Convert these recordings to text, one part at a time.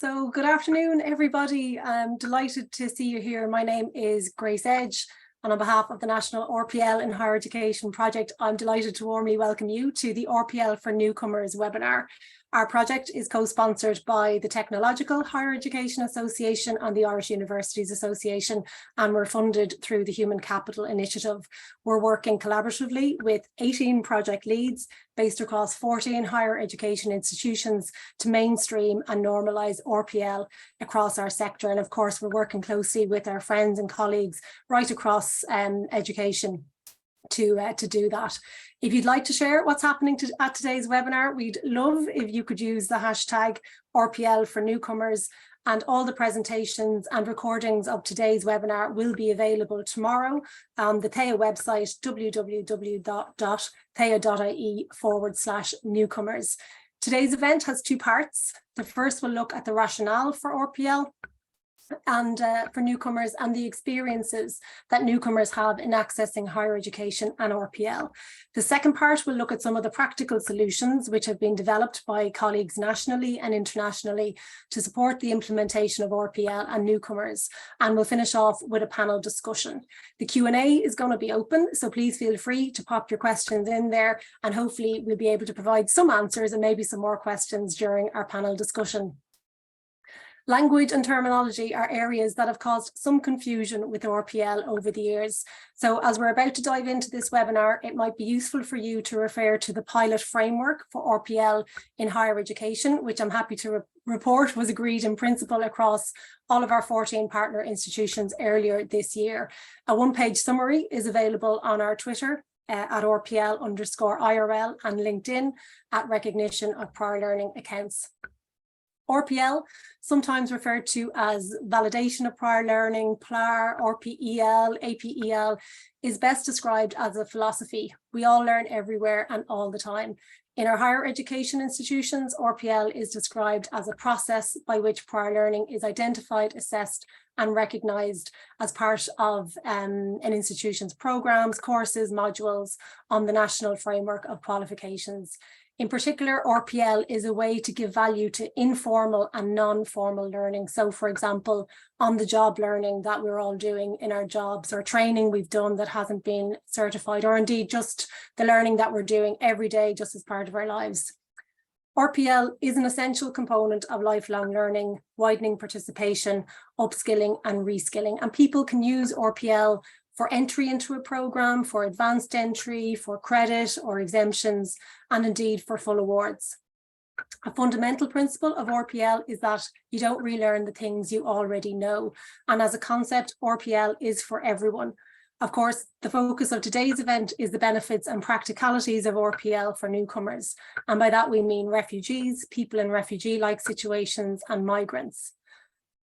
So good afternoon, everybody. I'm delighted to see you here. My name is Grace Edge, and on behalf of the National RPL in Higher Education project, I'm delighted to warmly welcome you to the RPL for Newcomers webinar. Our project is co-sponsored by the Technological Higher Education Association and the Irish Universities Association, and we're funded through the Human Capital Initiative. We're working collaboratively with 18 project leads based across 14 higher education institutions to mainstream and normalise RPL across our sector. And of course, we're working closely with our friends and colleagues right across education to do that. If you'd like to share what's happening at today's webinar, we'd love if you could use the hashtag RPL for Newcomers, and all the presentations and recordings of today's webinar will be available tomorrow on the THEA website, www.thea.ie/newcomers. Today's event has two parts. The first will look at the rationale for RPL and for newcomers and the experiences that newcomers have in accessing higher education and RPL. The second part will look at some of the practical solutions which have been developed by colleagues nationally and internationally to support the implementation of RPL and newcomers, and we'll finish off with a panel discussion. The Q&A is going to be open, so please feel free to pop your questions in there, and hopefully we'll be able to provide some answers and maybe some more questions during our panel discussion. Language and terminology are areas that have caused some confusion with RPL over the years. So as we're about to dive into this webinar, it might be useful for you to refer to the pilot framework for RPL in higher education, which I'm happy to report was agreed in principle across all of our 14 partner institutions earlier this year. A one-page summary is available on our Twitter at RPL_IRL and LinkedIn at recognition of prior learning accounts. RPL, sometimes referred to as validation of prior learning, PLAR, RPEL, APEL, is best described as a philosophy. We all learn everywhere and all the time. In our higher education institutions, RPL is described as a process by which prior learning is identified, assessed, and recognised as part of an institution's programmes, courses, modules on the national framework of qualifications. In particular, RPL is a way to give value to informal and non-formal learning. So, for example, on-the-job learning that we're all doing in our jobs, or training we've done that hasn't been certified, or indeed just the learning that we're doing every day just as part of our lives. RPL is an essential component of lifelong learning, widening participation, upskilling and reskilling. And people can use RPL for entry into a programme, for advanced entry, for credit or exemptions, and indeed for full awards. A fundamental principle of RPL is that you don't relearn the things you already know. And as a concept, RPL is for everyone. Of course, the focus of today's event is the benefits and practicalities of RPL for newcomers. And by that we mean refugees, people in refugee-like situations, and migrants.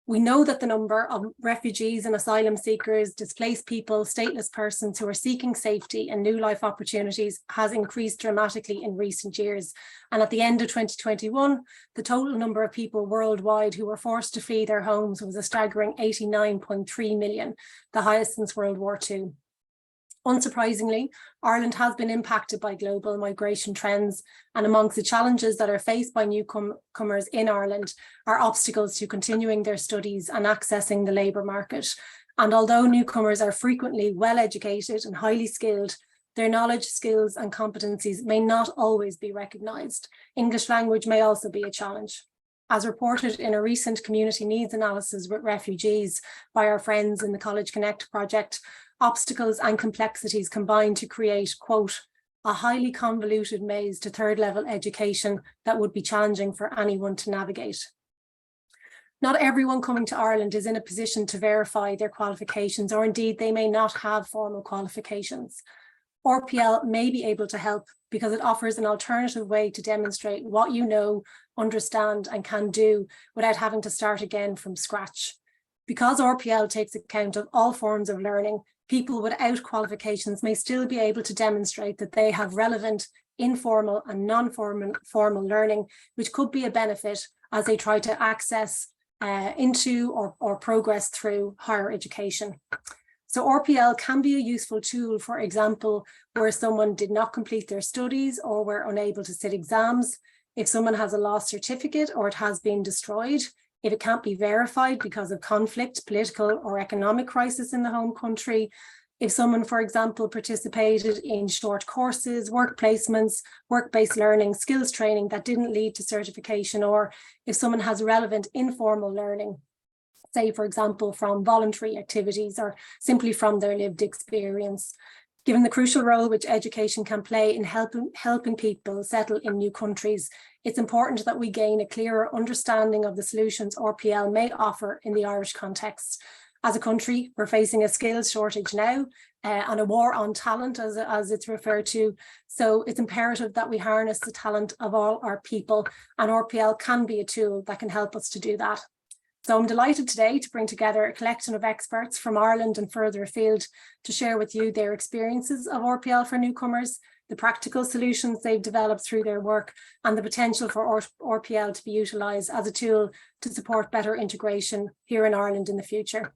We know that the number of refugees and asylum seekers, displaced people, stateless persons who are seeking safety and new life opportunities has increased dramatically in recent years. And at the end of 2021, the total number of people worldwide who were forced to flee their homes was a staggering 89.3 million, the highest since World War II. Unsurprisingly, Ireland has been impacted by global migration trends, and amongst the challenges that are faced by newcomers in Ireland are obstacles to continuing their studies and accessing the labour market. And although newcomers are frequently well educated and highly skilled, their knowledge, skills and competencies may not always be recognised. English language may also be a challenge. As reported in a recent community needs analysis with refugees by our friends in the College Connect project, obstacles and complexities combine to create, quote, a highly convoluted maze to third level education that would be challenging for anyone to navigate. Not everyone coming to Ireland is in a position to verify their qualifications, or indeed they may not have formal qualifications. RPL may be able to help because it offers an alternative way to demonstrate what you know, understand and can do without having to start again from scratch. Because RPL takes account of all forms of learning, people without qualifications may still be able to demonstrate that they have relevant informal and non-formal learning, which could be a benefit as they try to access into or progress through higher education. So RPL can be a useful tool, for example, where someone did not complete their studies or were unable to sit exams. If someone has a lost certificate or it has been destroyed, If it can't be verified because of conflict, political or economic crisis in the home country, if someone, for example, participated in short courses, work placements, work-based learning, skills training that didn't lead to certification, or if someone has relevant informal learning, say, for example, from voluntary activities or simply from their lived experience. Given the crucial role which education can play in helping people settle in new countries, it's important that we gain a clearer understanding of the solutions RPL may offer in the Irish context. As a country, we're facing a skills shortage now and a war on talent, as it's referred to. So it's imperative that we harness the talent of all our people, and RPL can be a tool that can help us to do that. So I'm delighted today to bring together a collection of experts from Ireland and further afield to share with you their experiences of RPL for newcomers, the practical solutions they've developed through their work, and the potential for RPL to be utilised as a tool to support better integration here in Ireland in the future.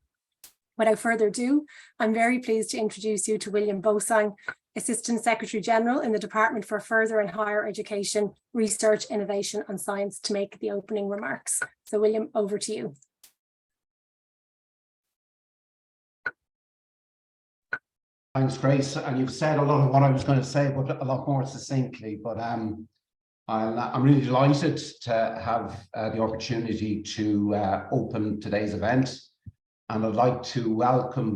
Without further ado, I'm very pleased to introduce you to William Beausang, Assistant Secretary General in the Department for Further and Higher Education, Research, Innovation and Science, to make the opening remarks. So William, over to you. Thanks, Grace. And you've said a lot of what I was going to say, but a lot more succinctly. But I'm really delighted to have the opportunity to open today's event. And I'd like to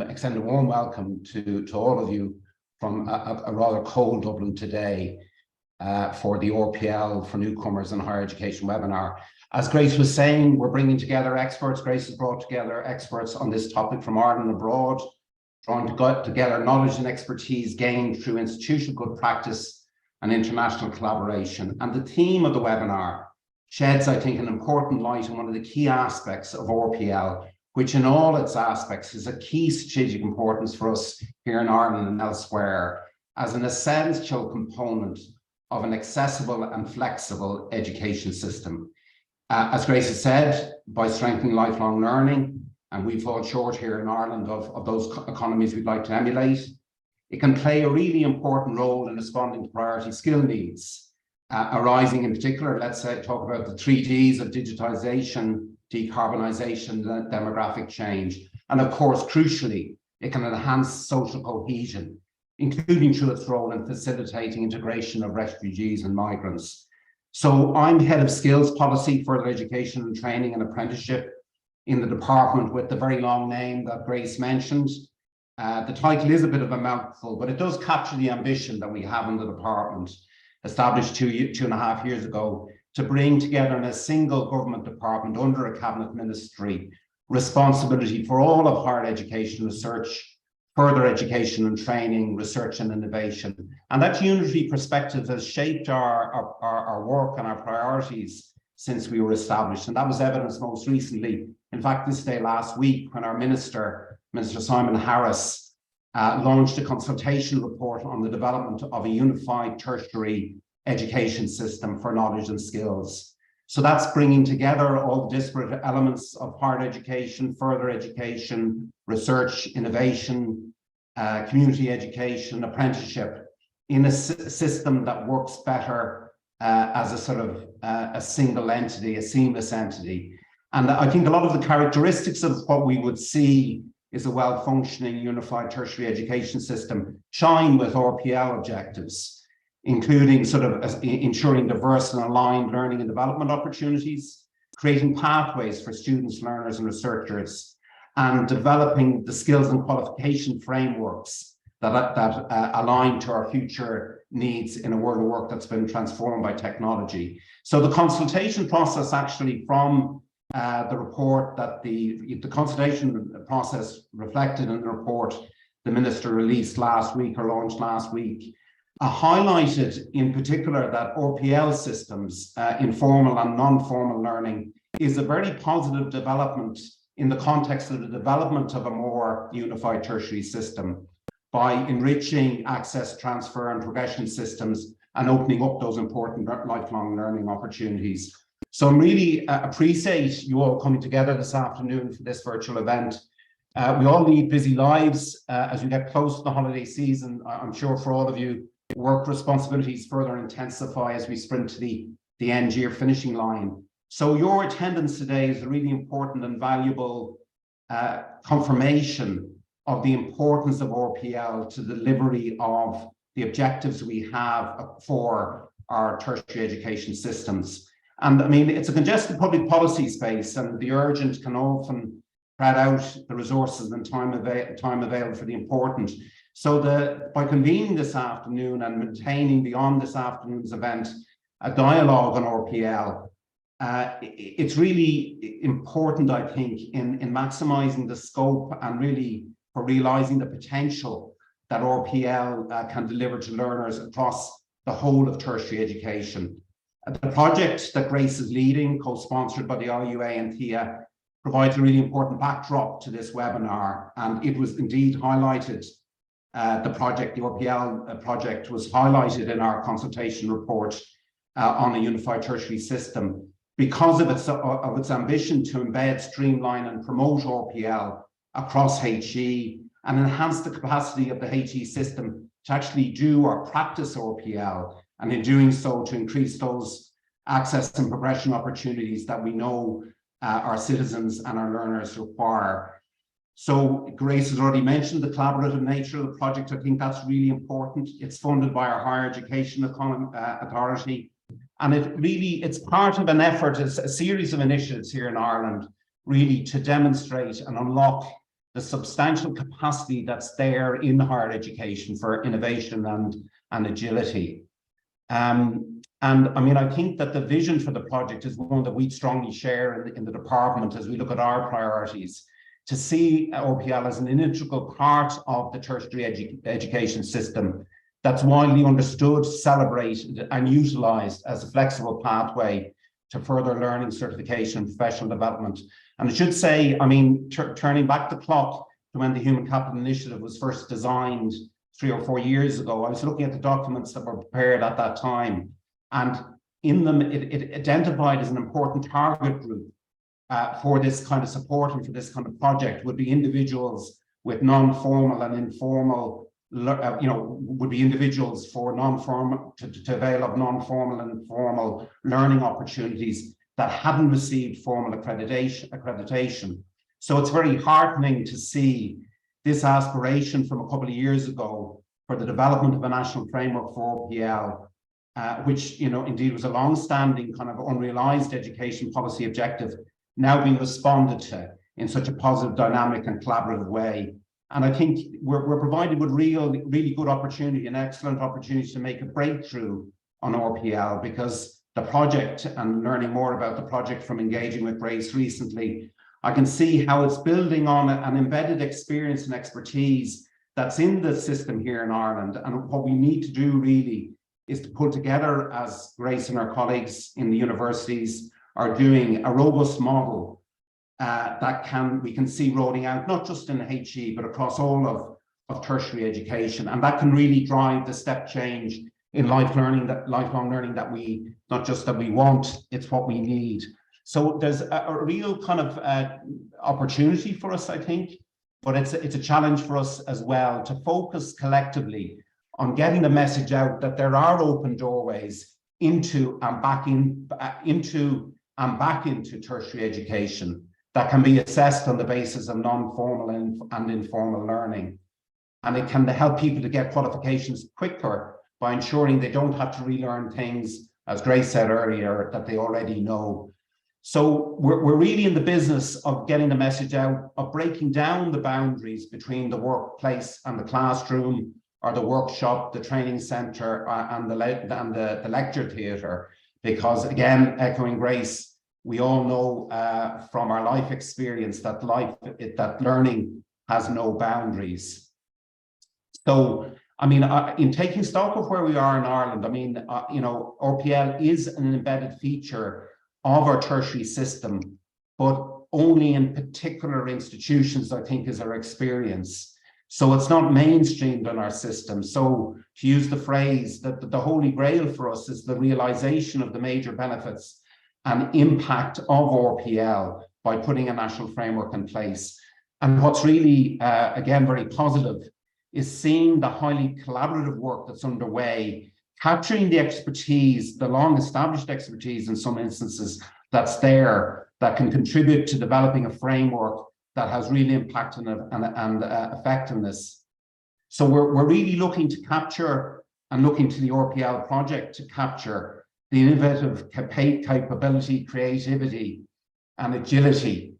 extend a warm welcome to all of you from a rather cold Dublin today for the RPL for Newcomers and Higher Education webinar. As Grace was saying, we're bringing together experts. Grace has brought together experts on this topic from Ireland and abroad, drawing together knowledge and expertise gained through institutional good practice and international collaboration. And the theme of the webinar sheds, I think, an important light on one of the key aspects of RPL, which in all its aspects is a key strategic importance for us here in Ireland and elsewhere as an essential component of an accessible and flexible education system. As Grace has said, by strengthening lifelong learning, and we fall short here in Ireland of those economies we'd like to emulate, it can play a really important role in responding to priority skill needs arising in particular, let's say, talk about the 3 Ds of digitisation, decarbonisation, and demographic change. And of course, crucially, it can enhance social cohesion, including through its role in facilitating integration of refugees and migrants. So I'm Head of Skills Policy, Further Education and Training and Apprenticeship in the department with the very long name that Grace mentioned. The title is a bit of a mouthful, but it does capture the ambition that we have in the department, established two and a half years ago, to bring together in a single government department under a cabinet ministry responsibility for all of higher education research, further education and training, research and innovation. And that unity perspective has shaped our work and our priorities since we were established. And that was evidenced most recently, in fact, this day last week, when our Minister Simon Harris, launched a consultation report on the development of a unified tertiary education system for knowledge and skills. So that's bringing together all the disparate elements of higher education, further education, research, innovation, community education, apprenticeship, in a system that works better as a sort of a single entity, a seamless entity. And I think a lot of the characteristics of what we would see is a well-functioning unified tertiary education system shine with RPL objectives, including sort of ensuring diverse and aligned learning and development opportunities, creating pathways for students, learners and researchers, and developing the skills and qualification frameworks that align to our future needs in a world of work that's been transformed by technology. So the consultation process actually from the report that the consultation process reflected in the report the Minister released last week or launched last week, highlighted in particular that RPL systems, informal and non-formal learning, is a very positive development in the context of the development of a more unified tertiary system by enriching access, transfer and progression systems and opening up those important lifelong learning opportunities. So I really appreciate you all coming together this afternoon for this virtual event. We all lead busy lives as we get close to the holiday season. I'm sure for all of you, work responsibilities further intensify as we sprint to the end year finishing line. So your attendance today is a really important and valuable confirmation of the importance of RPL to the delivery of the objectives we have for our tertiary education systems. And I mean, it's a congested public policy space, and the urgent can often spread out the resources and time available for the important. So by convening this afternoon and maintaining beyond this afternoon's event a dialogue on RPL, it's really important, I think, in maximising the scope and really for realising the potential that RPL can deliver to learners across the whole of tertiary education. The project that Grace is leading, co-sponsored by the IUA and TIA, provides a really important backdrop to this webinar, and it was indeed highlighted. The RPL project was highlighted in our consultation report on a unified tertiary system because of its ambition to embed, streamline and promote RPL across HE and enhance the capacity of the HE system to actually do or practice RPL, and in doing so to increase those access and progression opportunities that we know our citizens and our learners require. So Grace has already mentioned the collaborative nature of the project. I think that's really important. It's funded by our Higher Education Authority, and it's part of an effort, it's a series of initiatives here in Ireland, really to demonstrate and unlock the substantial capacity that's there in higher education for innovation and agility. And I mean, I think that the vision for the project is one that we strongly share in the department as we look at our priorities, to see RPL as an integral part of the tertiary education system that's widely understood, celebrated and utilised as a flexible pathway to further learning, certification and professional development. And I should say, I mean, turning back the clock to when the Human Capital Initiative was first designed 3 or 4 years ago, I was looking at the documents that were prepared at that time, and in them it identified as an important target group for this kind of support and for this kind of project would be individuals with non-formal and informal, would be individuals for non-formal, to avail of non-formal and informal learning opportunities that hadn't received formal accreditation. So it's very heartening to see this aspiration from a couple of years ago for the development of a national framework for RPL, which indeed was a long-standing kind of unrealised education policy objective, now being responded to in such a positive, dynamic and collaborative way. And I think we're provided with really good opportunity, an excellent opportunity to make a breakthrough on RPL, because the project, and learning more about the project from engaging with Grace recently, I can see how it's building on an embedded experience and expertise that's in the system here in Ireland. And what we need to do really is to pull together, as Grace and our colleagues in the universities are doing, a robust model that we can see rolling out, not just in HE, but across all of tertiary education. And that can really drive the step change in lifelong learning that we, not just that we want, it's what we need. So there's a real kind of opportunity for us, I think, but it's a challenge for us as well to focus collectively on getting the message out that there are open doorways into and back into tertiary education that can be assessed on the basis of non-formal and informal learning. And it can help people to get qualifications quicker by ensuring they don't have to relearn things, as Grace said earlier, that they already know. So we're really in the business of getting the message out, of breaking down the boundaries between the workplace and the classroom, or the workshop, the training centre, and the lecture theatre. Because again, echoing Grace, we all know from our life experience that learning has no boundaries. So, I mean, in taking stock of where we are in Ireland, I mean, RPL is an embedded feature of our tertiary system, but only in particular institutions, I think, is our experience. So it's not mainstreamed in our system. So to use the phrase that the holy grail for us is the realization of the major benefits and impact of RPL by putting a national framework in place. And what's really, again, very positive is seeing the highly collaborative work that's underway, capturing the expertise, the long established expertise in some instances that's there that can contribute to developing a framework that has real impact and effectiveness. So we're really looking to capture and looking to the RPL project to capture the innovative capability, creativity, and agility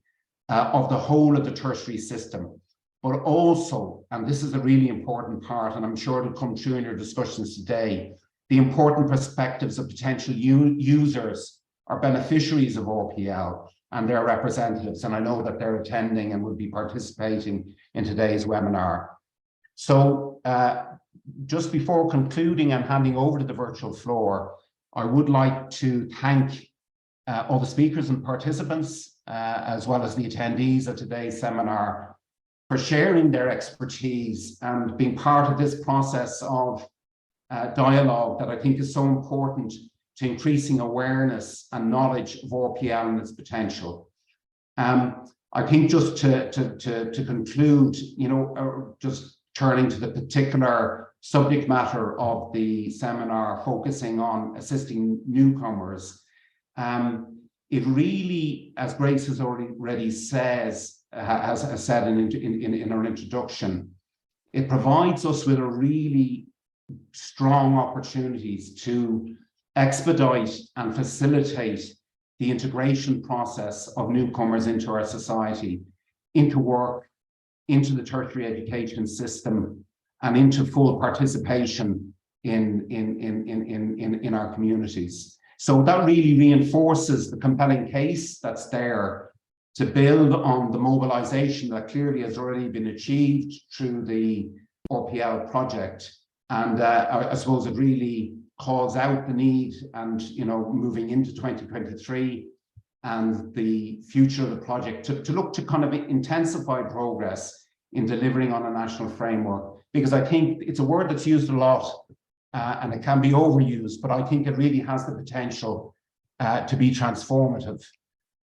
of the whole of the tertiary system. But also, and this is a really important part, and I'm sure it'll come through in your discussions today, the important perspectives of potential users or beneficiaries of RPL and their representatives. And I know that they're attending and will be participating in today's webinar. So just before concluding and handing over to the virtual floor, I would like to thank all the speakers and participants, as well as the attendees of today's seminar, for sharing their expertise and being part of this process of dialogue that I think is so important to increasing awareness and knowledge of RPL and its potential. I think just to conclude, you know, just turning to the particular subject matter of the seminar, focusing on assisting newcomers, it really, as Grace has already said in our introduction, it provides us with a really strong opportunities to expedite and facilitate the integration process of newcomers into our society, into work, into the tertiary education system, and into full participation in our communities. So that really reinforces the compelling case that's there to build on the mobilization that clearly has already been achieved through the RPL project. And I suppose it really calls out the need, and, you know, moving into 2023 and the future of the project to look to kind of intensify progress in delivering on a national framework, because I think it's a word that's used a lot and it can be overused, but I think it really has the potential to be transformative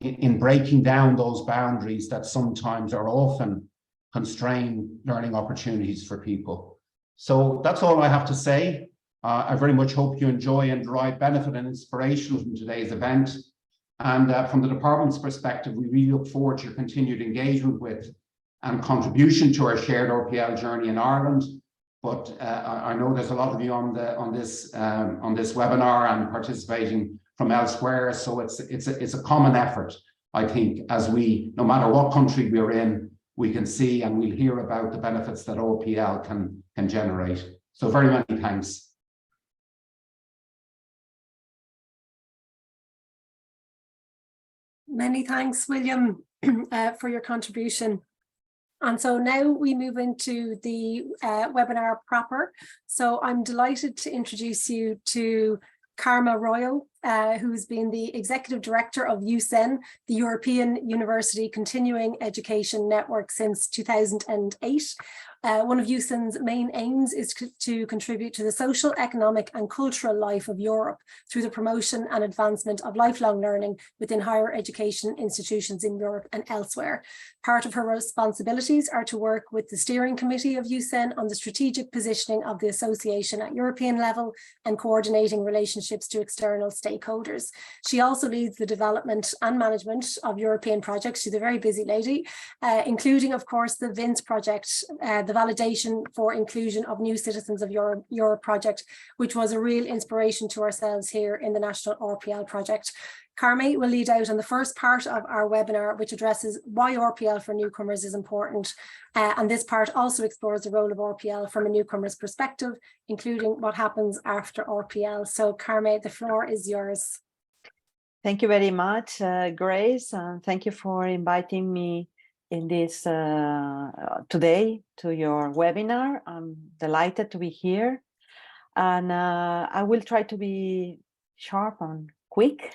in breaking down those boundaries that sometimes or often constrain learning opportunities for people. So that's all I have to say. I very much hope you enjoy and derive benefit and inspiration from today's event. And from the department's perspective, we really look forward to your continued engagement with and contribution to our shared RPL journey in Ireland. But I know there's a lot of you on this webinar and participating from elsewhere. So it's a common effort, I think, as we, no matter what country we're in, we can see and we'll hear about the benefits that RPL can generate. So very many thanks. Many thanks, William, for your contribution. And so now we move into the webinar proper. So I'm delighted to introduce you to Carme Royo, who's been the Executive Director of EUCEN, the European University Continuing Education Network, since 2008. One of EUCEN's main aims is to contribute to the social, economic and cultural life of Europe through the promotion and advancement of lifelong learning within higher education institutions in Europe and elsewhere. Part of her responsibilities are to work with the steering committee of EUCEN on the strategic positioning of the association at European level and coordinating relationships to external stakeholders. She also leads the development and management of European projects. She's a very busy lady, including, of course, the VINCE project, the validation for inclusion of new citizens of Europe project, which was a real inspiration to ourselves here in the National RPL project. Carme will lead out on the first part of our webinar, which addresses why RPL for newcomers is important. And this part also explores the role of RPL from a newcomer's perspective, including what happens after RPL. So Carme, the floor is yours. Thank you very much, Grace, and thank you for inviting me in this today to your webinar. I'm delighted to be here, and I will try to be sharp and quick.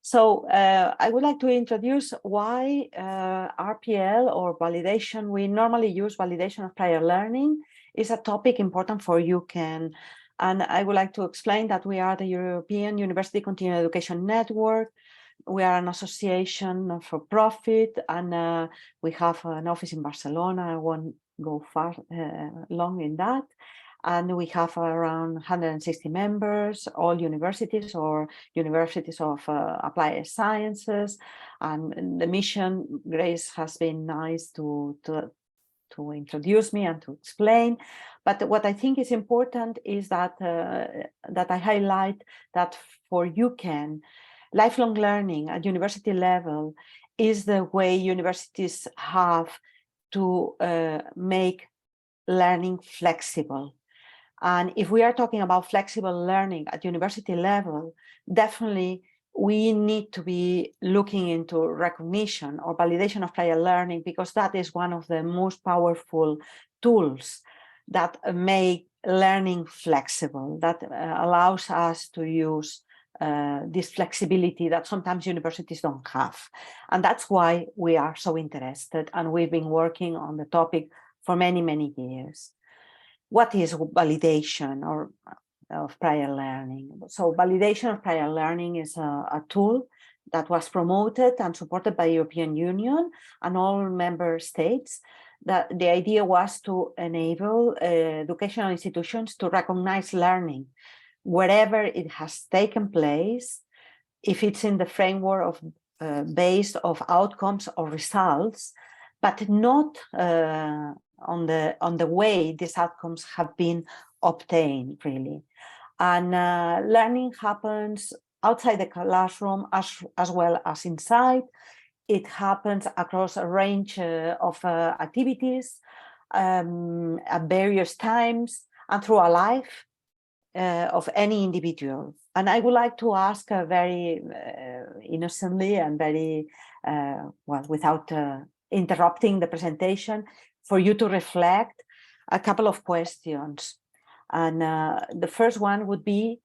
So I would like to introduce why RPL, or validation, we normally use validation of prior learning, is a topic important for EUCEN. And I would like to explain that we are the European University Continuing Education Network. We are an association for profit, and we have an office in Barcelona. I won't go far long in that. and we have around 160 members, all universities or universities of applied sciences. And the mission, Grace has been nice to introduce me and to explain. But what I think is important is that that I highlight that for EUCEN, lifelong learning at university level is the way universities have to make learning flexible. And if we are talking about flexible learning at university level, definitely we need to be looking into recognition or validation of prior learning, because that is one of the most powerful tools that make learning flexible, that allows us to use this flexibility that sometimes universities don't have. And that's why we are so interested, and we've been working on the topic for many, many years. What is validation of prior learning? So validation of prior learning is a tool that was promoted and supported by the European Union and all member states. That the idea was to enable educational institutions to recognize learning wherever it has taken place, if it's in the framework of based of outcomes or results, but not on the way these outcomes have been obtained, really. And learning happens outside the classroom as well as inside. It happens across a range of activities at various times and through a life of any individual. And I would like to ask very innocently and very, well, without interrupting the presentation, for you to reflect a couple of questions. And the first one would be,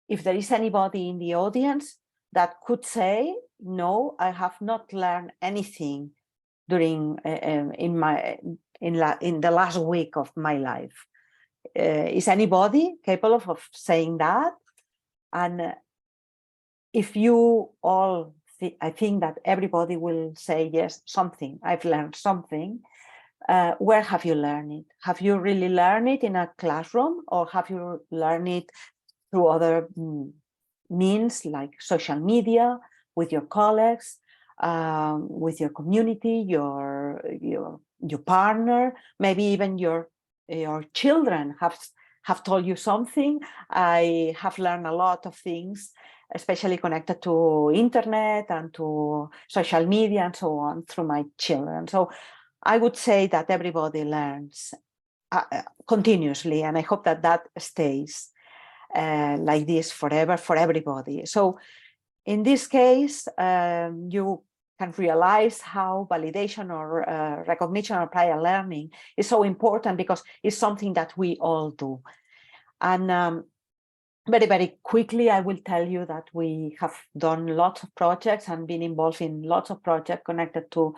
if there is anybody in the audience that could say, no, I have not learned anything during in the last week of my life. Is anybody capable of saying that? And if you all, I think that everybody will say, yes, something, I've learned something. Where have you learned it? Have you really learned it in a classroom, or have you learned it through other means like social media, with your colleagues, with your community, your partner, maybe even your children have told you something? I have learned a lot of things, especially connected to internet and to social media and so on, through my children. So I would say that everybody learns continuously, and I hope that that stays like this forever for everybody. So in this case, you can realize how validation or recognition of prior learning is so important, because it's something that we all do. And very, very quickly, I will tell you that we have done lots of projects and been involved in lots of projects connected to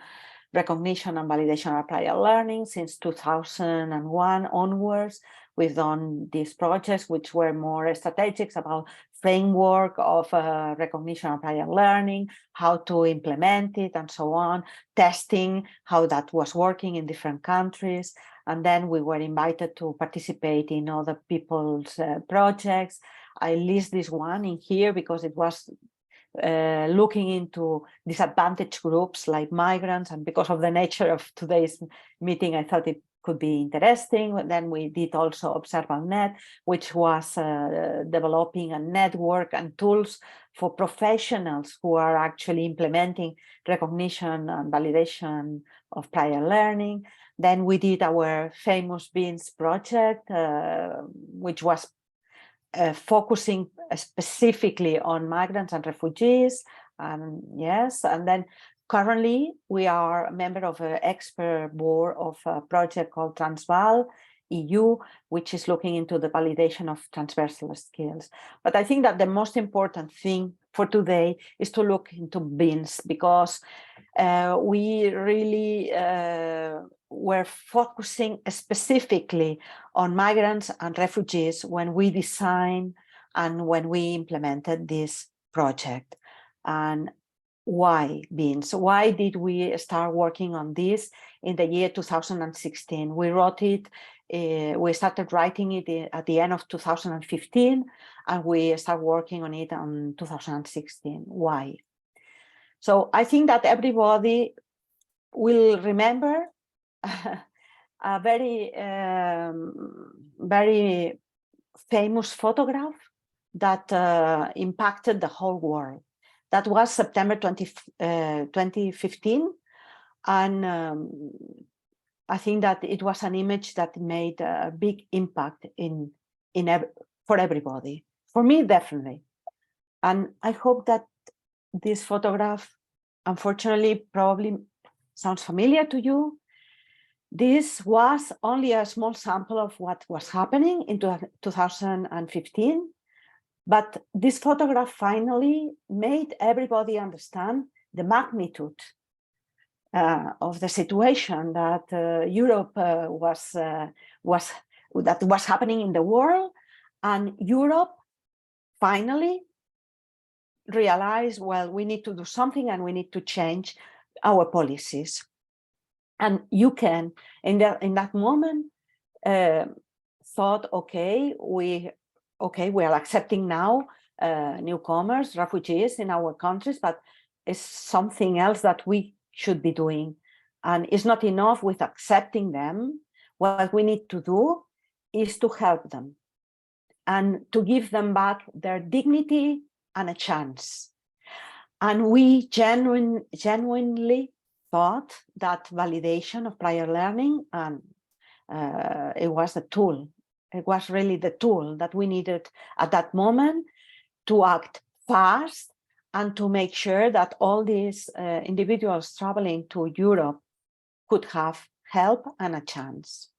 recognition and validation of prior learning since 2001 onwards. We've done these projects which were more strategic about framework of recognition of prior learning, how to implement it and so on, testing how that was working in different countries. And then we were invited to participate in other people's projects. I list this one in here because it was looking into disadvantaged groups like migrants, and because of the nature of today's meeting, I thought it could be interesting. Then we did also ObserveNet, which was developing a network and tools for professionals who are actually implementing recognition and validation of prior learning. Then we did our famous BEANS project, which was focusing specifically on migrants and refugees. And yes, and then currently we are a member of an expert board of a project called Transval EU, which is looking into the validation of transversal skills. But I think that the most important thing for today is to look into BEANS, because we really were focusing specifically on migrants and refugees when we designed and when we implemented this project. And why BEANS? Why did we start working on this in the year 2016? We wrote it we started writing it at the end of 2015, and we started working on it in 2016. Why? So I think that everybody will remember a very, very famous photograph that impacted the whole world. That was September 2015. And I think that it was an image that made a big impact for everybody. For me, definitely. And I hope that this photograph, unfortunately, probably sounds familiar to you. This was only a small sample of what was happening in 2015. But this photograph finally made everybody understand the magnitude of the situation that Europe was happening in the world, and Europe finally realized, well, we need to do something and we need to change our policies. And EUCEN in that moment thought, okay, we are accepting now newcomers, refugees in our countries, but it's something else that we should be doing. And it's not enough with accepting them. What we need to do is to help them and to give them back their dignity and a chance. And we genuinely thought that validation of prior learning, and it was a tool. It was really the tool that we needed at that moment to act fast and to make sure that all these individuals traveling to Europe could have help and a chance.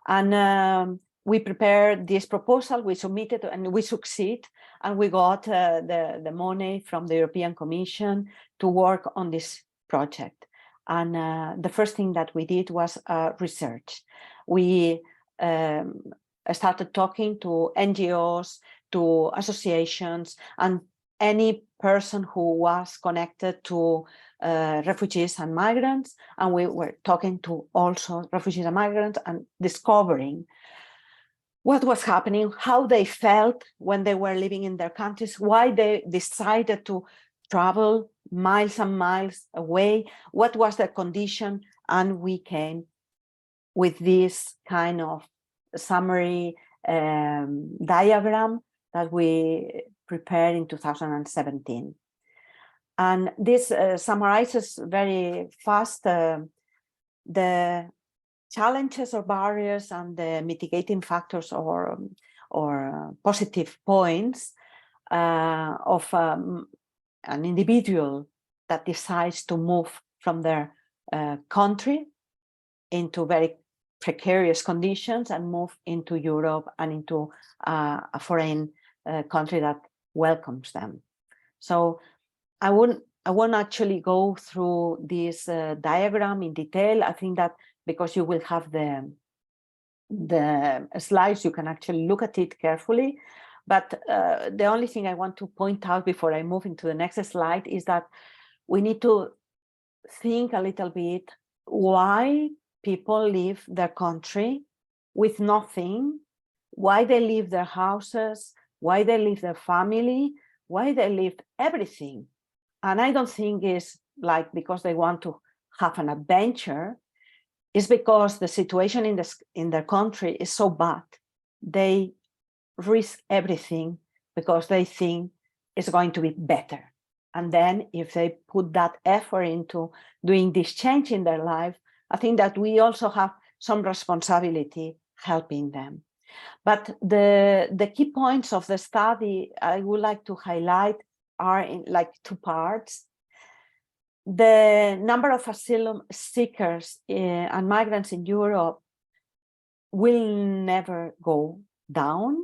And we prepared this proposal, we submitted, and we succeed, and we got the money from the European Commission to work on this project. And the first thing that we did was research. We started talking to NGOs, to associations, and any person who was connected to refugees and migrants. And we were talking to also refugees and migrants and discovering what was happening, how they felt when they were living in their countries, why they decided to travel miles and miles away, what was their condition. And we came with this kind of summary diagram that we prepared in 2017. And this summarizes very fast the challenges or barriers and the mitigating factors or positive points of an individual that decides to move from their country into very precarious conditions and move into Europe and into a foreign country that welcomes them. So I won't actually go through this diagram in detail. I think that because you will have the slides, you can actually look at it carefully. But the only thing I want to point out before I move into the next slide is that we need to think a little bit why people leave their country with nothing, why they leave their houses, why they leave their family, why they leave everything. And I don't think it's like because they want to have an adventure. It's because the situation in their country is so bad. They risk everything because they think it's going to be better. And then if they put that effort into doing this change in their life, I think that we also have some responsibility helping them. But the key points of the study I would like to highlight are in like two parts. The number of asylum seekers and migrants in Europe will never go down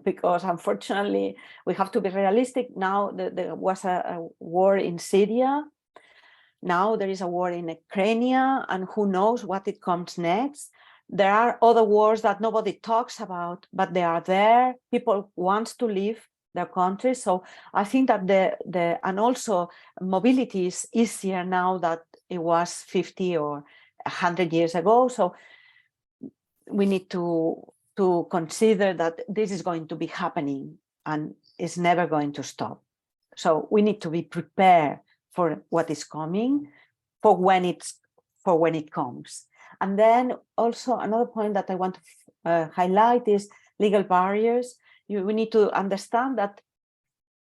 because unfortunately we have to be realistic. Now there was a war in Syria. Now there is a war in Ukraine, and who knows what it comes next. There are other wars that nobody talks about, but they are there. People want to leave their country. So I think that and also mobility is easier now that it was 50 or 100 years ago. So we need to consider that this is going to be happening and it's never going to stop. So we need to be prepared for what is coming, for when it comes. And then also another point that I want to highlight is legal barriers. We need to understand that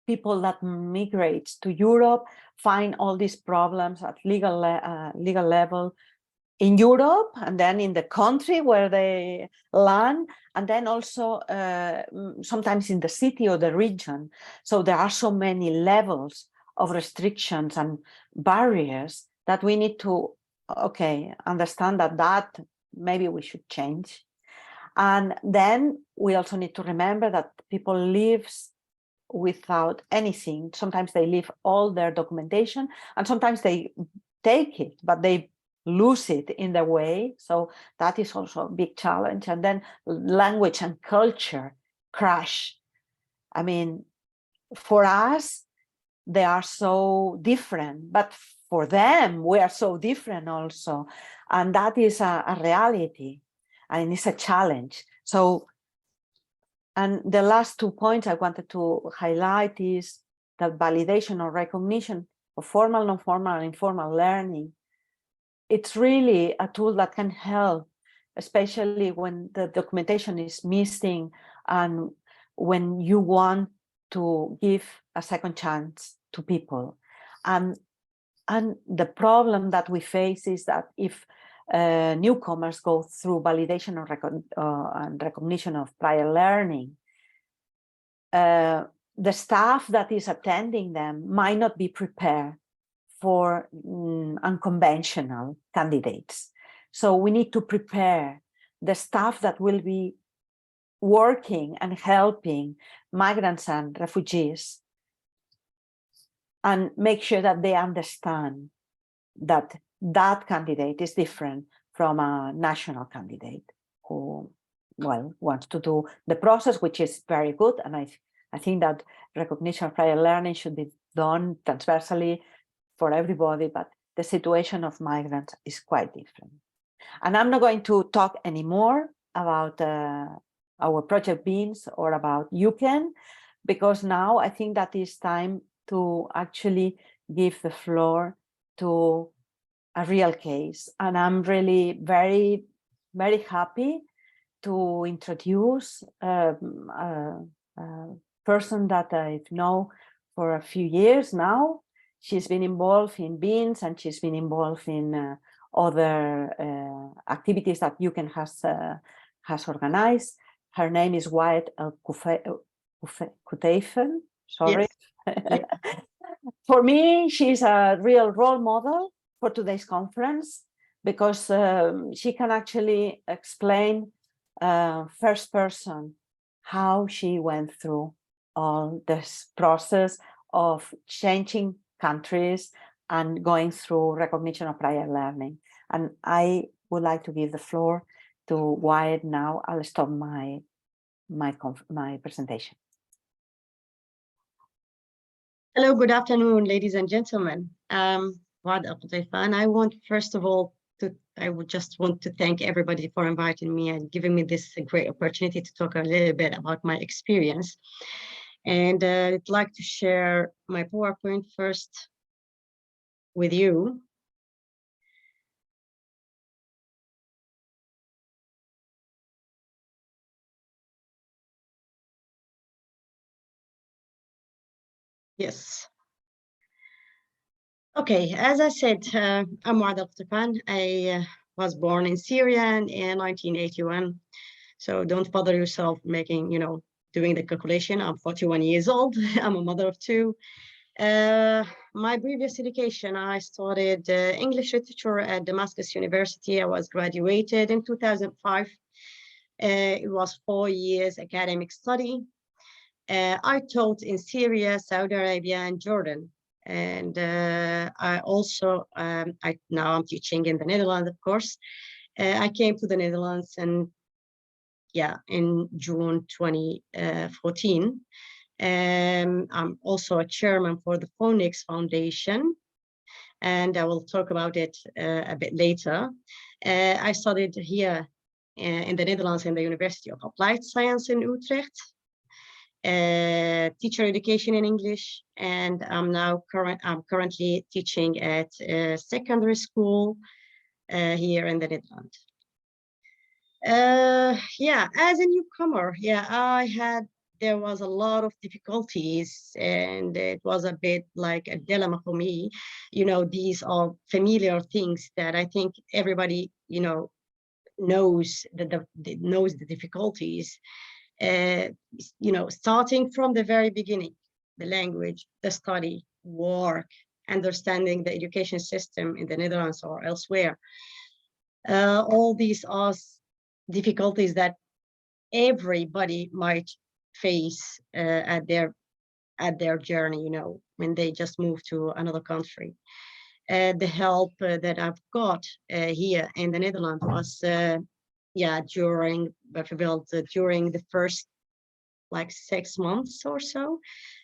people that migrate to Europe find all these problems at legal level in Europe, and then in the country where they land, and then also sometimes in the city or the region. So there are so many levels of restrictions and barriers that we need to, understand that maybe we should change. And then we also need to remember that people live without anything. Sometimes they leave all their documentation, and sometimes they take it, but they lose it in the way. So that is also a big challenge. And then language and culture crash. I mean, for us, they are so different, but for them, we are so different also. And that is a reality, and it's a challenge. So, and the last 2 points I wanted to highlight is that validation or recognition of formal, non-formal, and informal learning. It's really a tool that can help, especially when the documentation is missing and when you want to give a second chance to people. And the problem that we face is that if newcomers go through validation and recognition of prior learning, the staff that is attending them might not be prepared for unconventional candidates. So we need to prepare the staff that will be working and helping migrants and refugees, and make sure that they understand that that candidate is different from a national candidate who, well, wants to do the process, which is very good. And I think that recognition of prior learning should be done transversally for everybody, but the situation of migrants is quite different. And I'm not going to talk anymore about our project beans or about EUCEN, because now I think that it's time to actually give the floor to a real case. And I'm really very, very happy to introduce a person that I've known for a few years now. She's been involved in beans, and she's been involved in other activities that EUCEN has organized. Her name is Waed Kuteifan. Sorry. Yes. For me, she's a real role model for today's conference, because she can actually explain first person how she went through all this process of changing countries and going through recognition of prior learning. And I would like to give the floor to Waed now. I'll stop my presentation. Hello, good afternoon, ladies and gentlemen. Waed Kuteifan. I would just want to thank everybody for inviting me and giving me this great opportunity to talk a little bit about my experience. And I'd like to share my PowerPoint first with you. Yes. Okay, as I said, I'm Waed Kuteifan. I was born in Syria in 1981. So don't bother yourself making, doing the calculation. I'm 41 years old. I'm a mother of two. My previous education, I studied English literature at Damascus University. I was graduated in 2005. It was 4 years academic study. I taught in Syria, Saudi Arabia, and Jordan. And I also, now I'm teaching in the Netherlands, of course. I came to the Netherlands in June 2014. I'm also a chairman for the Phonics Foundation, and I will talk about it a bit later. I studied here in the Netherlands in the University of Applied Science in Utrecht, teacher education in English, and I'm currently teaching at a secondary school here in the Netherlands. Yeah, as a newcomer, yeah, there was a lot of difficulties, and it was a bit like a dilemma for me. You know, these are familiar things that I think everybody, you know, knows knows the difficulties. You know, starting from the very beginning, the language, the study, work, understanding the education system in the Netherlands or elsewhere. All these are difficulties that everybody might face at their journey, you know, when they just move to another country. The help that I've got here in the Netherlands was during the first like 6 months or so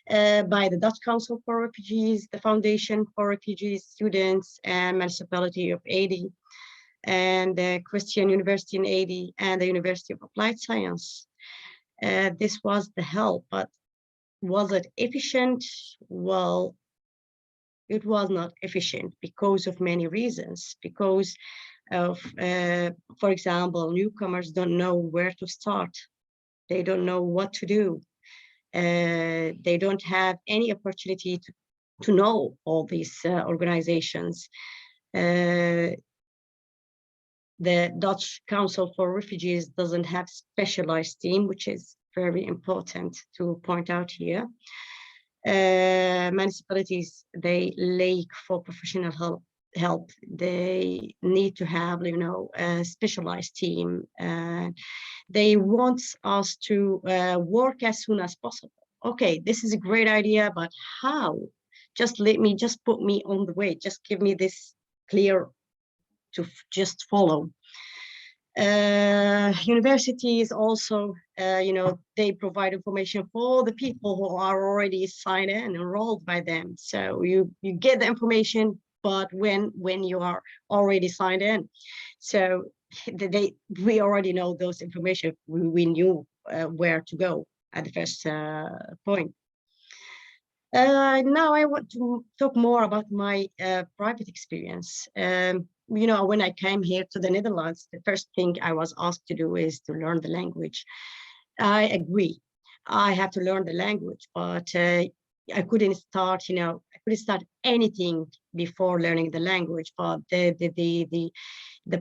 by the Dutch Council for Refugees, the Foundation for Refugee Students, and Municipality of Ede, and the Christian University in Ede, and the University of Applied Science. This was the help, but was it efficient? Well, it was not efficient because of many reasons. Because of, for example, newcomers don't know where to start. They don't know what to do. They don't have any opportunity to know all these organizations. The Dutch Council for Refugees doesn't have specialized team, which is very important to point out here. Municipalities, they lack for professional help. They need to have, you know, a specialized team. They want us to work as soon as possible. Okay, this is a great idea, but how? Just put me on the way. Just give me this clear to just follow. Universities also, you know, they provide information for the people who are already signed in, enrolled by them. So you get the information, but when you are already signed in, so we already know those information. We knew where to go at the first point. Now I want to talk more about my private experience. You know, when I came here to the Netherlands, the first thing I was asked to do is to learn the language. I agree, I have to learn the language, but I couldn't start, you know, I couldn't start anything before learning the language. But the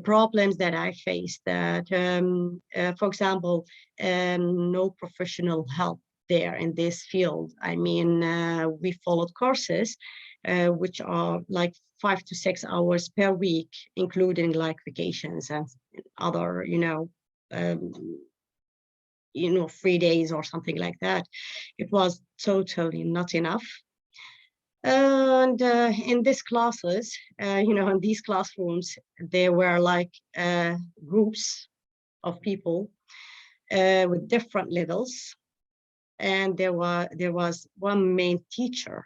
problems that I faced, that, for example, no professional help there in this field. I mean, we followed courses which are like 5 to 6 hours per week, including like vacations and other, you know, 3 days or something like that. It was totally not enough. And in these classes, you know, in these classrooms, there were like groups of people with different levels. And there was one main teacher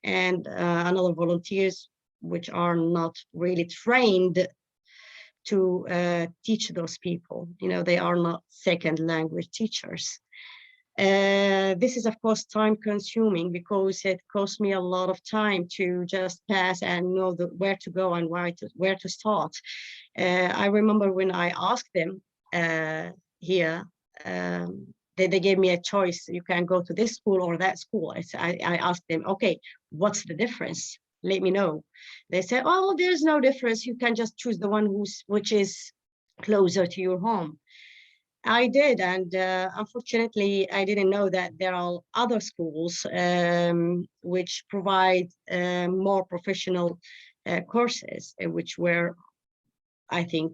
and another volunteers, which are not really trained to teach those people. You know, they are not second language teachers. This is, of course, time consuming because it costs me a lot of time to just pass and know where to go and where to start. I remember when I asked them here, they gave me a choice. You can go to this school or that school. I asked them, okay, what's the difference? Let me know. They said, oh, there's no difference. You can just choose the one which is closer to your home. I did, and unfortunately, I didn't know that there are other schools which provide more professional courses, which were, I think,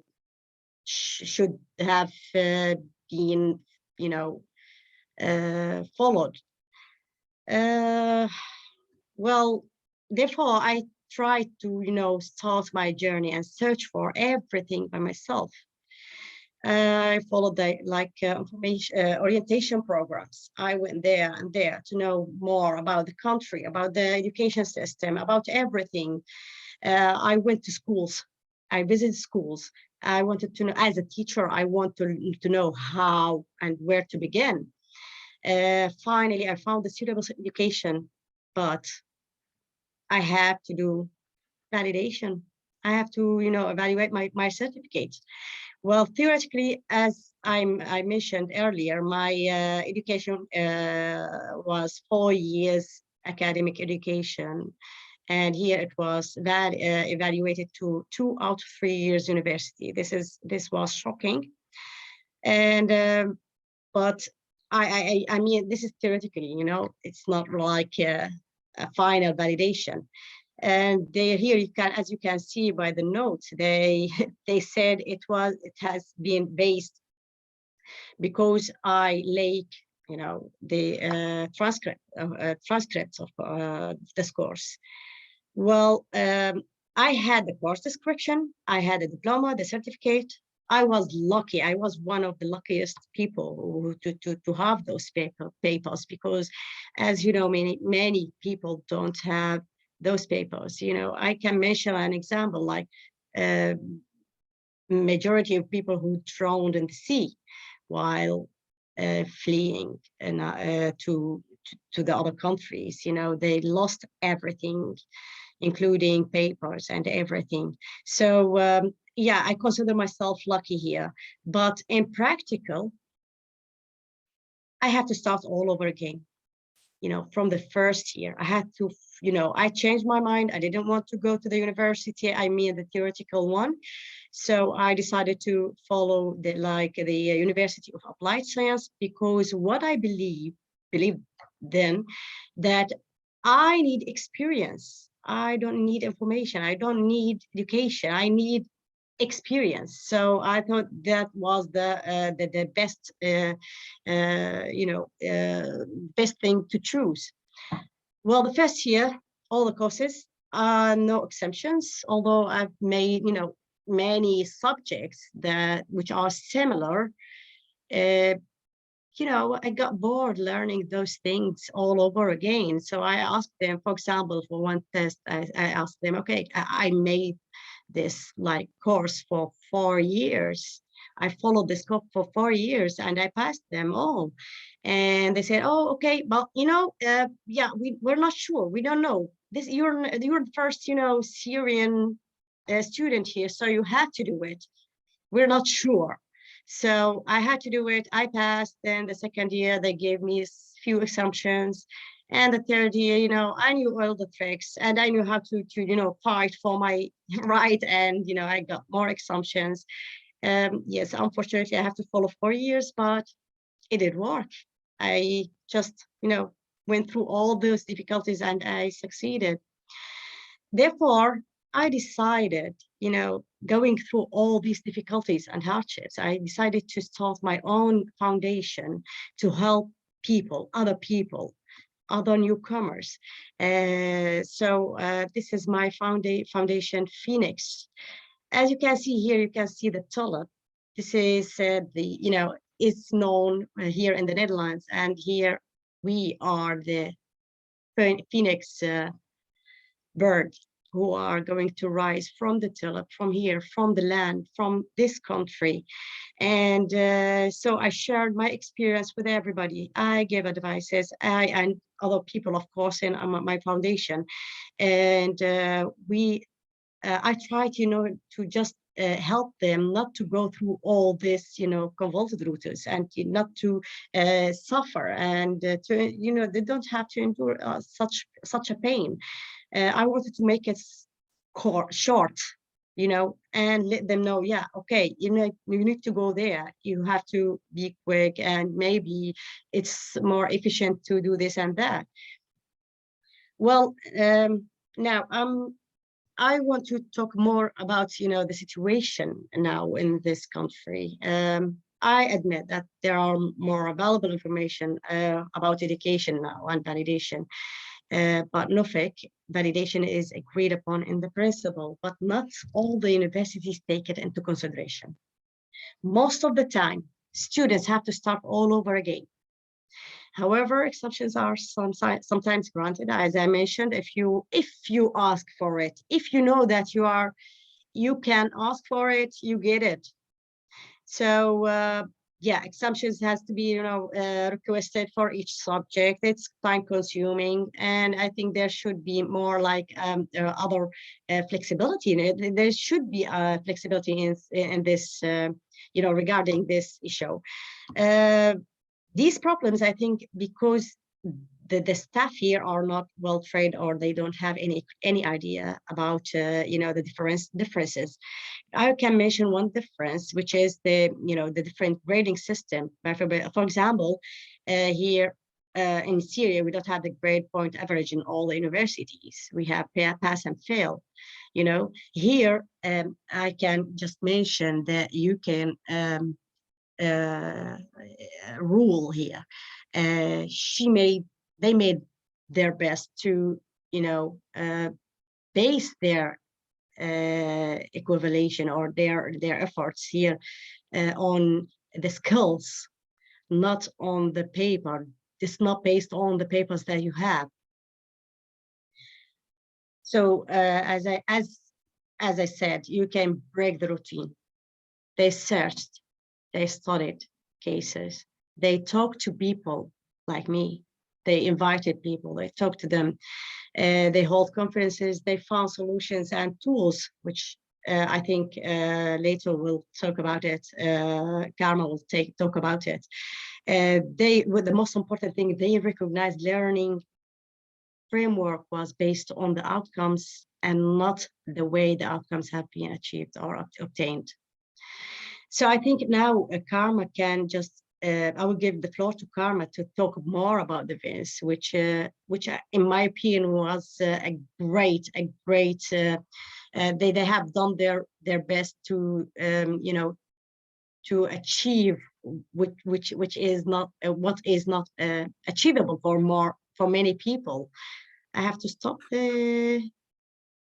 should have been, you know, followed. Well, therefore, I tried to, you know, start my journey and search for everything by myself. I followed the orientation programs. I went there and there to know more about the country, about the education system, about everything. I went to schools. I visited schools. I wanted to know, as a teacher, I want to know how and where to begin. Finally, I found the suitable education, but I have to do validation. I have to, evaluate my certificates. Well, theoretically, as I mentioned earlier, my education was 4 years academic education. And here it was that evaluated to 2 out of 3 years university. This was shocking. And but I mean, this is theoretically, it's not like a final validation. And here you can, as you can see by the notes, they said it has been based because I lack, the transcripts of this course. Well, I had the course description, I had a diploma, the certificate. I was lucky. I was one of the luckiest people to have those papers, because, as you know, many people don't have those papers. I can mention an example, like majority of people who drowned in the sea while fleeing to the other countries. They lost everything, including papers and everything. So yeah, I consider myself lucky here. But in practical, I had to start all over again. From the first year, I had to, I changed my mind. I didn't want to go to the university. I mean, the theoretical one. So I decided to follow the University of Applied Science, because what I believe then, that I need experience. I don't need information. I don't need education. I need experience. So I thought that was the best, best thing to choose. Well, the first year, all the courses are no exemptions, although I've made, many subjects which are similar. I got bored learning those things all over again. So I asked them, for example, for one test, I asked them, okay, I made this course for 4 years. I followed this course for 4 years and I passed them all. And they said, oh, okay, well, yeah, we're not sure. We don't know. You're the first, Syrian student here, so you had to do it. We're not sure. So I had to do it. I passed. Then the second year, they gave me a few exemptions. And the third year, I knew all the tricks and I knew how to fight for my right. And, I got more exemptions. Yes, unfortunately, I have to follow 4 years, but it did work. I just, went through all those difficulties and I succeeded. Therefore, I decided, going through all these difficulties and hardships, I decided to start my own foundation to help people, other newcomers. So this is my foundation, Phoenix. As you can see here, you can see the tulip. This is it's known here in the Netherlands, and here we are the Phoenix bird, who are going to rise from the tulip, from here, from the land, from this country. And so I shared my experience with everybody. I gave advices, and other people, of course, in my foundation. And I tried, to just help them not to go through all this, convoluted routes, and not to suffer, and they don't have to endure such a pain. I wanted to make it short, and let them know, yeah, okay, you need to go there. You have to be quick, and maybe it's more efficient to do this and that. Well, now I want to talk more about, the situation now in this country. I admit that there are more available information about education now and validation. But no fake, validation is agreed upon in the principle, but not all the universities take it into consideration. Most of the time, students have to start all over again. However, exceptions are sometimes granted. As I mentioned, if you ask for it, if you know that you are you can ask for it, you get it. So yeah, exemptions has to be, requested for each subject. It's time consuming, and I think there should be more like other flexibility in it. There should be flexibility in this, regarding this issue. These problems, I think, because the staff here are not well trained, or they don't have any idea about the differences. I can mention one difference, which is the different grading system. For example, here in Syria, we don't have the grade point average in all the universities. We have pass and fail. Here I can just mention that you can rule here. They made their best to base their equivalation or their efforts here on the skills, not on the paper. It's not based on the papers that you have. So as I said, you can break the routine. They searched, they studied cases, they talked to people like me, they invited people, they talked to them, they hold conferences, they found solutions and tools, which I think later we'll talk about it. Carme will talk about it. The most important thing, they recognized learning framework was based on the outcomes and not the way the outcomes have been achieved or obtained. So I think now Carme can just, I will give the floor to Carme to talk more about the VINS, which in my opinion was a great, they have done their best to, to achieve which is not what is not achievable for many people. I have to stop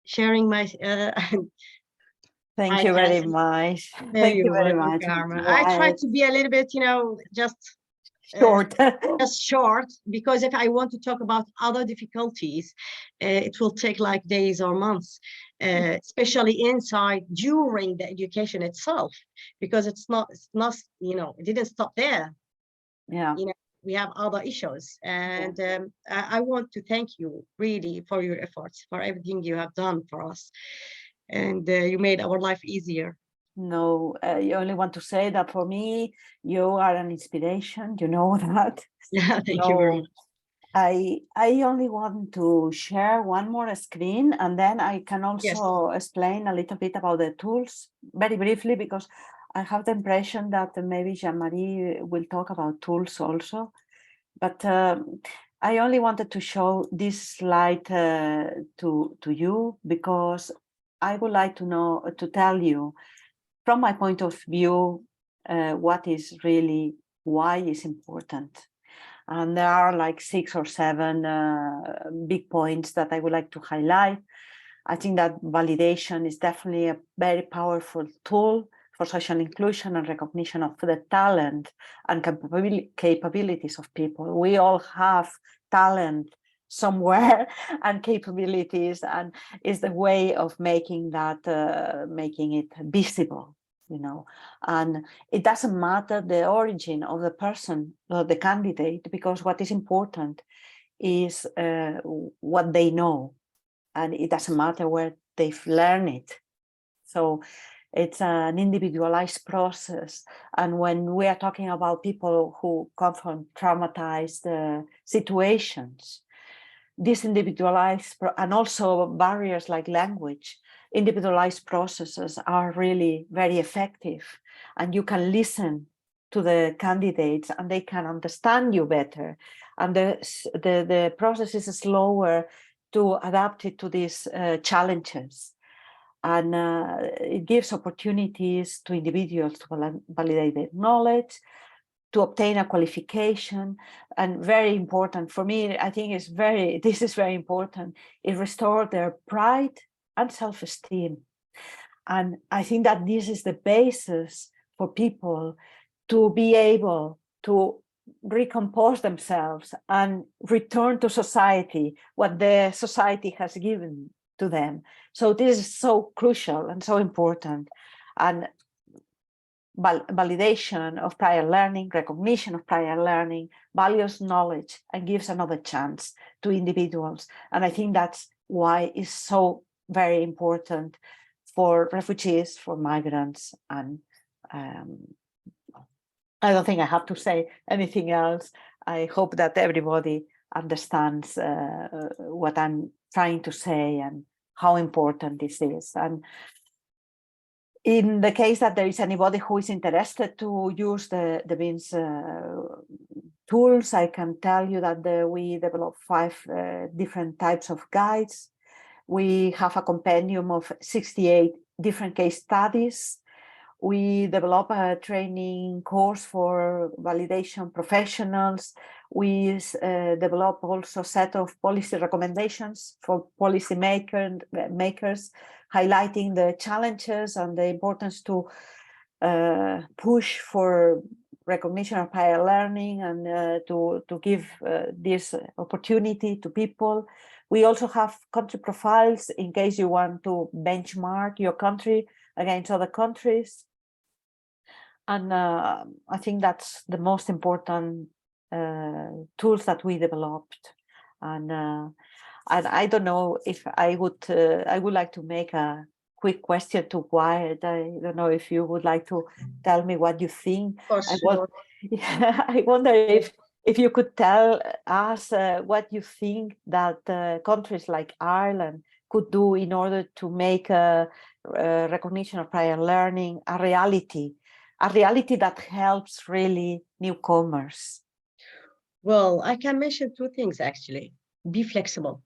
sharing my Thank you very much. Thank you very much, Carme. I tried to be a little bit, just short. Just short, because if I want to talk about other difficulties, it will take like days or months, especially inside during the education itself, because it's not, it didn't stop there. Yeah. We have other issues, and I want to thank you really for your efforts, for everything you have done for us, and you made our life easier. No, I only want to say that for me, you are an inspiration, you know that. Yeah, thank you very much. I only want to share one more screen, and then I can also explain a little bit about the tools very briefly, because I have the impression that maybe Jean-Marie will talk about tools also. But I only wanted to show this slide to you, because I would like to tell you, from my point of view, what is really, why is important. And there are like 6 or 7 big points that I would like to highlight. I think that validation is definitely a very powerful tool for social inclusion and recognition of the talent and capabilities of people. We all have talent somewhere and capabilities, and is the way of making that, making it visible, and it doesn't matter the origin of the person or the candidate, because what is important is what they know, and it doesn't matter where they've learned it. So it's an individualized process. And when we are talking about people who come from traumatized situations, this individualized, and also barriers like language, individualized processes are really very effective. And you can listen to the candidates and they can understand you better. And the process is slower to adapt it to these challenges. And it gives opportunities to individuals to validate their knowledge, to obtain a qualification, and very important for me, I think this is very important, it restores their pride and self-esteem. And I think that this is the basis for people to be able to recompose themselves and return to society what the society has given to them. So this is so crucial and so important. And validation of prior learning, recognition of prior learning, values knowledge, and gives another chance to individuals. And I think that's why it's so very important for refugees, for migrants, and I don't think I have to say anything else. I hope that everybody understands what I'm trying to say and how important this is. And in the case that there is anybody who is interested to use the BINS tools, I can tell you that we developed 5 different types of guides. We have a compendium of 68 different case studies. We develop a training course for validation professionals. We develop also a set of policy recommendations for policy makers, highlighting the challenges and the importance to push for recognition of higher learning and to give this opportunity to people. We also have country profiles in case you want to benchmark your country against other countries. And I think that's the most important tools that we developed. And I don't know if I would like to make a quick question to Waed. I don't know if you would like to tell me what you think. I wonder if you could tell us what you think that countries like Ireland could do in order to make recognition of prior learning a reality that helps really newcomers. Well, I can mention 2 things actually. Be flexible.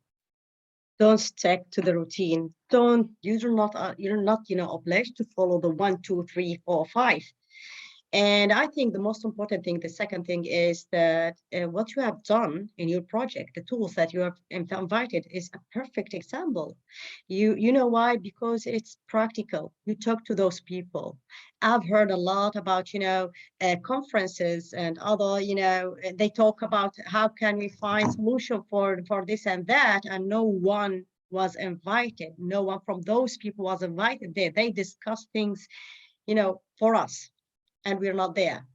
Don't stick to the routine. You're not obliged to follow the 1, 2, 3, 4, 5. And I think the most important thing, the second thing, is that what you have done in your project, the tools that you have invited, is a perfect example. You know why? Because it's practical. You talk to those people. I've heard a lot about, conferences and other, they talk about how can we find solution for this and that, and no one was invited. No one from those people was invited there. They discuss things, for us. And we're not there.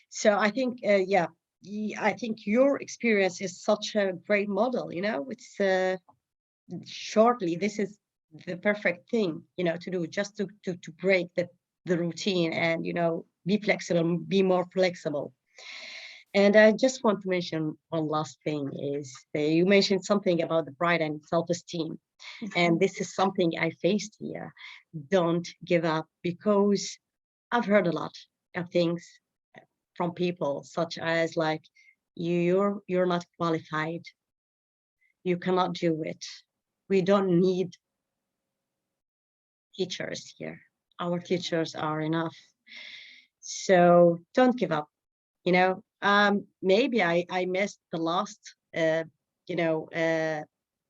So I think, I think your experience is such a great model, it's shortly, this is the perfect thing, to do, just to break the routine and, be flexible, be more flexible. And I just want to mention one last thing is you mentioned something about the pride and self-esteem. And this is something I faced here. Don't give up, because I've heard a lot of things from people such as like, you're not qualified. You cannot do it. We don't need teachers here. Our teachers are enough. So don't give up. Maybe I missed the last,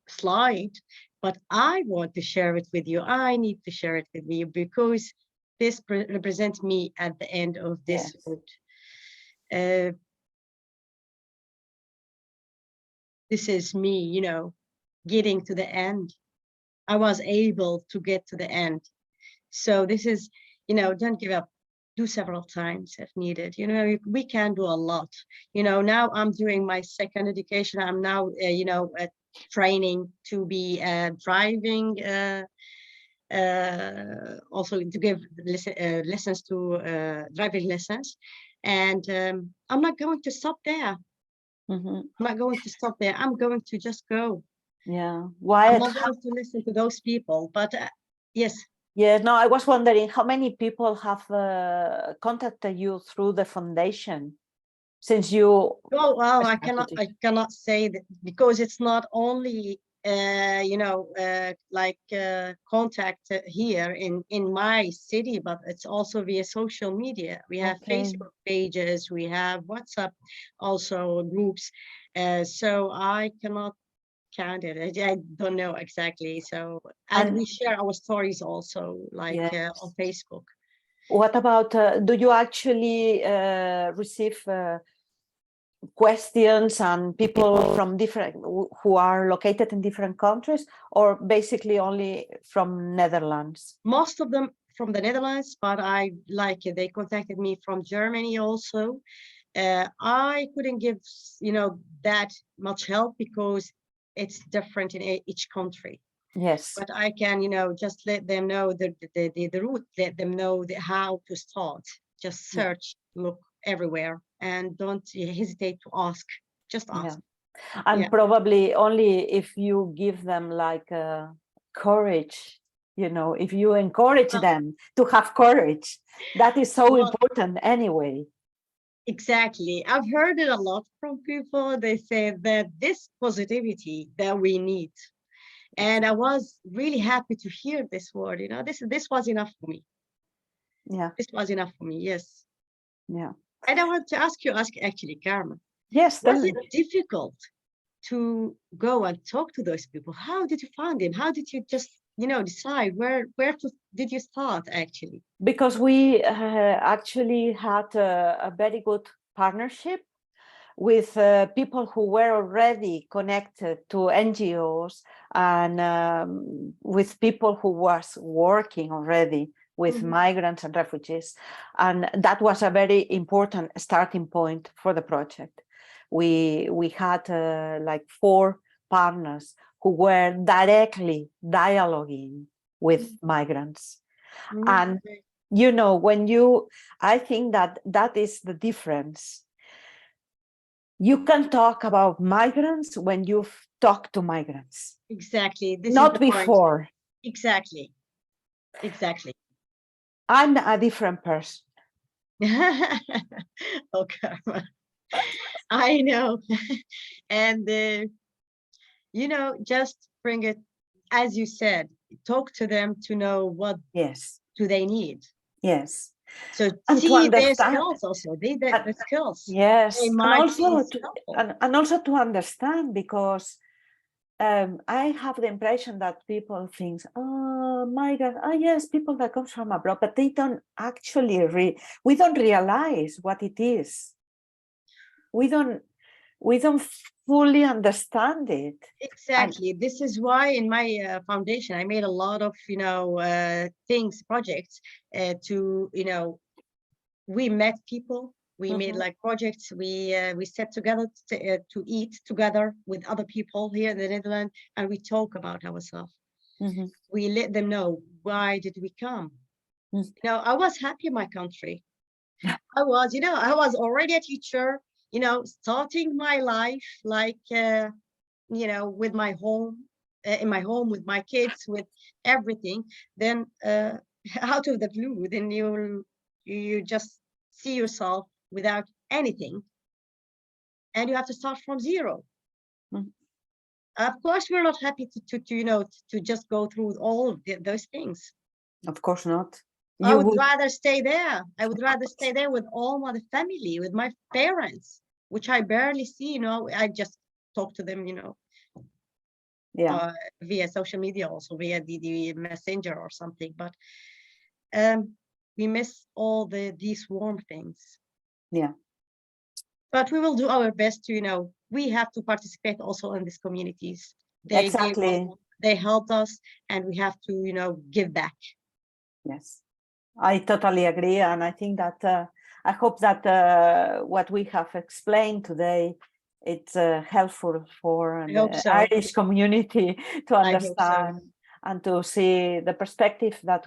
slide, but I want to share it with you. I need to share it with you because this represents me at the end of this route. This is me, getting to the end. I was able to get to the end. So this is, don't give up. Do several times if needed. We can do a lot. Now I'm doing my second education. I'm now, training to be driving. Also to give lessons to driving lessons, and I'm not going to stop there. I'm not going to stop there. I'm going to just go. Why I'm not going to listen to those people, but yes. No, I was wondering how many people have contacted you through the foundation since you. Oh well, I cannot say that, because it's not only contact here in my city, but it's also via social media. We have Facebook pages, we have WhatsApp also groups, so I cannot count it. I don't know exactly. So and we share our stories also, like on Facebook. What about do you actually receive questions and people from different who are located in different countries, or basically only from Netherlands? Most of them from the Netherlands, but they contacted me from Germany also. I couldn't give, that much help because it's different in each country. Yes. But I can, just let them know the route, let them know how to start. Just search, look everywhere, and don't hesitate to ask. Just ask. And probably only if you give them like courage, if you encourage them to have courage, that is so important anyway. Exactly. I've heard it a lot from people. They say that this positivity that we need. And I was really happy to hear this word. This was enough for me. Yeah. This was enough for me. Yes. Yeah. And I want to ask actually, Carme. Yes. Was it difficult to go and talk to those people? How did you find them? How did you just, decide where did you start actually? Because we actually had a very good partnership with people who were already connected to NGOs and with people who was working already with migrants and refugees. And that was a very important starting point for the project. We had like 4 partners who were directly dialoguing with migrants. And, I think that is the difference. You can talk about migrants when you've talked to migrants. Exactly. This Not is the before. Point. Exactly. I'm a different person. Okay. I know. And, just bring it, as you said, talk to them to know what do they need. Yes. So and see to understand. their skills also, the skills. Yes, and also to understand, because I have the impression that people think, oh my God, yes, people that come from abroad, but they don't actually we don't realize what it is. We don't fully understand it. Exactly. This is why in my foundation, I made a lot of, projects to, we met people, we made like projects, we sat together to eat together with other people here in the Netherlands, and we talk about ourselves. We let them know, why did we come? I was happy in my country. I was already a teacher, starting my life like, with my home, in my home, with my kids, with everything. Then out of the blue, then you just see yourself without anything, and you have to start from zero. Of course, we're not happy to just go through all of those things. Of course not. I would rather stay there. I would rather stay there with all my family, with my parents, which I barely see. I just talk to them, via social media, also via the messenger or something. But we miss all these warm things. Yeah. But we will do our best to, we have to participate also in these communities. They helped us, and we have to, give back. Yes, I totally agree. And I think that I hope that what we have explained today, it's helpful for the Irish community to understand and to see the perspective that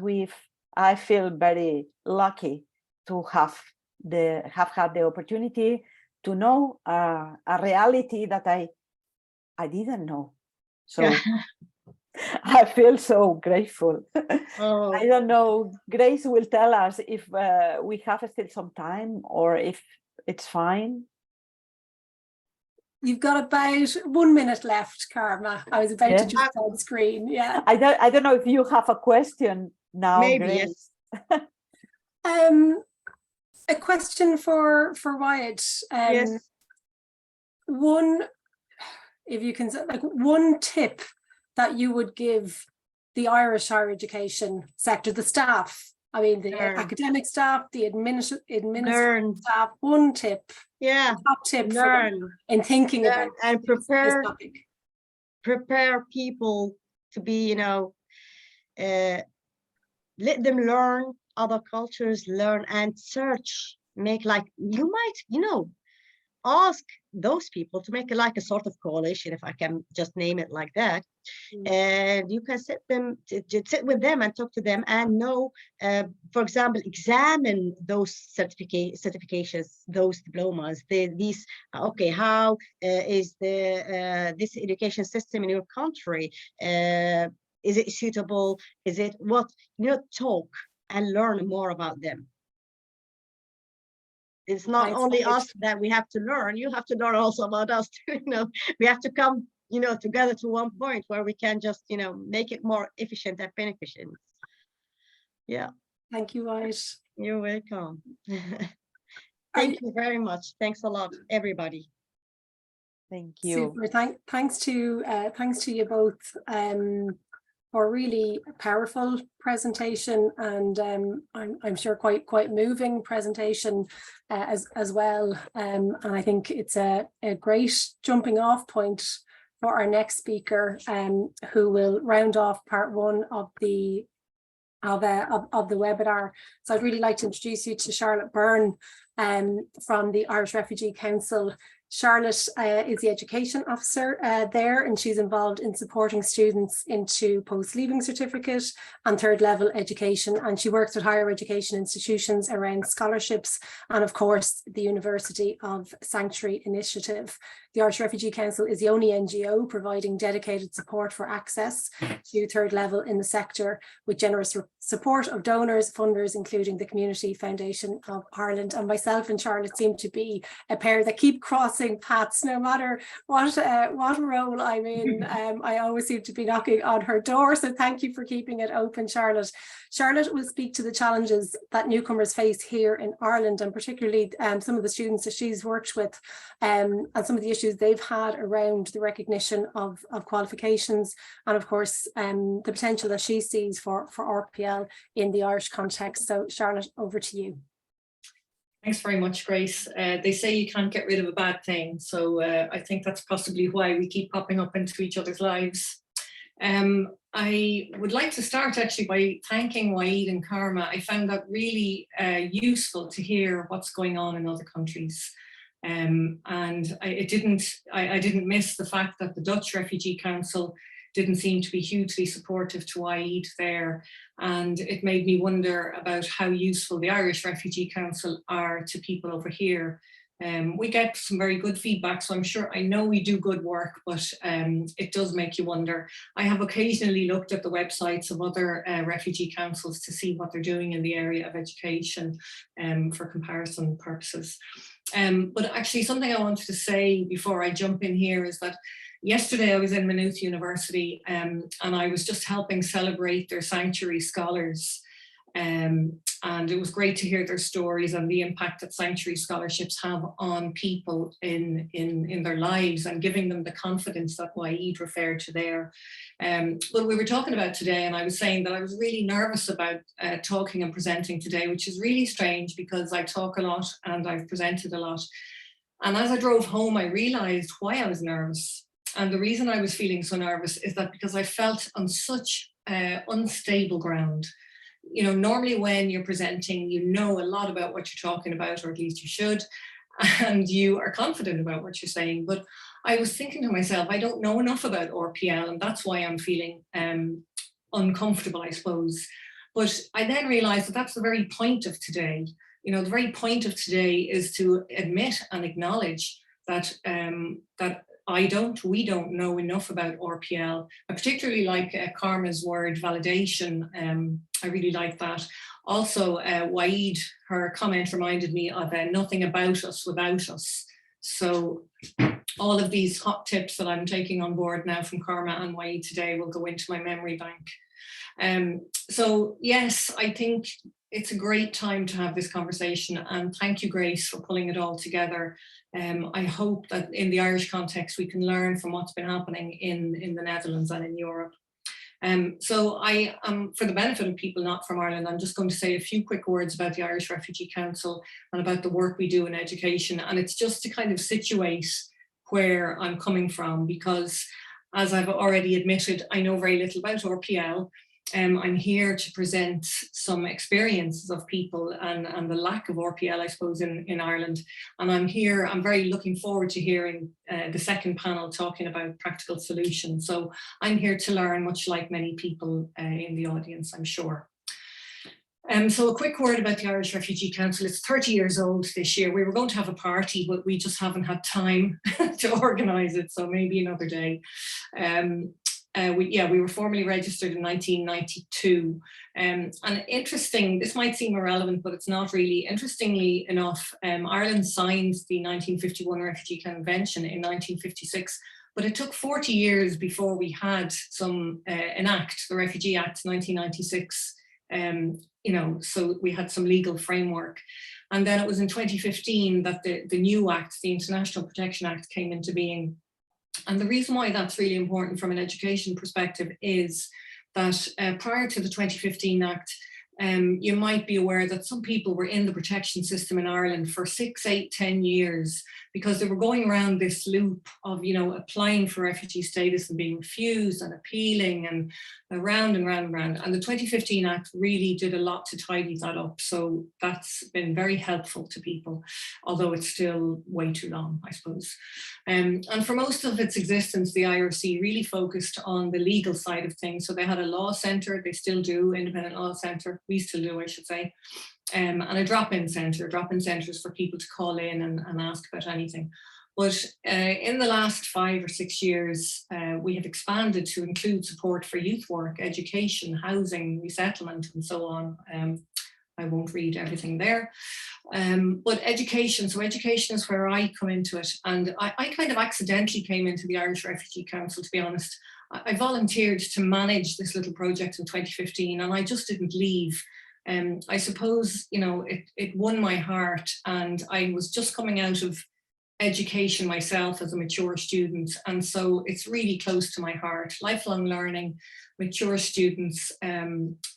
I feel very lucky to have had the opportunity to know a reality that I didn't know. So I feel so grateful. I don't know, Grace will tell us if we have still some time or if it's fine. You've got about 1 minute left, Carme. I was about to just on screen. Yeah. I don't know if you have a question now. Maybe, Grace. Yes. A question for Waed. Yes. If you can, like, one tip that you would give the Irish higher education sector, the staff, I mean, the Learn. academic staff, the administrative Learn. staff, one tip, Yeah. top tip for them Learn. in thinking Learn about and this prepare topic. people to be, let them learn other cultures, learn and search, make like, you might, ask those people to make like a sort of coalition, if I can just name it like that. And you can sit with them and talk to them and know, for example, examine those certifications, those diplomas, okay, how is this education system in your country? Is it suitable? Is it what? Talk and learn more about them. It's not only us that we have to learn. You have to learn also about us too. We have to come, together to one point where we can just, make it more efficient and beneficent. Yeah. Thank you, Waed. You're welcome. Thank you very much. Thanks a lot, everybody. Thank you. Super. Thanks to you both for a really powerful presentation, and I'm sure quite moving presentation as well. And I think it's a great jumping off point for our next speaker, who will round off part one of the webinar. So I'd really like to introduce you to Charlotte Byrne from the Irish Refugee Council. Charlotte is the education officer there, and she's involved in supporting students into post-leaving certificate and third level education, and she works with higher education institutions around scholarships and of course the University of Sanctuary Initiative. The Irish Refugee Council is the only NGO providing dedicated support for access to third level in the sector, with generous support of donors, funders, including the Community Foundation of Ireland. And myself and Charlotte seem to be a pair that keep crossing paths, no matter what role I'm in. I always seem to be knocking on her door, so thank you for keeping it open, Charlotte. Charlotte will speak to the challenges that newcomers face here in Ireland, and particularly some of the students that she's worked with, and some of the issues they've had around the recognition of qualifications, and of course the potential that she sees for RPL in the Irish context. So Charlotte, over to you. Thanks very much, Grace. They say you can't get rid of a bad thing, so I think that's possibly why we keep popping up into each other's lives. I would like to start actually by thanking Waed and Carme. I found that really useful to hear what's going on in other countries. And I didn't miss the fact that the Dutch Refugee Council didn't seem to be hugely supportive to Waed there. And it made me wonder about how useful the Irish Refugee Council are to people over here. We get some very good feedback, so I know we do good work, but it does make you wonder. I have occasionally looked at the websites of other refugee councils to see what they're doing in the area of education for comparison purposes. But actually something I wanted to say before I jump in here is that yesterday I was in Maynooth University and I was just helping celebrate their Sanctuary Scholars. And it was great to hear their stories and the impact that Sanctuary scholarships have on people in their lives, and giving them the confidence that Waed referred to there. But we were talking about today, and I was saying that I was really nervous about talking and presenting today, which is really strange because I talk a lot and I've presented a lot. And as I drove home, I realized why I was nervous. And the reason I was feeling so nervous is that because I felt on such unstable ground. Normally when you're presenting, you know a lot about what you're talking about, or at least you should, and you are confident about what you're saying. But I was thinking to myself, I don't know enough about RPL, and that's why I'm feeling uncomfortable, I suppose. But I then realized that that's the very point of today. The very point of today is to admit and acknowledge that we don't know enough about RPL. I particularly like Carme's word validation. I really like that. Also, Waed, her comment reminded me of nothing about us without us. So all of these hot tips that I'm taking on board now from Carme and Waed today will go into my memory bank. So yes, I think it's a great time to have this conversation, and thank you, Grace, for pulling it all together. I hope that in the Irish context we can learn from what's been happening in the Netherlands and in Europe. So I am, for the benefit of people not from Ireland, I'm just going to say a few quick words about the Irish Refugee Council and about the work we do in education. And it's just to kind of situate where I'm coming from, because as I've already admitted, I know very little about RPL. I'm here to present some experiences of people and the lack of RPL, I suppose, in Ireland. And I'm very looking forward to hearing the second panel talking about practical solutions. So I'm here to learn, much like many people in the audience, I'm sure. So a quick word about the Irish Refugee Council. It's 30 years old this year. We were going to have a party, but we just haven't had time to organise it, so maybe another day. We were formally registered in 1992. And interesting, this might seem irrelevant, but it's not really. Interestingly enough, Ireland signed the 1951 Refugee Convention in 1956, but it took 40 years before we had an act, the Refugee Act 1996. So we had some legal framework. And then it was in 2015 that the new act, the International Protection Act, came into being. And the reason why that's really important from an education perspective is that prior to the 2015 Act, you might be aware that some people were in the protection system in Ireland for 6, 8, 10 years because they were going around this loop of, applying for refugee status and being refused and appealing and round and round and round. And the 2015 Act really did a lot to tidy that up. So that's been very helpful to people, although it's still way too long, I suppose. And for most of its existence, the IRC really focused on the legal side of things. So they had a law centre, they still do, independent law centre, we still do, I should say. And a drop-in centre. Drop-in centres for people to call in and ask about anything. But in the last 5 or 6 years, we have expanded to include support for youth work, education, housing, resettlement, and so on. I won't read everything there. But education, so education is where I come into it. And I kind of accidentally came into the Irish Refugee Council, to be honest. I volunteered to manage this little project in 2015, and I just didn't leave. I suppose, it won my heart, and I was just coming out of education myself as a mature student. And so it's really close to my heart. Lifelong learning, mature students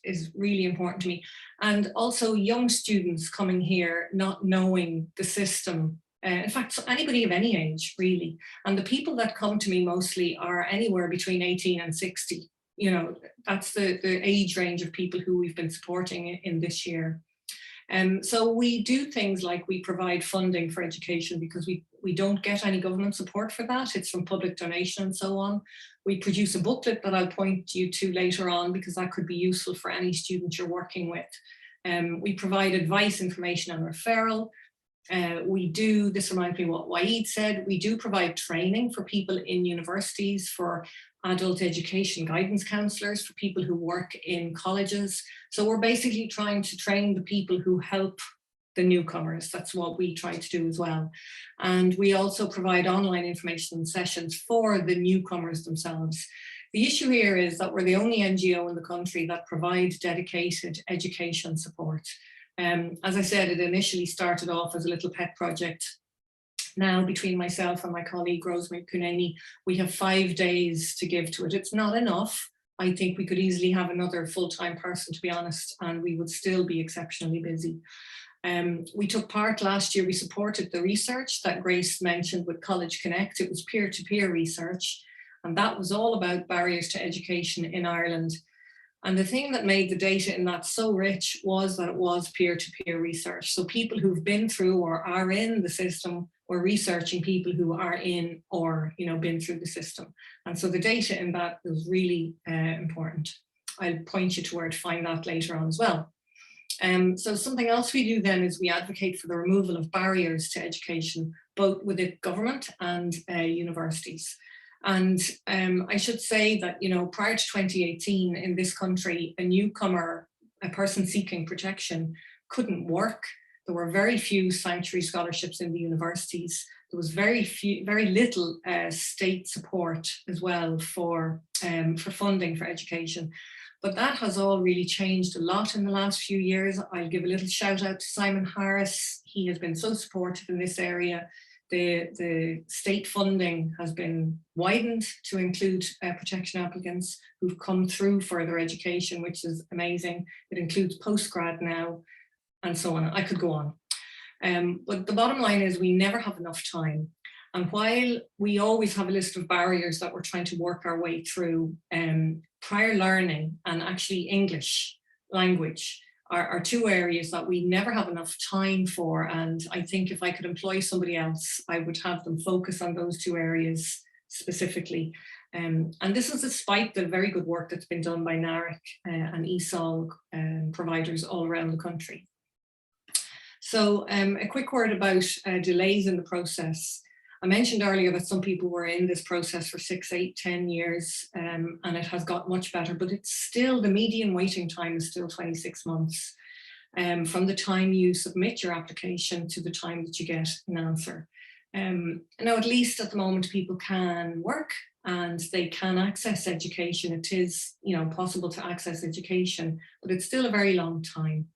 is really important to me. And also young students coming here, not knowing the system. In fact, anybody of any age, really. And the people that come to me mostly are anywhere between 18 and 60. That's the age range of people who we've been supporting in this year. So we do things like we provide funding for education because we don't get any government support for that. It's from public donation and so on. We produce a booklet that I'll point you to later on because that could be useful for any student you're working with. We provide advice, information and referral. This reminds me of what Waed said, we do provide training for people in universities, for adult education guidance counsellors, for people who work in colleges. So we're basically trying to train the people who help the newcomers. That's what we try to do as well. And we also provide online information sessions for the newcomers themselves. The issue here is that we're the only NGO in the country that provides dedicated education support. As I said, it initially started off as a little pet project. Now, between myself and my colleague Rosemary Cunani, we have 5 days to give to it. It's not enough. I think we could easily have another full-time person, to be honest, and we would still be exceptionally busy. We took part last year, we supported the research that Grace mentioned with College Connect. It was peer-to-peer research, and that was all about barriers to education in Ireland. And the thing that made the data in that so rich was that it was peer-to-peer research. So people who've been through or are in the system were researching people who are in or been through the system. And so the data in that was really important. I'll point you to where to find that later on as well. So something else we do then is we advocate for the removal of barriers to education, both within government and universities. And I should say that, prior to 2018 in this country, a newcomer, a person seeking protection, couldn't work. There were very few sanctuary scholarships in the universities. There was very little state support as well for funding for education. But that has all really changed a lot in the last few years. I'll give a little shout out to Simon Harris. He has been so supportive in this area. The state funding has been widened to include protection applicants who've come through further education, which is amazing. It includes postgrad now, and so on. I could go on. But the bottom line is we never have enough time. And while we always have a list of barriers that we're trying to work our way through, prior learning and actually English language are two areas that we never have enough time for. And I think if I could employ somebody else, I would have them focus on those two areas specifically. And this is despite the very good work that's been done by NARIC and EUCEN providers all around the country. So a quick word about delays in the process. I mentioned earlier that some people were in this process for 6, 8, 10 years, and it has got much better, but it's still, the median waiting time is still 26 months from the time you submit your application to the time that you get an answer. Now, at least at the moment, people can work and they can access education. It is, possible to access education, but it's still a very long time.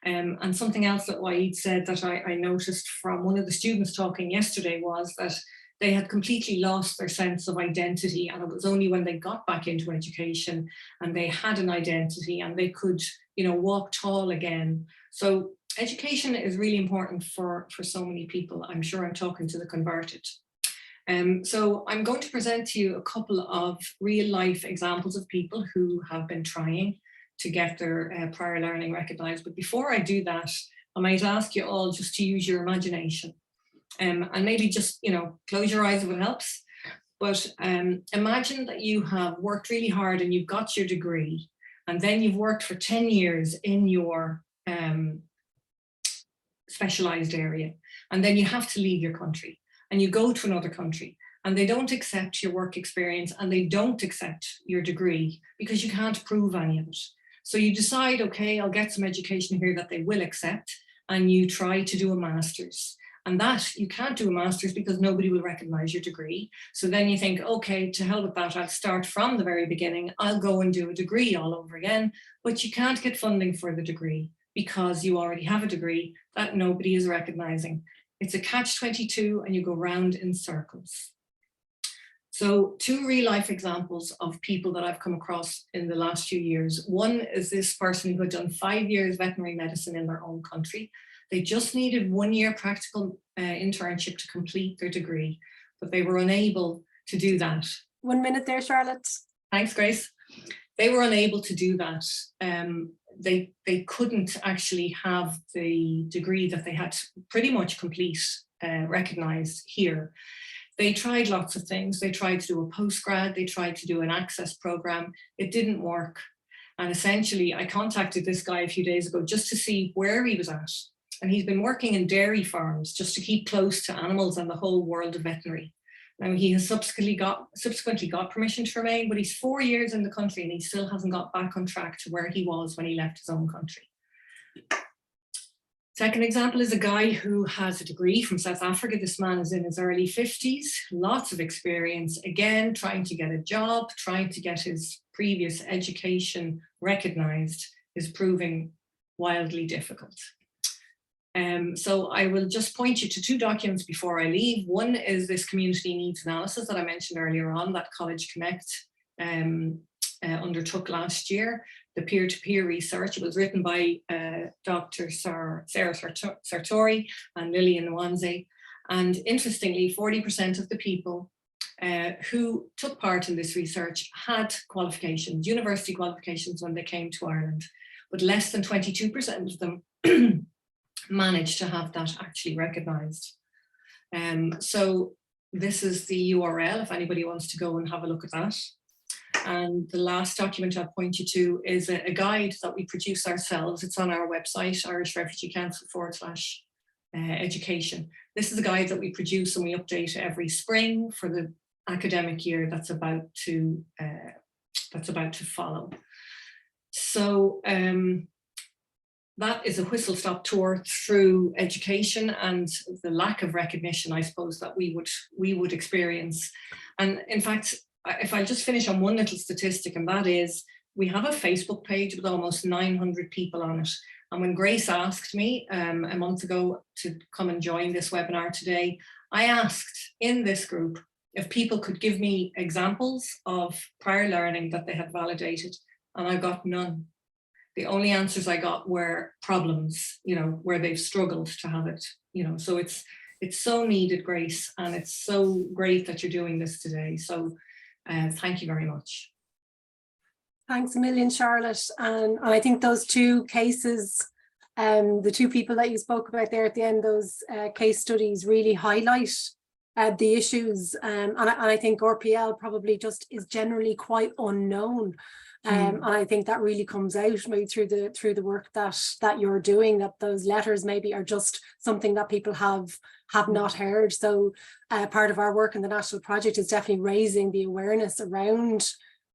And something else that Waed said that I noticed from one of the students talking yesterday was that they had completely lost their sense of identity, and it was only when they got back into education and they had an identity and they could, walk tall again. So education is really important for so many people. I'm sure I'm talking to the converted. So I'm going to present to you a couple of real life examples of people who have been trying to get their prior learning recognised. But before I do that, I might ask you all just to use your imagination and maybe just, close your eyes if it helps. But imagine that you have worked really hard and you've got your degree, and then you've worked for 10 years in your specialised area, and then you have to leave your country and you go to another country, and they don't accept your work experience and they don't accept your degree because you can't prove any of it. So you decide, okay, I'll get some education here that they will accept, and you try to do a master's. And that, you can't do a master's because nobody will recognise your degree. So then you think, okay, to hell with that, I'll start from the very beginning, I'll go and do a degree all over again, but you can't get funding for the degree because you already have a degree that nobody is recognising. It's a catch-22 and you go round in circles. So 2 real life examples of people that I've come across in the last few years. One is this person who had done 5 years veterinary medicine in their own country. They just needed 1 year practical internship to complete their degree, but they were unable to do that. 1 minute there, Charlotte. Thanks, Grace. They were unable to do that. They couldn't actually have the degree that they had to pretty much complete recognised here. They tried lots of things. They tried to do a postgrad, they tried to do an access program. It didn't work. And essentially, I contacted this guy a few days ago just to see where he was at. And he's been working in dairy farms just to keep close to animals and the whole world of veterinary. Now, he has subsequently got permission to remain, but he's 4 years in the country and he still hasn't got back on track to where he was when he left his own country. Second example is a guy who has a degree from South Africa. This man is in his early 50s, lots of experience, again, trying to get a job, trying to get his previous education recognised is proving wildly difficult. So I will just point you to 2 documents before I leave. One is this community needs analysis that I mentioned earlier on that College Connect undertook last year. The peer-to-peer research. It was written by Dr. Sarah Sartori and Lillian Nwanze. And interestingly, 40% of the people who took part in this research had qualifications, university qualifications when they came to Ireland, but less than 22% of them managed to have that actually recognised. So this is the URL if anybody wants to go and have a look at that. And the last document I'll point you to is a guide that we produce ourselves. It's on our website, Irish Refugee Council /education. This is a guide that we produce and we update every spring for the academic year that's about to follow. So that is a whistle-stop tour through education and the lack of recognition, I suppose, that we would experience. And in fact, if I just finish on one little statistic, and that is we have a Facebook page with almost 900 people on it. And when Grace asked me a month ago to come and join this webinar today, I asked in this group if people could give me examples of prior learning that they had validated, and I got none. The only answers I got were problems, you know, where they've struggled to have it, you know. So it's so needed, Grace, and it's so great that you're doing this today. So thank you very much. Thanks a million, Charlotte. And I think those two cases, the two people that you spoke about there at the end, those case studies really highlight the issues. And I think RPL probably just is generally quite unknown. And I think that really comes out maybe through the work that you're doing, that those letters maybe are just something that people have not heard. So part of our work in the national project is definitely raising the awareness around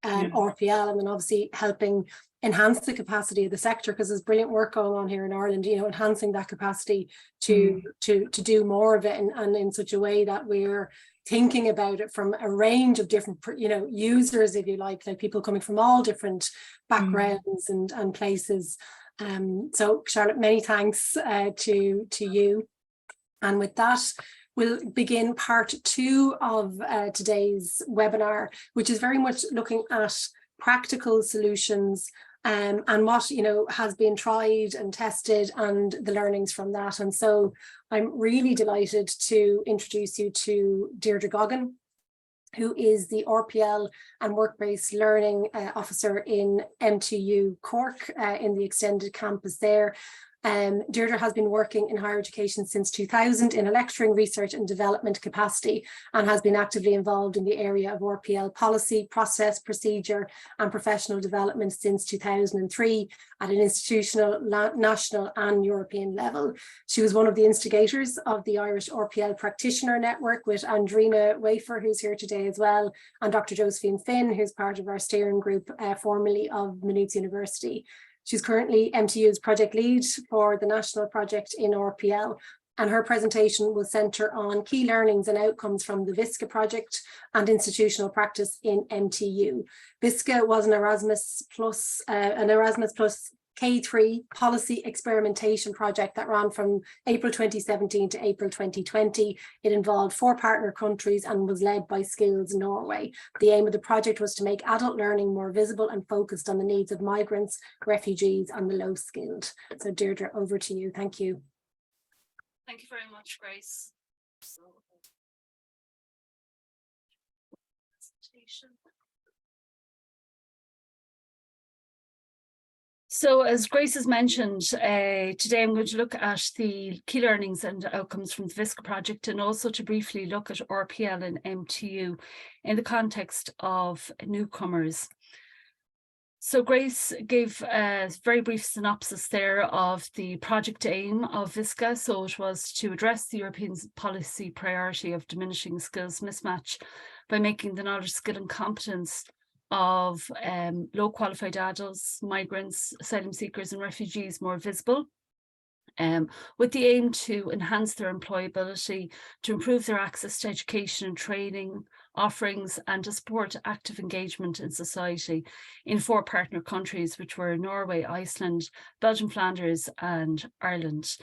RPL, and then obviously helping enhance the capacity of the sector, because there's brilliant work going on here in Ireland, you know, enhancing that capacity to do more of it, and in such a way that we're thinking about it from a range of different, you know, users, if you like people coming from all different backgrounds and places. So Charlotte, many thanks to you. And with that, we'll begin part 2 of today's webinar, which is very much looking at practical solutions and what, you know, has been tried and tested and the learnings from that. And so I'm really delighted to introduce you to Deirdre Goggin, who is the RPL and Work-Based Learning Officer in MTU Cork in the extended campus there. Deirdre has been working in higher education since 2000 in a lecturing, research and development capacity, and has been actively involved in the area of RPL policy, process, procedure and professional development since 2003 at an institutional, national and European level. She was one of the instigators of the Irish RPL Practitioner Network with Andrina Wafer, who's here today as well, and Dr. Josephine Finn, who's part of our steering group formerly of Maynooth University. She's currently MTU's project lead for the national project in RPL, and her presentation will centre on key learnings and outcomes from the VISCA project and institutional practice in MTU. VISCA was an Erasmus Plus K3 policy experimentation project that ran from April 2017 to April 2020. It involved 4 partner countries and was led by Skills Norway. The aim of the project was to make adult learning more visible and focused on the needs of migrants, refugees and the low skilled. So Deirdre, over to you. Thank you. Thank you very much, Grace. So as Grace has mentioned, today I'm going to look at the key learnings and outcomes from the VISCA project, and also to briefly look at RPL and MTU in the context of newcomers. So Grace gave a very brief synopsis there of the project aim of VISCA. So it was to address the European policy priority of diminishing skills mismatch by making the knowledge, skill and competence of low qualified adults, migrants, asylum seekers and refugees more visible, with the aim to enhance their employability, to improve their access to education and training offerings, and to support active engagement in society in 4 partner countries, which were Norway, Iceland, Belgium, Flanders and Ireland.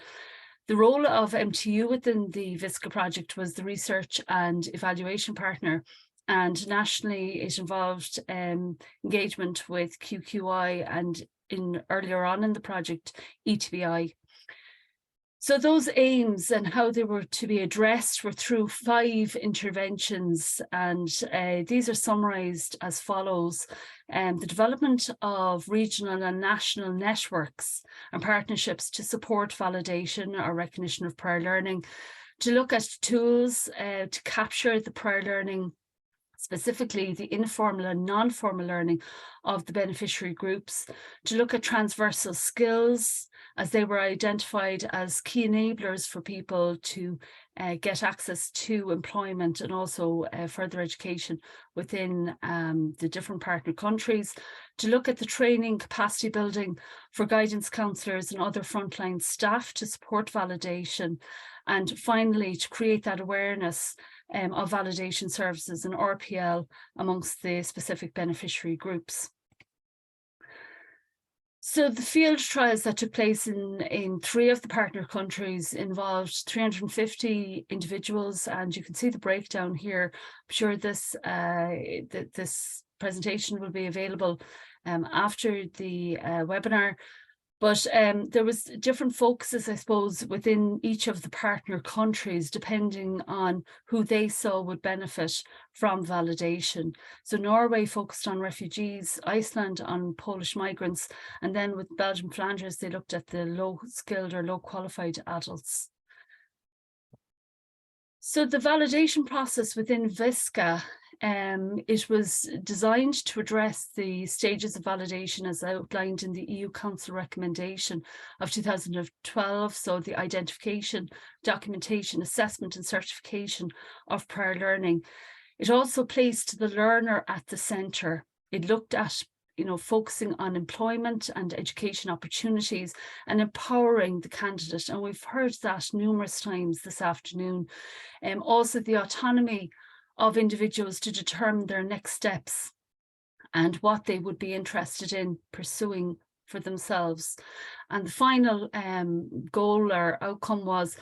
The role of MTU within the VISCA project was the research and evaluation partner, and nationally it involved engagement with QQI and earlier on in the project, ETBI. So those aims and how they were to be addressed were through 5 interventions, and these are summarised as follows. The development of regional and national networks and partnerships to support validation or recognition of prior learning, to look at tools to capture the prior learning, specifically the informal and non-formal learning of the beneficiary groups, to look at transversal skills as they were identified as key enablers for people to get access to employment and also further education within the different partner countries, to look at the training capacity building for guidance counsellors and other frontline staff to support validation, and finally to create that awareness of validation services in RPL amongst the specific beneficiary groups. So the field trials that took place in 3 of the partner countries involved 350 individuals, and you can see the breakdown here. I'm sure this this presentation will be available after the webinar. But there was different focuses, I suppose, within each of the partner countries, depending on who they saw would benefit from validation. So Norway focused on refugees, Iceland on Polish migrants, and then with Belgium, Flanders, they looked at the low-skilled or low-qualified adults. So the validation process within VISCA, it was designed to address the stages of validation as outlined in the EU Council recommendation of 2012. So the identification, documentation, assessment and certification of prior learning. It also placed the learner at the centre. It looked at focusing on employment and education opportunities and empowering the candidate. And we've heard that numerous times this afternoon. Also the autonomy of individuals to determine their next steps and what they would be interested in pursuing for themselves. And the final goal or outcome was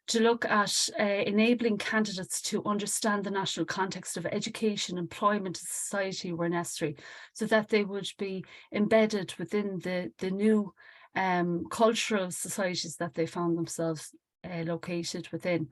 to look at enabling candidates to understand the national context of education, employment, and society where necessary, so that they would be embedded within the new cultural societies that they found themselves located within.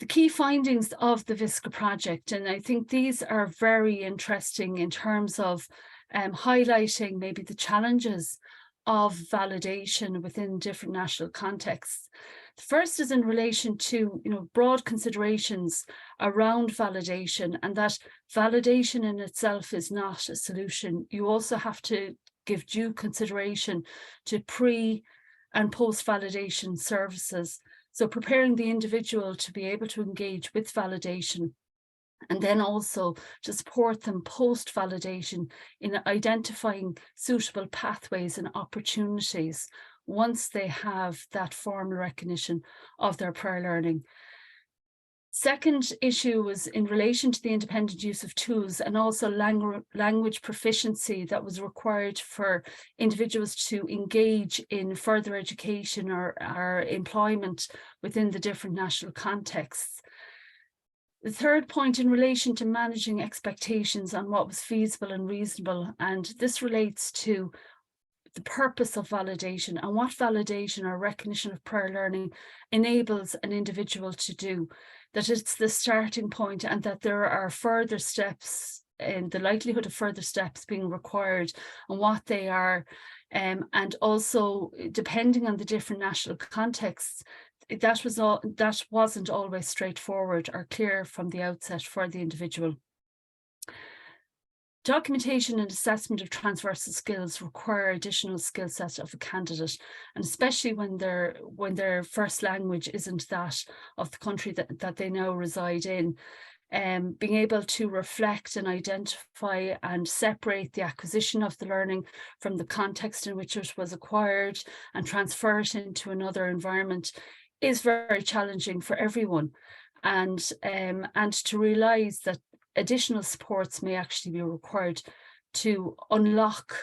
The key findings of the VISCA project, and I think these are very interesting in terms of highlighting maybe the challenges of validation within different national contexts. The first is in relation to broad considerations around validation, and that validation in itself is not a solution. You also have to give due consideration to pre and post validation services. So preparing the individual to be able to engage with validation, and then also to support them post-validation in identifying suitable pathways and opportunities once they have that formal recognition of their prior learning. Second issue was in relation to the independent use of tools and also language proficiency that was required for individuals to engage in further education or employment within the different national contexts. The third point in relation to managing expectations on what was feasible and reasonable, and this relates to the purpose of validation and what validation or recognition of prior learning enables an individual to do, that it's the starting point and that there are further steps and the likelihood of further steps being required and what they are, and also depending on the different national contexts, that wasn't always straightforward or clear from the outset for the individual. Documentation and assessment of transversal skills require additional skill sets of a candidate, and especially when their first language isn't that of the country that they now reside in. Being able to reflect and identify and separate the acquisition of the learning from the context in which it was acquired and transfer it into another environment is very challenging for everyone. And to realise that additional supports may actually be required to unlock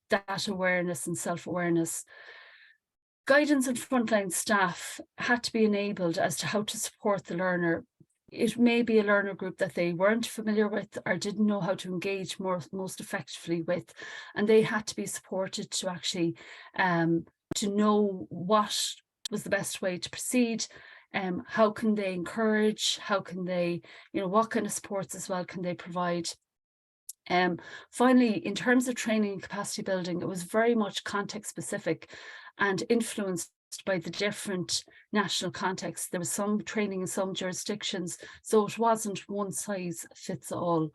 that awareness and self-awareness. Guidance and frontline staff had to be enabled as to how to support the learner. It may be a learner group that they weren't familiar with or didn't know how to engage most effectively with, and they had to be supported to actually to know what was the best way to proceed. How can they encourage? How can they, what kind of supports as well can they provide? Finally, in terms of training and capacity building, it was very much context specific and influenced by the different national contexts. There was some training in some jurisdictions, so it wasn't one size fits all.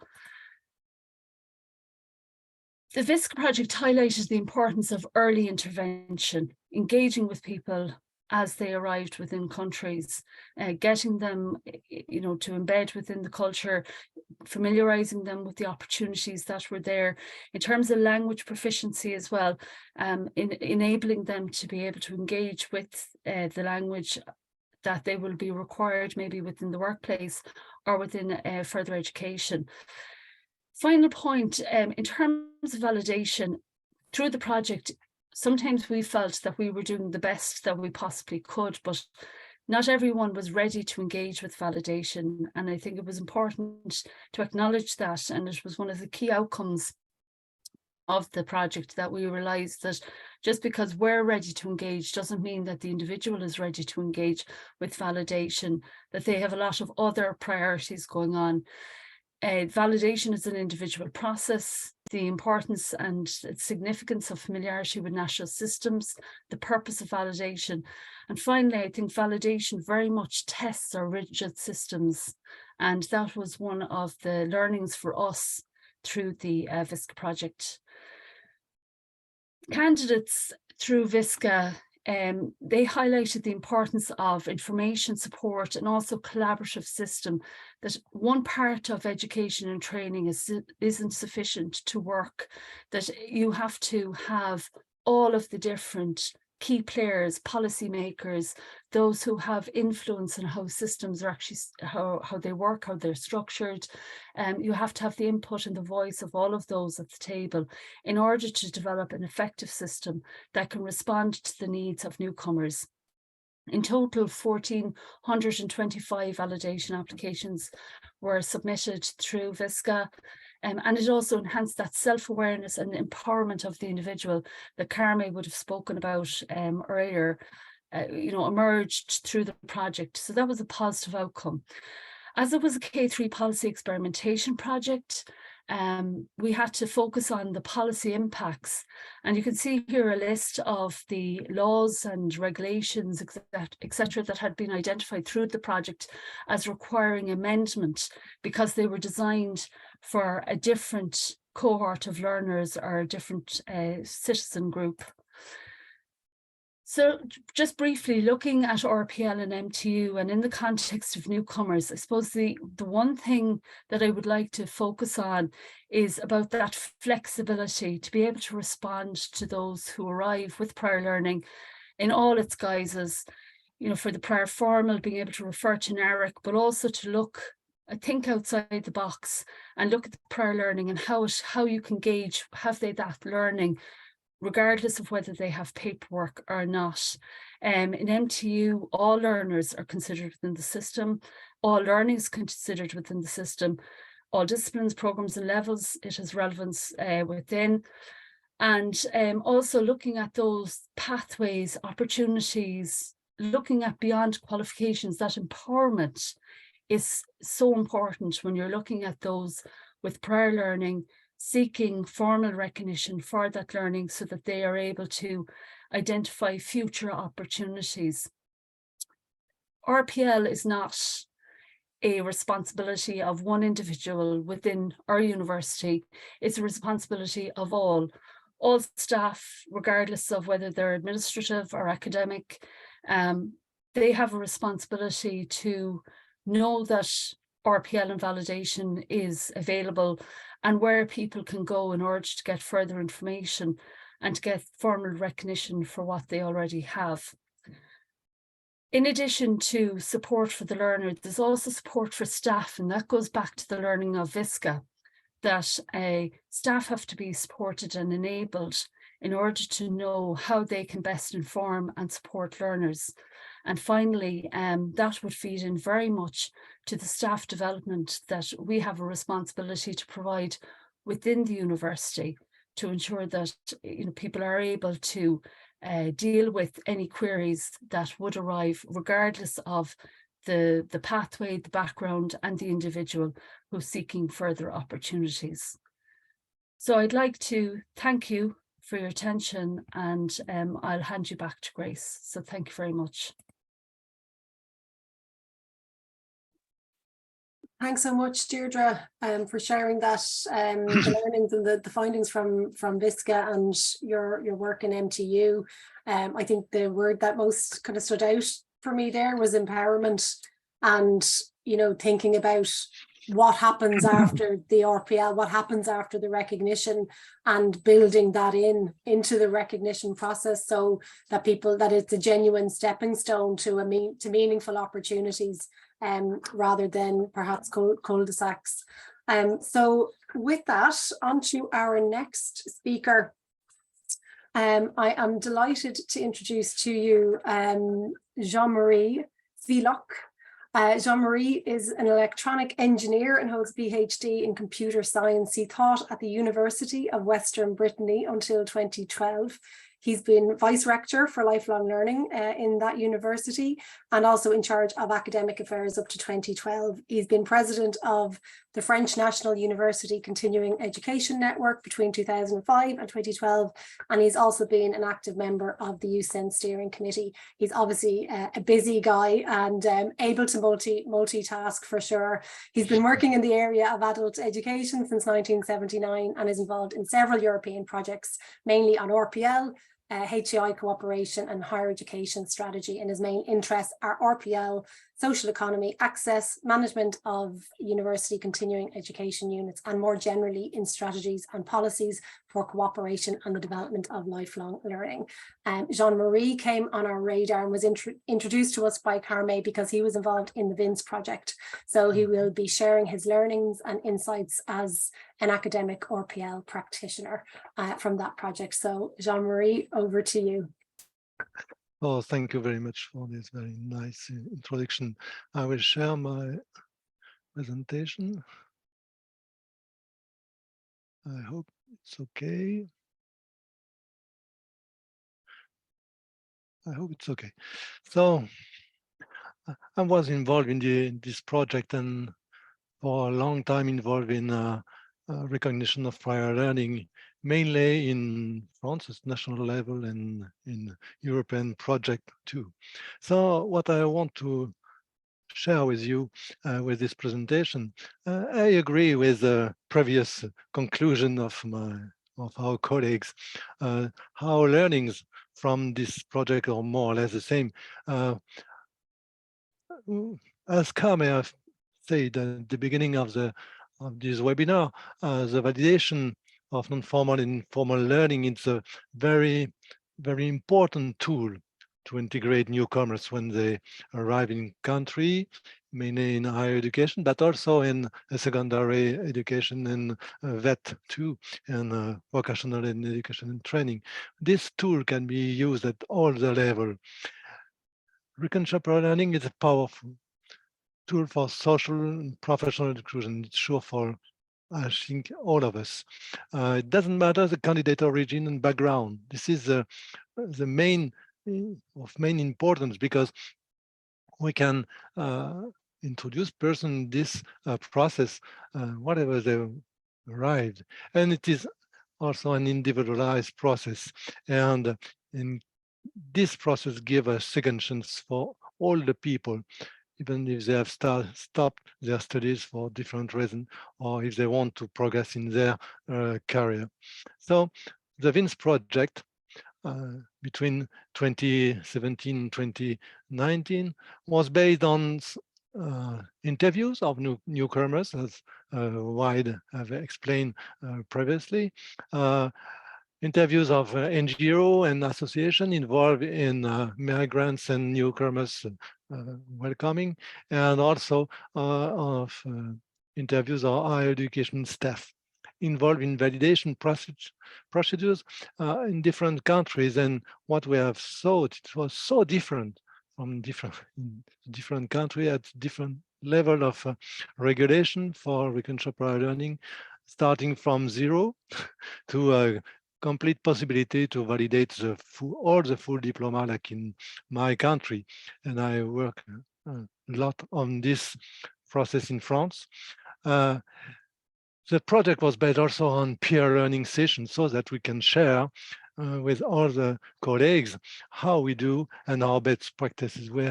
The VISCA project highlighted the importance of early intervention, engaging with people as they arrived within countries, getting them, to embed within the culture, familiarising them with the opportunities that were there. In terms of language proficiency as well, enabling them to be able to engage with the language that they will be required maybe within the workplace or within further education. Final point, in terms of validation, through the project, sometimes we felt that we were doing the best that we possibly could, but not everyone was ready to engage with validation. And I think it was important to acknowledge that. And it was one of the key outcomes of the project that we realized that just because we're ready to engage doesn't mean that the individual is ready to engage with validation, that they have a lot of other priorities going on. Validation is an individual process. The importance and significance of familiarity with national systems, the purpose of validation. And finally, I think validation very much tests our rigid systems. And that was one of the learnings for us through the VISCA project. Candidates through VISCA, they highlighted the importance of information support and also collaborative system, that one part of education and training isn't sufficient to work, that you have to have all of the different key players, policymakers, those who have influence on how systems are actually, how they work, how they're structured. You have to have the input and the voice of all of those at the table in order to develop an effective system that can respond to the needs of newcomers. In total, 1,425 validation applications were submitted through VISCA, and it also enhanced that self-awareness and empowerment of the individual that Carme would have spoken about earlier, emerged through the project. So that was a positive outcome. As it was a K3 policy experimentation project, we had to focus on the policy impacts. And you can see here a list of the laws and regulations, etc., that had been identified through the project as requiring amendment because they were designed for a different cohort of learners or a different citizen group. So just briefly looking at RPL and MTU and in the context of newcomers, I suppose the one thing that I would like to focus on is about that flexibility to be able to respond to those who arrive with prior learning in all its guises, for the prior formal, being able to refer to NARIC, but also to think outside the box and look at the prior learning and how you can gauge, have they that learning, regardless of whether they have paperwork or not. In MTU, all learners are considered within the system. All learning is considered within the system. All disciplines, programs and levels, it has relevance within. And also looking at those pathways, opportunities, looking at beyond qualifications, that empowerment is so important when you're looking at those with prior learning, seeking formal recognition for that learning so that they are able to identify future opportunities. RPL is not a responsibility of one individual within our university. It's a responsibility of all staff, regardless of whether they're administrative or academic. They have a responsibility to know that RPL and validation is available and where people can go in order to get further information and to get formal recognition for what they already have. In addition to support for the learner, there's also support for staff, and that goes back to the learning of VISCA, that staff have to be supported and enabled in order to know how they can best inform and support learners. And finally, that would feed in very much to the staff development that we have a responsibility to provide within the university to ensure that people are able to deal with any queries that would arrive, regardless of the pathway, the background, and the individual who's seeking further opportunities. So I'd like to thank you for your attention, and I'll hand you back to Grace. So thank you very much. Thanks so much, Deirdre, for sharing that, the learnings and the findings from VISCA and your work in MTU. I think the word that most kind of stood out for me there was empowerment, and thinking about what happens after the RPL, what happens after the recognition, and building that into the recognition process so that it's a genuine stepping stone to meaningful opportunities, rather than perhaps cul-de-sacs. So with that, on to our next speaker, I am delighted to introduce to you Jean-Marie Vlock. Jean-Marie is an electronic engineer and holds a PhD in computer science. He taught at the University of Western Brittany until 2012. He's been vice rector for lifelong learning in that university and also in charge of academic affairs up to 2012. He's been president of the French National University Continuing Education Network between 2005 and 2012, and he's also been an active member of the EUCEN steering committee. He's obviously a busy guy and able to multitask for sure. He's been working in the area of adult education since 1979 and is involved in several European projects, mainly on RPL, HEI cooperation and higher education strategy, and his main interests are RPL, social economy, access, management of university continuing education units, and more generally in strategies and policies for cooperation and the development of lifelong learning. Jean-Marie came on our radar and was introduced to us by Carme because he was involved in the VINS project. So he will be sharing his learnings and insights as an academic RPL practitioner from that project. So Jean-Marie, over to you. Oh, thank you very much for this very nice introduction. I will share my presentation. I hope it's okay. I hope it's okay. So I was involved in this project and for a long time involved in recognition of prior learning, mainly in France at national level and in European project too. So what I want to share with you with this presentation, I agree with the previous conclusion of our colleagues. Our learnings from this project are more or less the same. As Carme said at the beginning of this webinar, the validation of non-formal and informal learning is a very, very important tool to integrate newcomers when they arrive in country, mainly in higher education, but also in secondary education and VET too, and vocational education and training. This tool can be used at all the levels. Reconciliation learning is a powerful tool for social and professional inclusion. It's sure for, I think, all of us. It doesn't matter the candidate origin and background. This is the main importance, because we can introduce person in this process whatever they arrived, and it is also an individualized process, and in this process give a second chance for all the people, even if they have stopped their studies for different reasons, or if they want to progress in their career. So the VINS project between 2017 and 2019 was based on interviews of newcomers, as Waed have explained previously, interviews of NGO and association involved in migrants and newcomers welcoming, and also of interviews of higher education staff involved in validation procedures in different countries. And what we have thought, it was so different from different countries at different level of regulation for reconciliation prior learning, starting from zero to a complete possibility to validate all the full diploma, like in my country. And I work a lot on this process in France. The project was based also on peer learning sessions, so that we can share with all the colleagues how we do and our best practices. We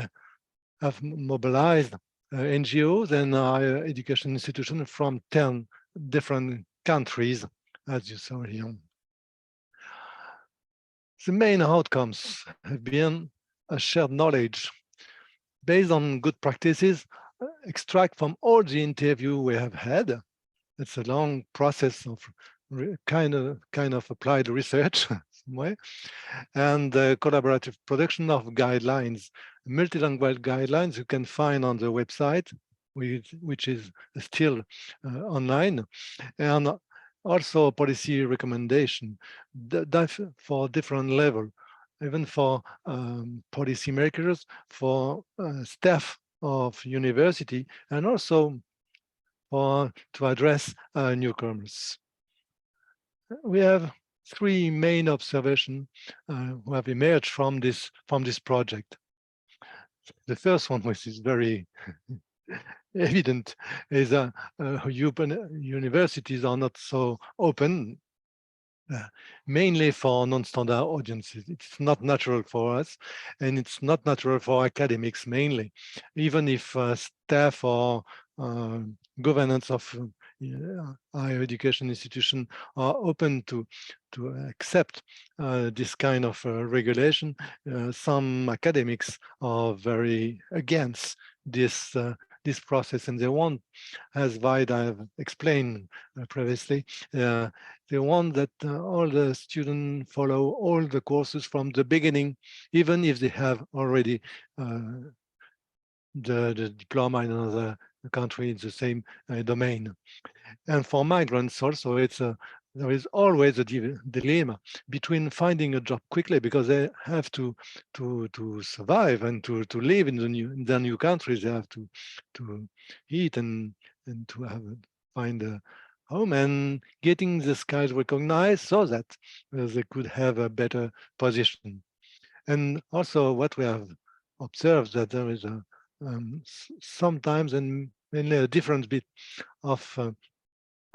have mobilized NGOs and higher education institutions from 10 different countries, as you saw here. The main outcomes have been a shared knowledge based on good practices, extract from all the interviews we have had. It's a long process of kind of applied research somewhere, and collaborative production of guidelines, multilingual guidelines you can find on the website, which is still online. And also policy recommendation for different level, even for policy makers, for staff of university, and also to address newcomers. We have three main observations who have emerged from this project. The first one, which is very evident, is universities are not so open, mainly for non-standard audiences. It's not natural for us, and it's not natural for academics mainly, even if staff or governance of higher education institution are open to accept this kind of regulation. Some academics are very against this process, and they want, as Waed have explained previously, they want that all the students follow all the courses from the beginning, even if they have already the diploma in another country in the same domain. And for migrants also, there is always a dilemma between finding a job quickly, because they have to survive and to live in their new countries. They have to eat and to find a home, and getting the skills recognized so that they could have a better position. And also what we have observed, that there is sometimes and mainly a difference of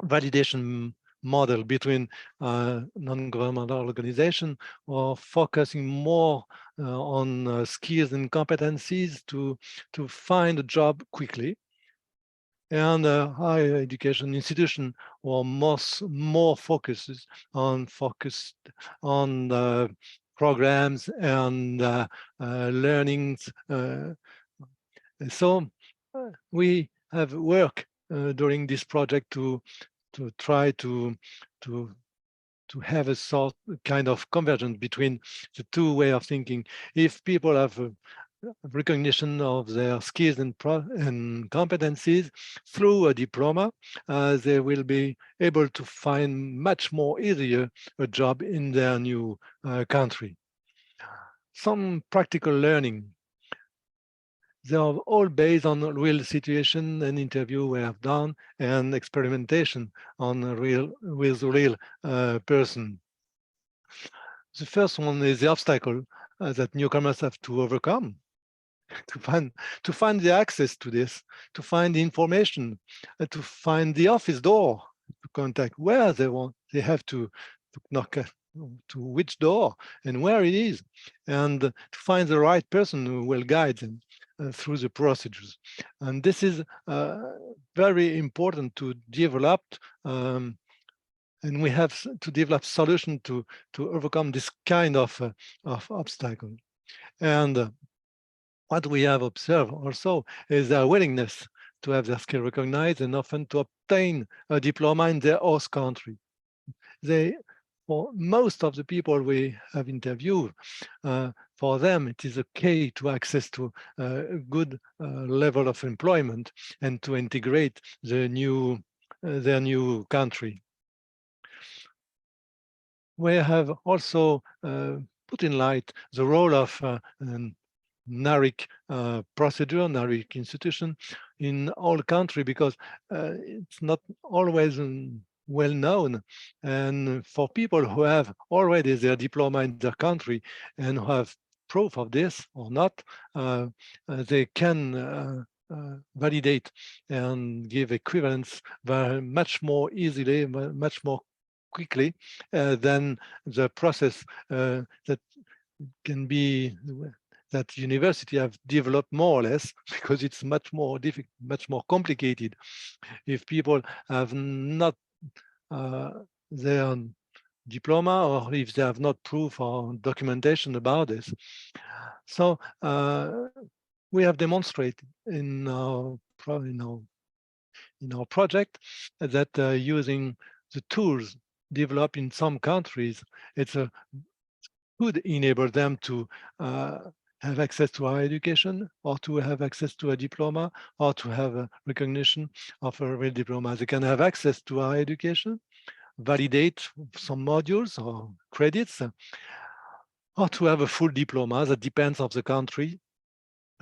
validation model between non-governmental organization, or focusing more on skills and competencies to find a job quickly, and higher education institution or more focused on programs and learnings. So we have worked during this project to try to have a kind of convergence between the two way of thinking. If people have recognition of their skills and competencies through a diploma, they will be able to find much more easier a job in their new country. Some practical learning. They are all based on real situation and interview we have done, and experimentation with real person. The first one is the obstacle that newcomers have to overcome to find the access to this, to find the information, to find the office door, to contact where they have to knock to which door and where it is, and to find the right person who will guide them through the procedures. And this is very important to develop, and we have to develop solution to overcome this kind of obstacle. And what we have observed also is their willingness to have their skill recognized, and often to obtain a diploma in their host country. For most of the people we have interviewed, for them it is okay to access to a good level of employment and to integrate their new country. We have also put in light the role of NARIC procedure, NARIC institution in all country, because it's not always well known. And for people who have already their diploma in their country and who have proof of this or not, they can validate and give equivalence much more easily, much more quickly than the process that can be that university have developed more or less, because it's much more difficult, much more complicated if people have not their diploma, or if they have not proof or documentation about this. So we have demonstrated in our project that using the tools developed in some countries, could enable them to have access to higher education, or to have access to a diploma, or to have a recognition of a real diploma. They can have access to higher education, validate some modules or credits, or to have a full diploma. That depends on the country,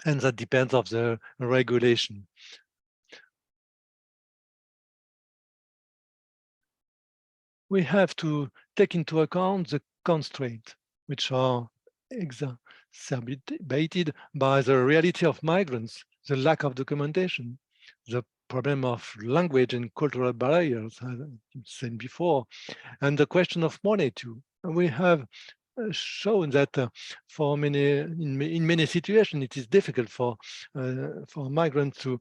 and that depends on the regulation. We have to take into account the constraints, which are exacerbated by the reality of migrants, the lack of documentation, the problem of language and cultural barriers, as I said before, and the question of money too. We have shown that for many, in many situations, it is difficult for migrants to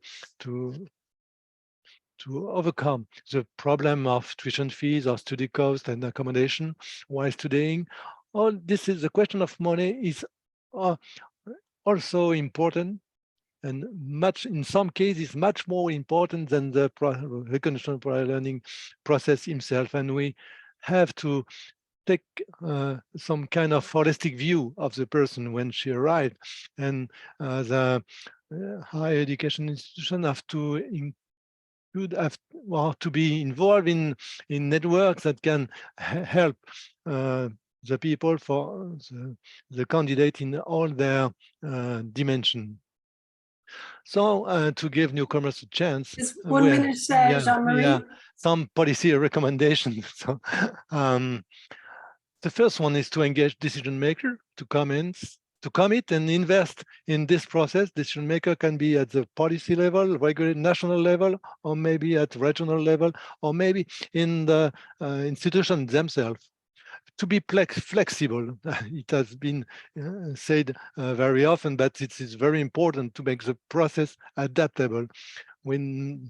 overcome the problem of tuition fees or study cost and accommodation while studying. All this is the question of money is also important, and in some cases much more important than the recognition prior learning process himself. And we have to take some kind of holistic view of the person when she arrived, and the higher education institution have to to be involved in networks that can help the people, for the candidate in all their dimension. So to give newcomers a chance, Just 1 minute, Jean-Marie. some policy recommendations. So, the first one is to engage decision maker to commit and invest in this process. Decision maker can be at the policy level, national level, or maybe at regional level, or maybe in the institutions themselves. To be flexible, it has been said very often, but it is very important to make the process adaptable. We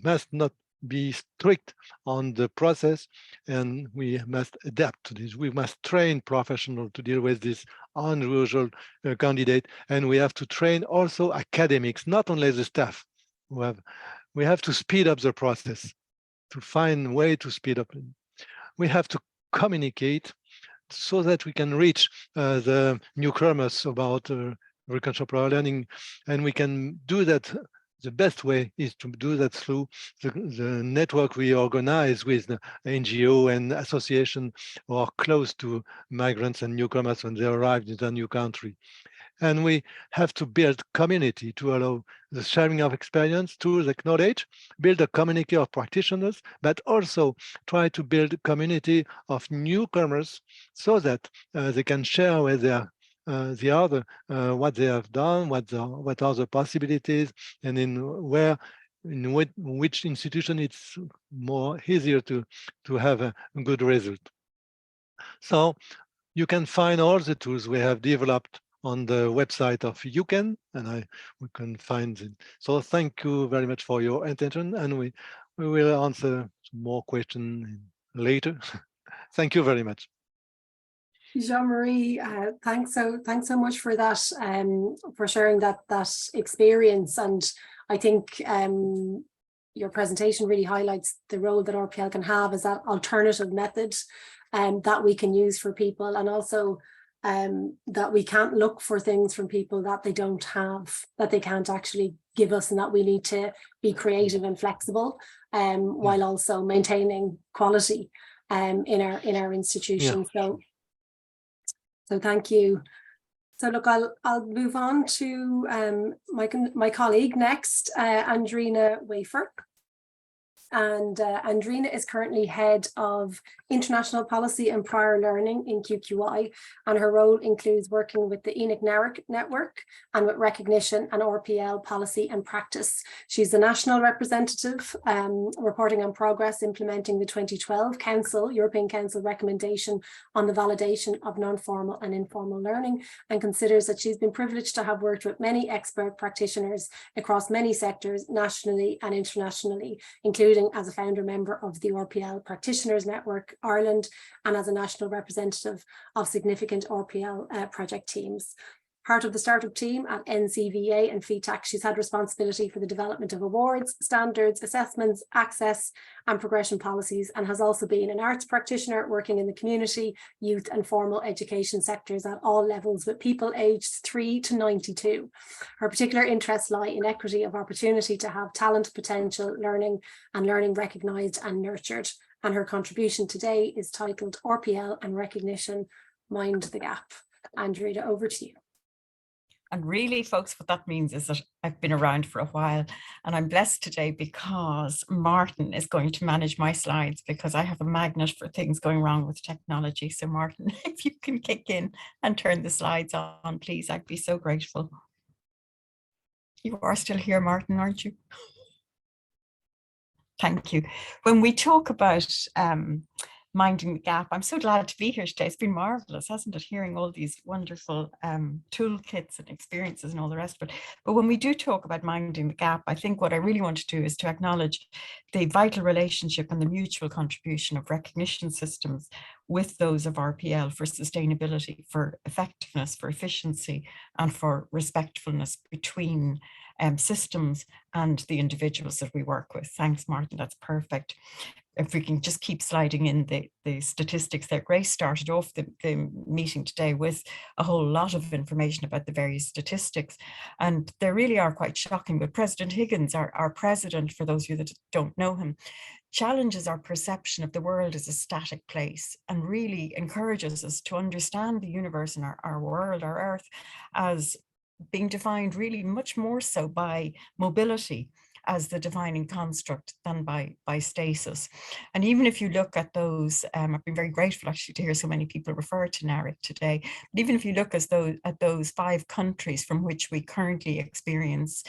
must not be strict on the process, and we must adapt to this. We must train professionals to deal with this unusual candidate, and we have to train also academics, not only the staff. We have to speed up the process, to find a way to speed up. We have to communicate so that we can reach the newcomers about recognition prior learning, and we can do that. The best way is to do that through the network we organize with the NGO and association who are close to migrants and newcomers when they arrive in a new country. And we have to build community to allow the sharing of experience, tools, knowledge, build a community of practitioners, but also try to build a community of newcomers so that they can share with the other what they have done, what are the possibilities, and in which institution it's more easier to have a good result. So you can find all the tools we have developed on the website of EUCEN, and we can find it. So thank you very much for your attention, and we will answer some more questions later. Thank you very much. Jean-Marie, thanks so much for that, for sharing that experience. And I think your presentation really highlights the role that RPL can have as that alternative method that we can use for people, and also that we can't look for things from people that they don't have, that they can't actually give us, and that we need to be creative and flexible while also maintaining quality in our institution. So thank you. So look, I'll move on to my colleague next, Andrina Wafer. And Andrina is currently head of international policy and prior learning in QQI, and her role includes working with the NARIC network and with recognition and RPL policy and practice. She's the national representative, reporting on progress implementing the 2012 European Council recommendation on the validation of non-formal and informal learning, and considers that she's been privileged to have worked with many expert practitioners across many sectors nationally and internationally, including as a founder member of the RPL Practitioners Network Ireland and as a national representative of significant RPL project teams. Part of the startup team at NCVA and FETAC, she's had responsibility for the development of awards, standards, assessments, access and progression policies, and has also been an arts practitioner working in the community, youth and formal education sectors at all levels with people aged 3 to 92. Her particular interests lie in equity of opportunity to have talent, potential, learning recognised and nurtured. and her contribution today is titled RPL and Recognition, Mind the Gap. Andrea, over to you. And really, folks, what that means is that I've been around for a while, and I'm blessed today because Martin is going to manage my slides, because I have a magnet for things going wrong with technology. So Martin, if you can kick in and turn the slides on, please, I'd be so grateful. You are still here, Martin, aren't you? Thank you. When we talk about minding the gap, I'm so glad to be here today. It's been marvelous, hasn't it? Hearing all these wonderful toolkits and experiences and all the rest of it. But when we do talk about minding the gap, I think what I really want to do is to acknowledge the vital relationship and the mutual contribution of recognition systems with those of RPL for sustainability, for effectiveness, for efficiency, and for respectfulness between systems and the individuals that we work with. Thanks, Martin, that's perfect. If we can just keep sliding in the statistics there. Grace started off the meeting today with a whole lot of information about the various statistics, and they really are quite shocking. But President Higgins, our president, for those of you that don't know him, challenges our perception of the world as a static place and really encourages us to understand the universe and our world, our earth, as being defined really much more so by mobility as the defining construct than by stasis. And even if you look at those, I've been very grateful actually to hear so many people refer to NARIC today, but even if you look at those 5 countries from which we currently experience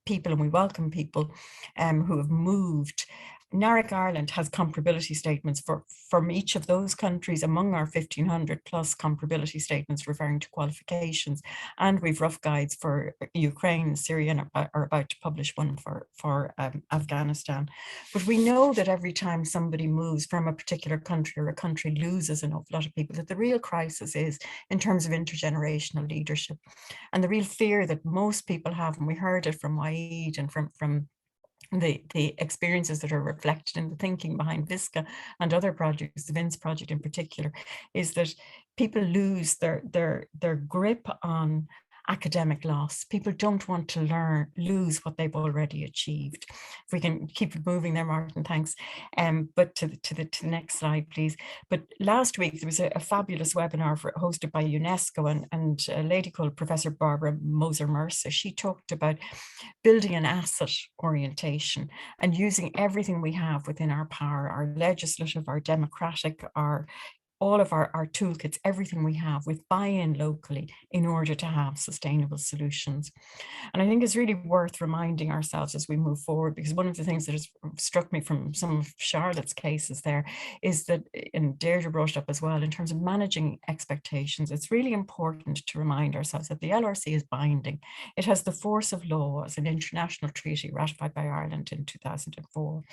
people, and we welcome people who have moved, NARIC Ireland has comparability statements from each of those countries among our 1,500 plus comparability statements referring to qualifications. And we've rough guides for Ukraine, Syria, and are about to publish one for Afghanistan. But we know that every time somebody moves from a particular country, or a country loses an awful lot of people, that the real crisis is in terms of intergenerational leadership. And the real fear that most people have, and we heard it from Waed and from the experiences that are reflected in the thinking behind VISCA and other projects, the VINCE project in particular, is that people lose their grip on academic loss. People don't want to lose what they've already achieved. If we can keep it moving there, Martin, thanks. But to the next slide, please. But last week there was a fabulous webinar hosted by UNESCO, and a lady called Professor Barbara Moser-Mercer. She talked about building an asset orientation and using everything we have within our power, our legislative, our democratic, all of our toolkits, everything we have, with buy-in locally in order to have sustainable solutions. And I think it's really worth reminding ourselves as we move forward, because one of the things that has struck me from some of Charlotte's cases there is that, and Deirdre brought it up as well, in terms of managing expectations, it's really important to remind ourselves that the LRC is binding. It has the force of law as an international treaty ratified by Ireland in 2004.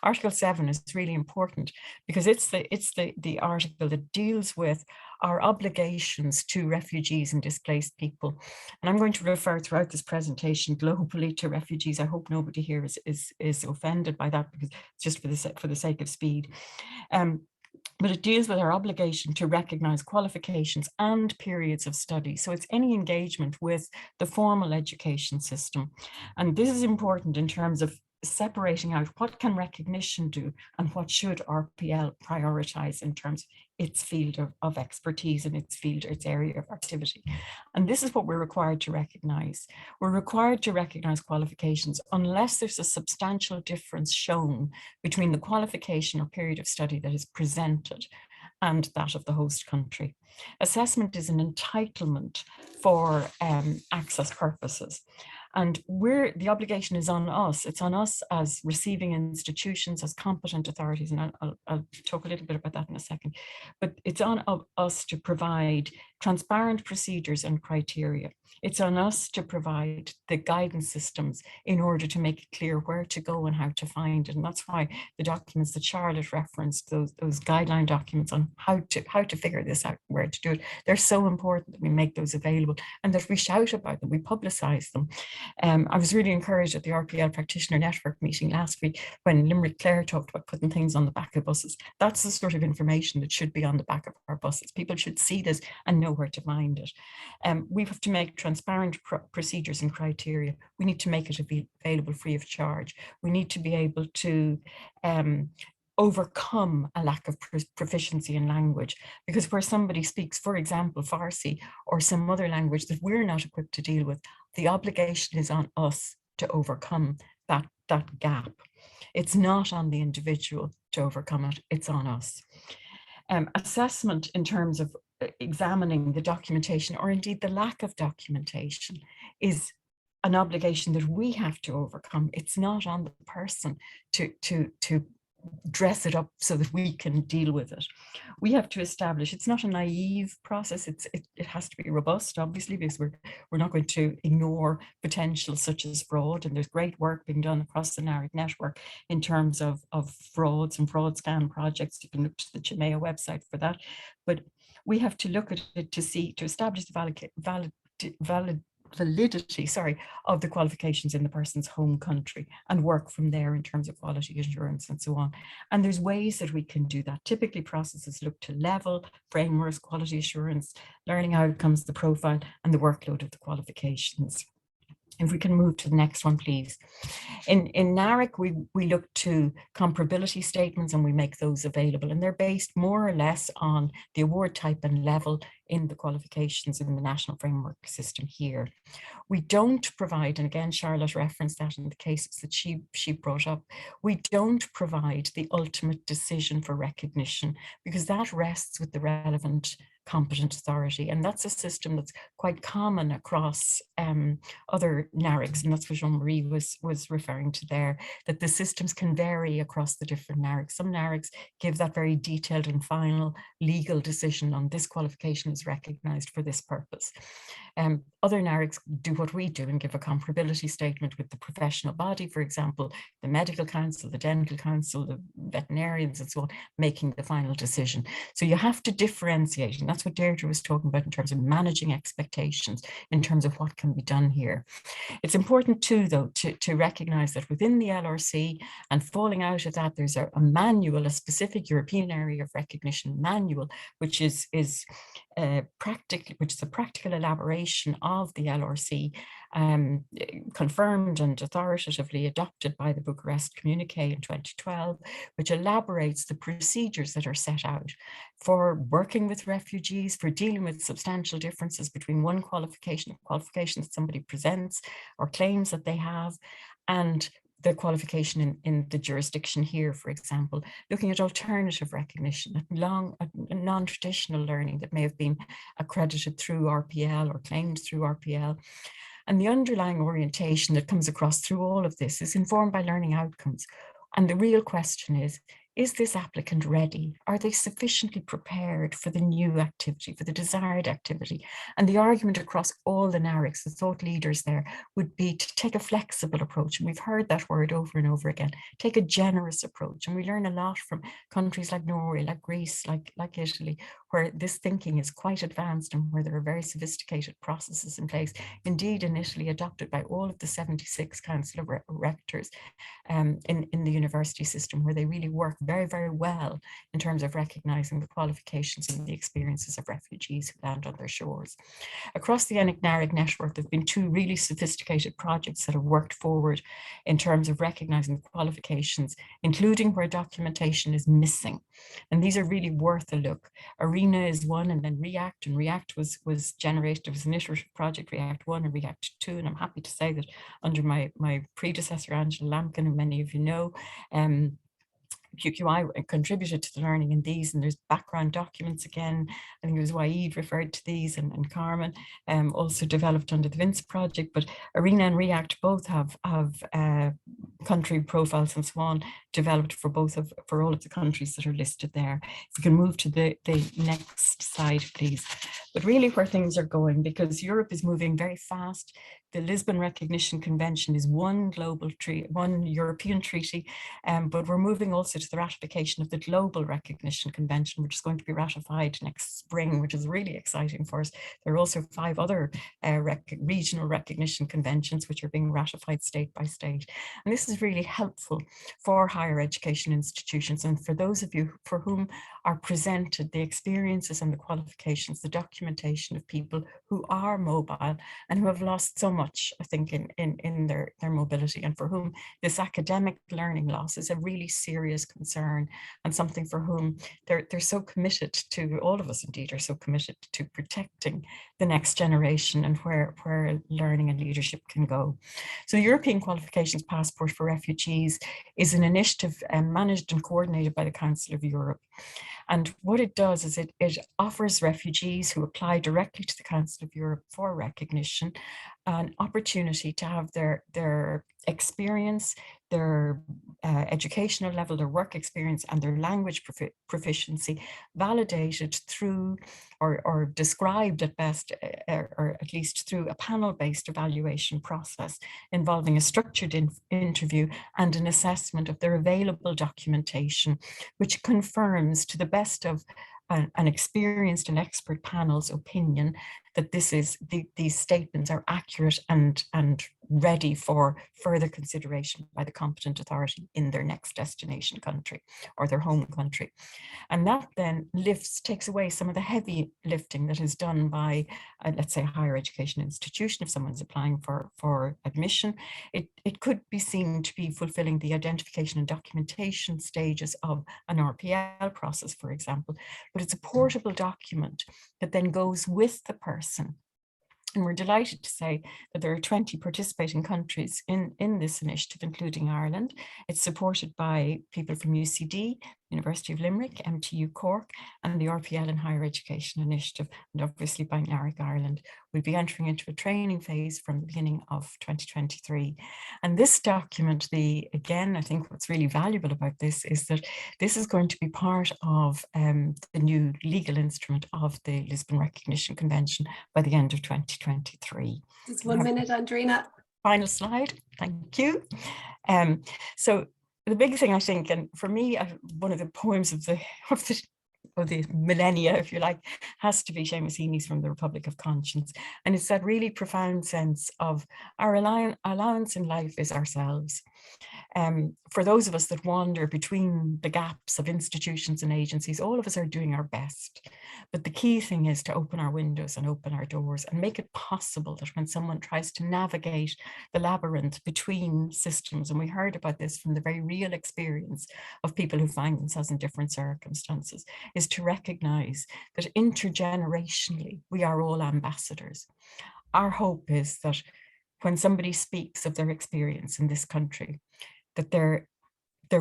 Article 7 is really important because it's the article that deals with our obligations to refugees and displaced people. And I'm going to refer throughout this presentation globally to refugees. I hope nobody here is offended by that, because it's just for the sake of speed. But it deals with our obligation to recognise qualifications and periods of study. So it's any engagement with the formal education system. And this is important in terms of separating out what can recognition do and what should RPL prioritise in terms of its field of expertise and its area of activity. And this is what we're required to recognise. We're required to recognise qualifications unless there's a substantial difference shown between the qualification or period of study that is presented and that of the host country. Assessment is an entitlement for access purposes. And the obligation is on us. It's on us as receiving institutions, as competent authorities, and I'll talk a little bit about that in a second. But it's on us to provide transparent procedures and criteria. It's on us to provide the guidance systems in order to make it clear where to go and how to find it. And that's why the documents that Charlotte referenced, those guideline documents on how to figure this out, where to do it, they're so important that we make those available and that we shout about them, we publicise them. I was really encouraged at the RPL Practitioner Network meeting last week when Limerick Clare talked about putting things on the back of buses. That's the sort of information that should be on the back of our buses. People should see this and know where to find it. We have to make transparent procedures and criteria. We need to make it available free of charge. We need to be able to overcome a lack of proficiency in language, because where somebody speaks, for example, Farsi or some other language that we're not equipped to deal with, the obligation is on us to overcome that gap. It's not on the individual to overcome it, it's on us. Assessment in terms of examining the documentation, or indeed the lack of documentation, is an obligation that we have to overcome. It's not on the person to dress it up so that we can deal with it. We have to establish, it's not a naive process, it has to be robust, obviously, because we're not going to ignore potential such as fraud, and there's great work being done across the NARIC network in terms of frauds and fraud scan projects. You can look to the Chimea website for that, but we have to look at it to establish the validity of the qualifications in the person's home country and work from there in terms of quality assurance and so on. And there's ways that we can do that. Typically processes look to level, frameworks, quality assurance, learning outcomes, the profile, and the workload of the qualifications. If we can move to the next one, please. In NARIC, we look to comparability statements and we make those available, and they're based more or less on the award type and level in the qualifications in the national framework system here. We don't provide, and again, Charlotte referenced that in the cases that she brought up, we don't provide the ultimate decision for recognition, because that rests with the relevant competent authority. And that's a system that's quite common across other NARICs. And that's what Jean-Marie was referring to there, that the systems can vary across the different NARICs. Some NARICs give that very detailed and final legal decision on this qualification is recognized for this purpose. Other NARICs do what we do and give a comparability statement with the professional body, for example, the medical council, the dental council, the veterinarians and so on, making the final decision. So you have to differentiate, and that's what Deirdre was talking about in terms of managing expectations, in terms of what can be done here. It's important too, though, to recognize that within the LRC, and falling out of that, there's a manual, a specific European area of recognition manual, which is a practical elaboration of the LRC, confirmed and authoritatively adopted by the Bucharest Communique in 2012, which elaborates the procedures that are set out for working with refugees, for dealing with substantial differences between one qualification that somebody presents or claims that they have, and the qualification in the jurisdiction here, for example, looking at alternative recognition, at non-traditional learning that may have been accredited through RPL or claimed through RPL. And the underlying orientation that comes across through all of this is informed by learning outcomes. And the real question is this applicant ready? Are they sufficiently prepared for the new activity, for the desired activity? And the argument across all the NARICs, the thought leaders there, would be to take a flexible approach. And we've heard that word over and over again, take a generous approach. And we learn a lot from countries like Norway, like Greece, like Italy, where this thinking is quite advanced and where there are very sophisticated processes in place. Indeed, in Italy, adopted by all of the 76 council of rectors in the university system, where they really work very, very well in terms of recognizing the qualifications and the experiences of refugees who land on their shores. Across the NARIC network, there have been two really sophisticated projects that have worked forward in terms of recognizing the qualifications, including where documentation is missing. And these are really worth a look. Arena is one, and then React, and React was generated, it was an iterative project, React 1 and React 2, and I'm happy to say that under my predecessor, Angela Lampkin, who many of you know, QQI contributed to the learning in these, and there's background documents again. I think it was Waed referred to these, and Carme also developed under the Vince project, but Arena and React both have country profiles and so on developed for all of the countries that are listed there. If we can move to the next slide, please. But really where things are going, because Europe is moving very fast. The Lisbon Recognition Convention is one global treaty, one European treaty, but we're moving also to the ratification of the Global Recognition Convention, which is going to be ratified next spring, which is really exciting for us. There are also 5 other regional recognition conventions which are being ratified state by state. And this is is really helpful for higher education institutions. And for those of you for whom are presented the experiences and the qualifications, the documentation of people who are mobile and who have lost so much, I think, in their mobility, and for whom this academic learning loss is a really serious concern, and something for whom they're so committed to, all of us indeed are so committed to protecting the next generation and where learning and leadership can go. So the European Qualifications Passport for Refugees is an initiative managed and coordinated by the Council of Europe. And what it does is it offers refugees who apply directly to the Council of Europe for recognition an opportunity to have their experience, their educational level, their work experience, and their language proficiency validated through or described at best, or at least through a panel-based evaluation process involving a structured interview and an assessment of their available documentation, which confirms to the best of an experienced and expert panel's opinion that these statements are accurate and ready for further consideration by the competent authority in their next destination country or their home country. And that then takes away some of the heavy lifting that is done by, let's say, a higher education institution. If someone's applying for admission, it could be seen to be fulfilling the identification and documentation stages of an RPL process, for example, but it's a portable document that then goes with the person. And we're delighted to say that there are 20 participating countries in this initiative, including Ireland. It's supported by people from UCD, University of Limerick, MTU Cork, and the RPL and Higher Education Initiative, and obviously by NARIC Ireland. We'll be entering into a training phase from the beginning of 2023. And this document, again, I think what's really valuable about this is that this is going to be part of the new legal instrument of the Lisbon Recognition Convention by the end of 2023. Just 1 minute, Andrina. Final slide, thank you. So the big thing, I think, and for me, one of the poems of the millennia, if you like, has to be Seamus Heaney's From the Republic of Conscience. And it's that really profound sense of our allowance in life is ourselves. For those of us that wander between the gaps of institutions and agencies, all of us are doing our best. But the key thing is to open our windows and open our doors and make it possible that when someone tries to navigate the labyrinth between systems, and we heard about this from the very real experience of people who find themselves in different circumstances, is to recognize that intergenerationally, we are all ambassadors. Our hope is that when somebody speaks of their experience in this country, that their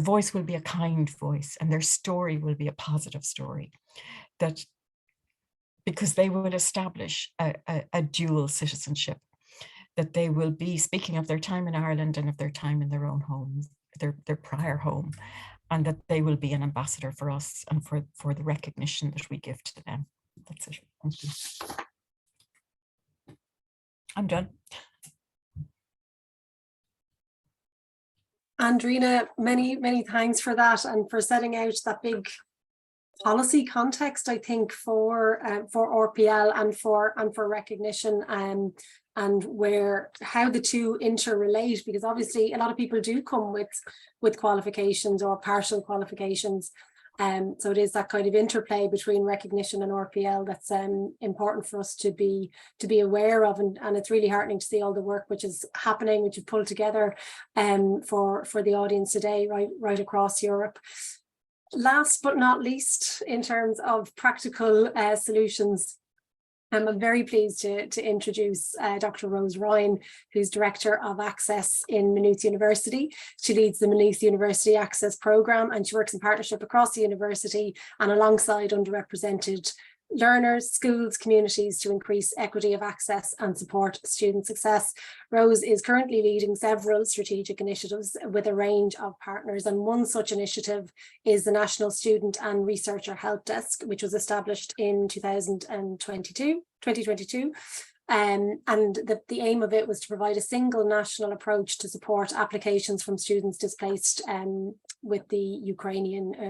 voice will be a kind voice and their story will be a positive story, that because they will establish a dual citizenship, that they will be speaking of their time in Ireland and of their time in their own home, their prior home, and that they will be an ambassador for us and for the recognition that we give to them. That's it. Thank you. I'm done. Andrina, many thanks for that and for setting out that big policy context, I think, for RPL and for recognition, and how the two interrelate, because obviously a lot of people do come with qualifications or partial qualifications. So it is that kind of interplay between recognition and RPL that's important for us to be aware of, and it's really heartening to see all the work which is happening, which you've pulled together for the audience today, right across Europe. Last but not least, in terms of practical solutions, I'm very pleased to introduce Dr. Rose Ryan, who's Director of Access in Maynooth University. She leads the Maynooth University Access Programme, and she works in partnership across the university and alongside underrepresented learners, schools, communities to increase equity of access and support student success. Rose is currently leading several strategic initiatives with a range of partners, and one such initiative is the National Student and Researcher Helpdesk, which was established in 2022, And the aim of it was to provide a single national approach to support applications from students displaced with the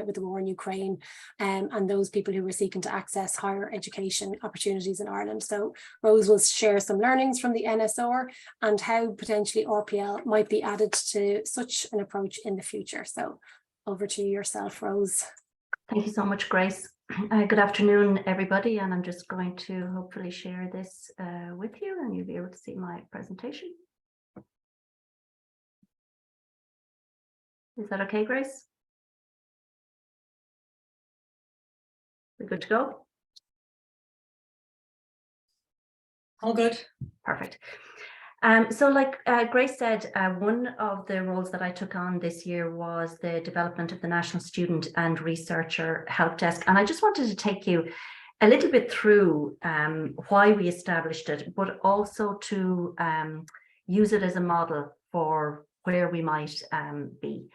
with the war in Ukraine, and those people who were seeking to access higher education opportunities in Ireland. So Rose will share some learnings from the NSR and how potentially RPL might be added to such an approach in the future. So over to yourself, Rose. Thank you so much, Grace. Good afternoon, everybody, and I'm just going to hopefully share this with you, and you'll be able to see my presentation. Is that okay, Grace? We're good to go? All good. Perfect. So like Grace said, one of the roles that I took on this year was the development of the National Student and Researcher Helpdesk. And I just wanted to take you a little bit through why we established it, but also to use it as a model for where we might be.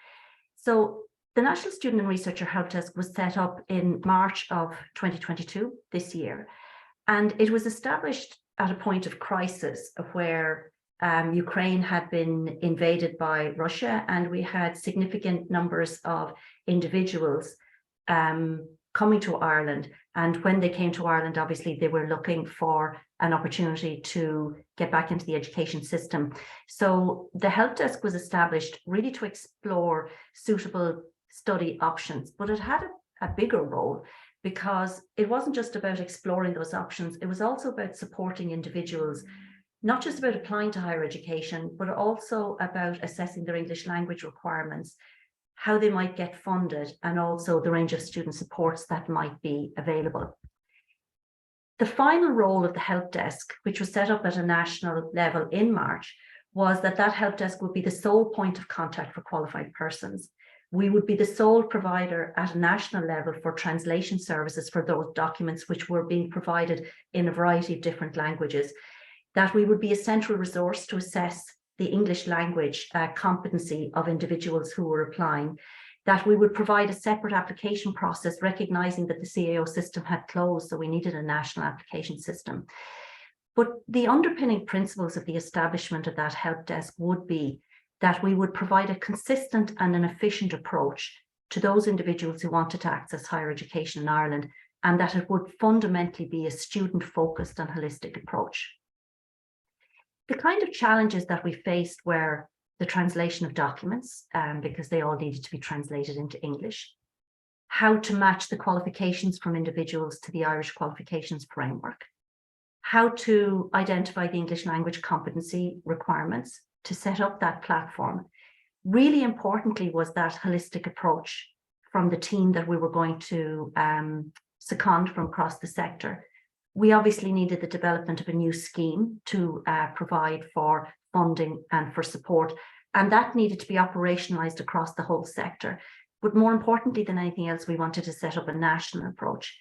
So the National Student and Researcher Helpdesk was set up in March of 2022, this year. And it was established at a point of crisis where Ukraine had been invaded by Russia, and we had significant numbers of individuals coming to Ireland. And when they came to Ireland, obviously they were looking for an opportunity to get back into the education system. So the Helpdesk was established really to explore suitable study options, but it had a bigger role, because it wasn't just about exploring those options, it was also about supporting individuals, not just about applying to higher education, but also about assessing their English language requirements, how they might get funded, and also the range of student supports that might be available. The final role of the Helpdesk, which was set up at a national level in March, was that Helpdesk would be the sole point of contact for qualified persons. We would be the sole provider at a national level for translation services for those documents which were being provided in a variety of different languages, that we would be a central resource to assess the English language competency of individuals who were applying, that we would provide a separate application process, recognizing that the CAO system had closed, so we needed a national application system. But the underpinning principles of the establishment of that Helpdesk would be that we would provide a consistent and an efficient approach to those individuals who wanted to access higher education in Ireland, and that it would fundamentally be a student-focused and holistic approach. The kind of challenges that we faced were the translation of documents, because they all needed to be translated into English, how to match the qualifications from individuals to the Irish qualifications framework, how to identify the English language competency requirements to set up that platform. Really importantly was that holistic approach from the team that we were going to second from across the sector. We obviously needed the development of a new scheme to provide for funding and for support, and that needed to be operationalized across the whole sector. But more importantly than anything else, we wanted to set up a national approach.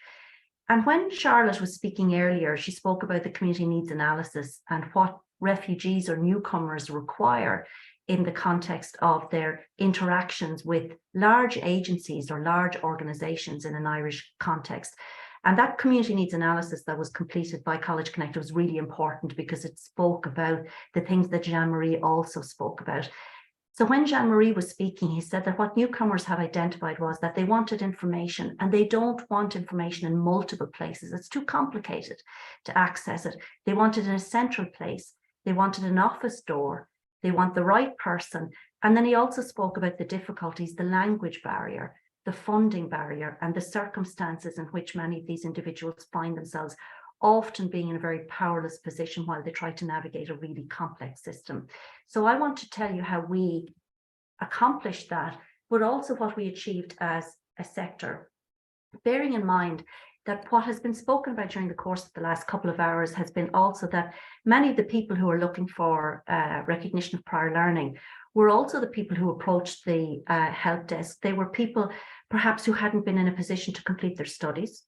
And when Charlotte was speaking earlier, she spoke about the community needs analysis and what refugees or newcomers require in the context of their interactions with large agencies or large organizations in an Irish context. And that community needs analysis that was completed by College Connect was really important, because it spoke about the things that Jean-Marie also spoke about. So when Jean-Marie was speaking, he said that what newcomers had identified was that they wanted information, and they don't want information in multiple places. It's too complicated to access it. They wanted in a central place. They wanted an office door. They want the right person. And then he also spoke about the difficulties, the language barrier, the funding barrier, and the circumstances in which many of these individuals find themselves, often being in a very powerless position while they try to navigate a really complex system. So I want to tell you how we accomplished that, but also what we achieved as a sector, bearing in mind that what has been spoken about during the course of the last couple of hours has been also that many of the people who are looking for recognition of prior learning were also the people who approached the Helpdesk. They were people perhaps who hadn't been in a position to complete their studies.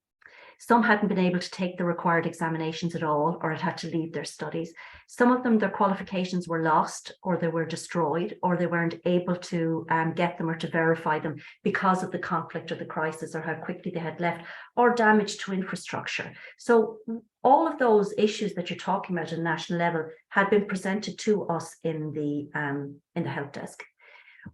Some hadn't been able to take the required examinations at all, or had to leave their studies. Some of them, their qualifications were lost, or they were destroyed, or they weren't able to get them or to verify them because of the conflict or the crisis, or how quickly they had left, or damage to infrastructure. So All of those issues that you're talking about at a national level had been presented to us in the help desk.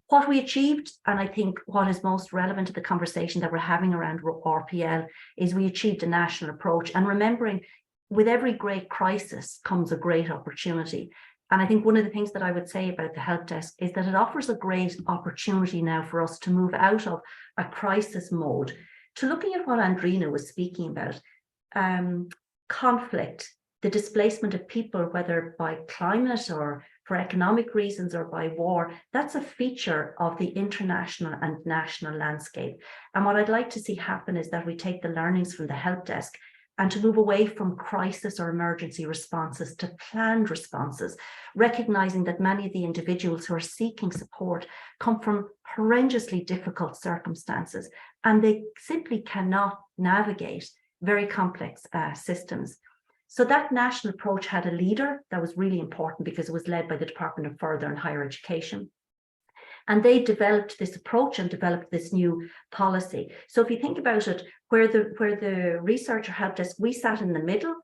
What we achieved, and I think what is most relevant to the conversation that we're having around RPL, is we achieved a national approach. And remembering, with every great crisis comes a great opportunity. And I think one of the things that I would say about the help desk is that it offers a great opportunity now for us to move out of a crisis mode to looking at what Andrina was speaking about. Conflict, the displacement of people, whether by climate or for economic reasons or by war, that's a feature of the international and national landscape. And what I'd like to see happen is that we take the learnings from the help desk and to move away from crisis or emergency responses to planned responses, recognizing that many of the individuals who are seeking support come from horrendously difficult circumstances, and they simply cannot navigate very complex systems. So that national approach had a leader that was really important because it was led by the Department of Further and Higher Education. And they developed this approach and developed this new policy. So if you think about it, where the researcher helped us, we sat in the middle,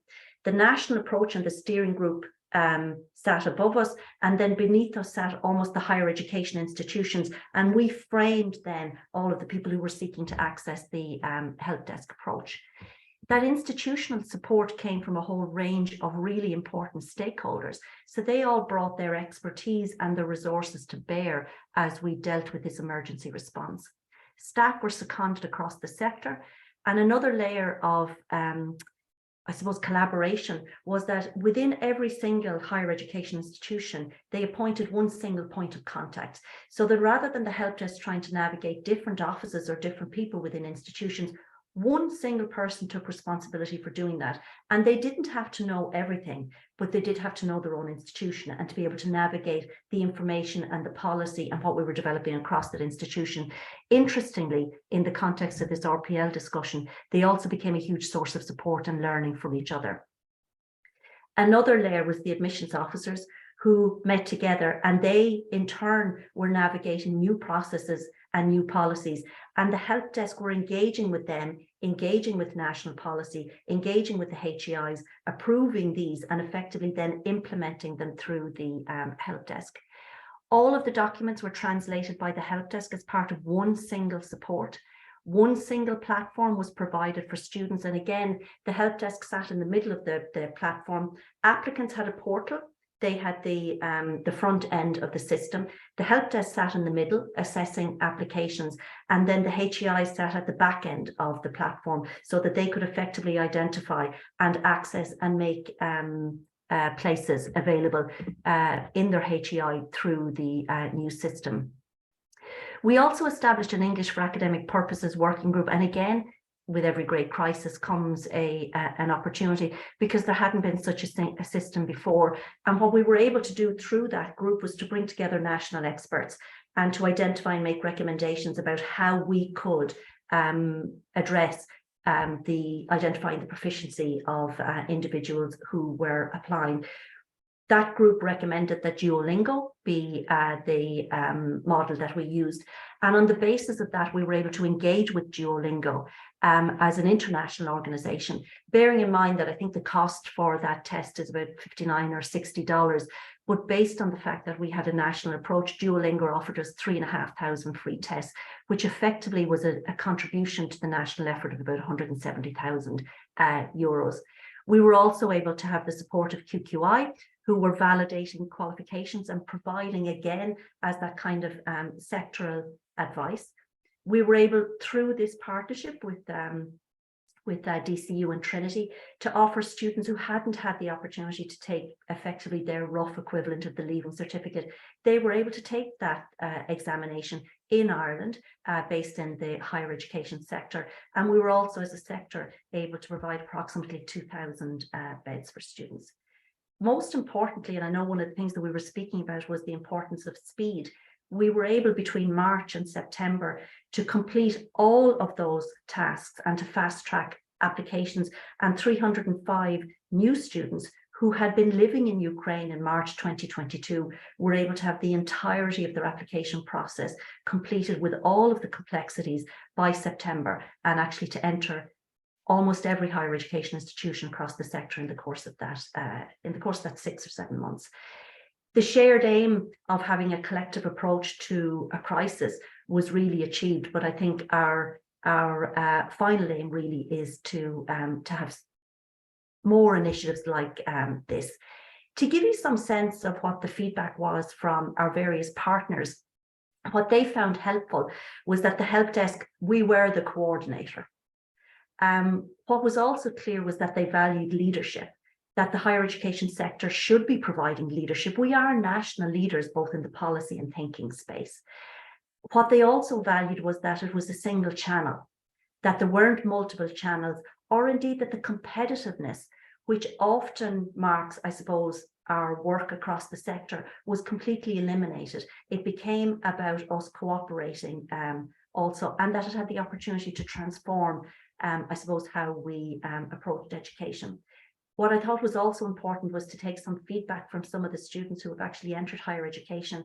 the national approach and the steering group sat above us, and then beneath us sat almost the higher education institutions. And we framed then all of the people who were seeking to access the help desk approach. That institutional support came from a whole range of really important stakeholders. So they all brought their expertise and the resources to bear as we dealt with this emergency response. Staff were seconded across the sector. And another layer of, I suppose, collaboration was that within every single higher education institution, they appointed one single point of contact. So that rather than the help desk trying to navigate different offices or different people within institutions, one single person took responsibility for doing that. And they didn't have to know everything, but they did have to know their own institution and to be able to navigate the information and the policy and what we were developing across that institution. Interestingly, in the context of this RPL discussion, they also became a huge source of support and learning from each other. Another layer was the admissions officers who met together, and they in turn were navigating new processes and new policies. And the help desk were engaging with them, engaging with national policy, engaging with the HEIs, approving these and effectively then implementing them through the help desk. All of the documents were translated by the help desk as part of one single support. One single platform was provided for students. And again, the help desk sat in the middle of the platform. Applicants had a portal. They had the front end of the system. The help desk sat in the middle, assessing applications, and then the HEI sat at the back end of the platform so that they could effectively identify and access and make places available in their HEI through the new system. We also established an English for Academic Purposes working group, and again, with every great crisis comes an opportunity, because there hadn't been such a system before. And what we were able to do through that group was to bring together national experts and to identify and make recommendations about how we could address identifying the proficiency of individuals who were applying. That group recommended that Duolingo be the model that we used. And on the basis of that, we were able to engage with Duolingo as an international organization, bearing in mind that I think the cost for that test is about $59 or $60. But based on the fact that we had a national approach, Duolingo offered us 3,500 free tests, which effectively was a contribution to the national effort of about 170,000 euros. We were also able to have the support of QQI, who were validating qualifications and providing, again, as that kind of sectoral advice. We were able, through this partnership with DCU and Trinity, to offer students who hadn't had the opportunity to take effectively their rough equivalent of the Leaving Certificate, they were able to take that examination in Ireland, based in the higher education sector. And we were also, as a sector, able to provide approximately 2,000 beds for students. Most importantly, and I know one of the things that we were speaking about was the importance of speed. We were able between March and September to complete all of those tasks and to fast track applications, and 305 new students who had been living in Ukraine in March 2022 were able to have the entirety of their application process completed with all of the complexities by September, and actually to enter almost every higher education institution across the sector in the course of that 6 or 7 months. The shared aim of having a collective approach to a crisis was really achieved, but I think our final aim really is to have more initiatives like this. To give you some sense of what the feedback was from our various partners, what they found helpful was that the help desk, we were the coordinator. What was also clear was that they valued leadership, that the higher education sector should be providing leadership. We are national leaders, both in the policy and thinking space. What they also valued was that it was a single channel, that there weren't multiple channels, or indeed that the competitiveness, which often marks, I suppose, our work across the sector, was completely eliminated. It became about us cooperating also, and that it had the opportunity to transform, I suppose, how we approached education. What I thought was also important was to take some feedback from some of the students who have actually entered higher education.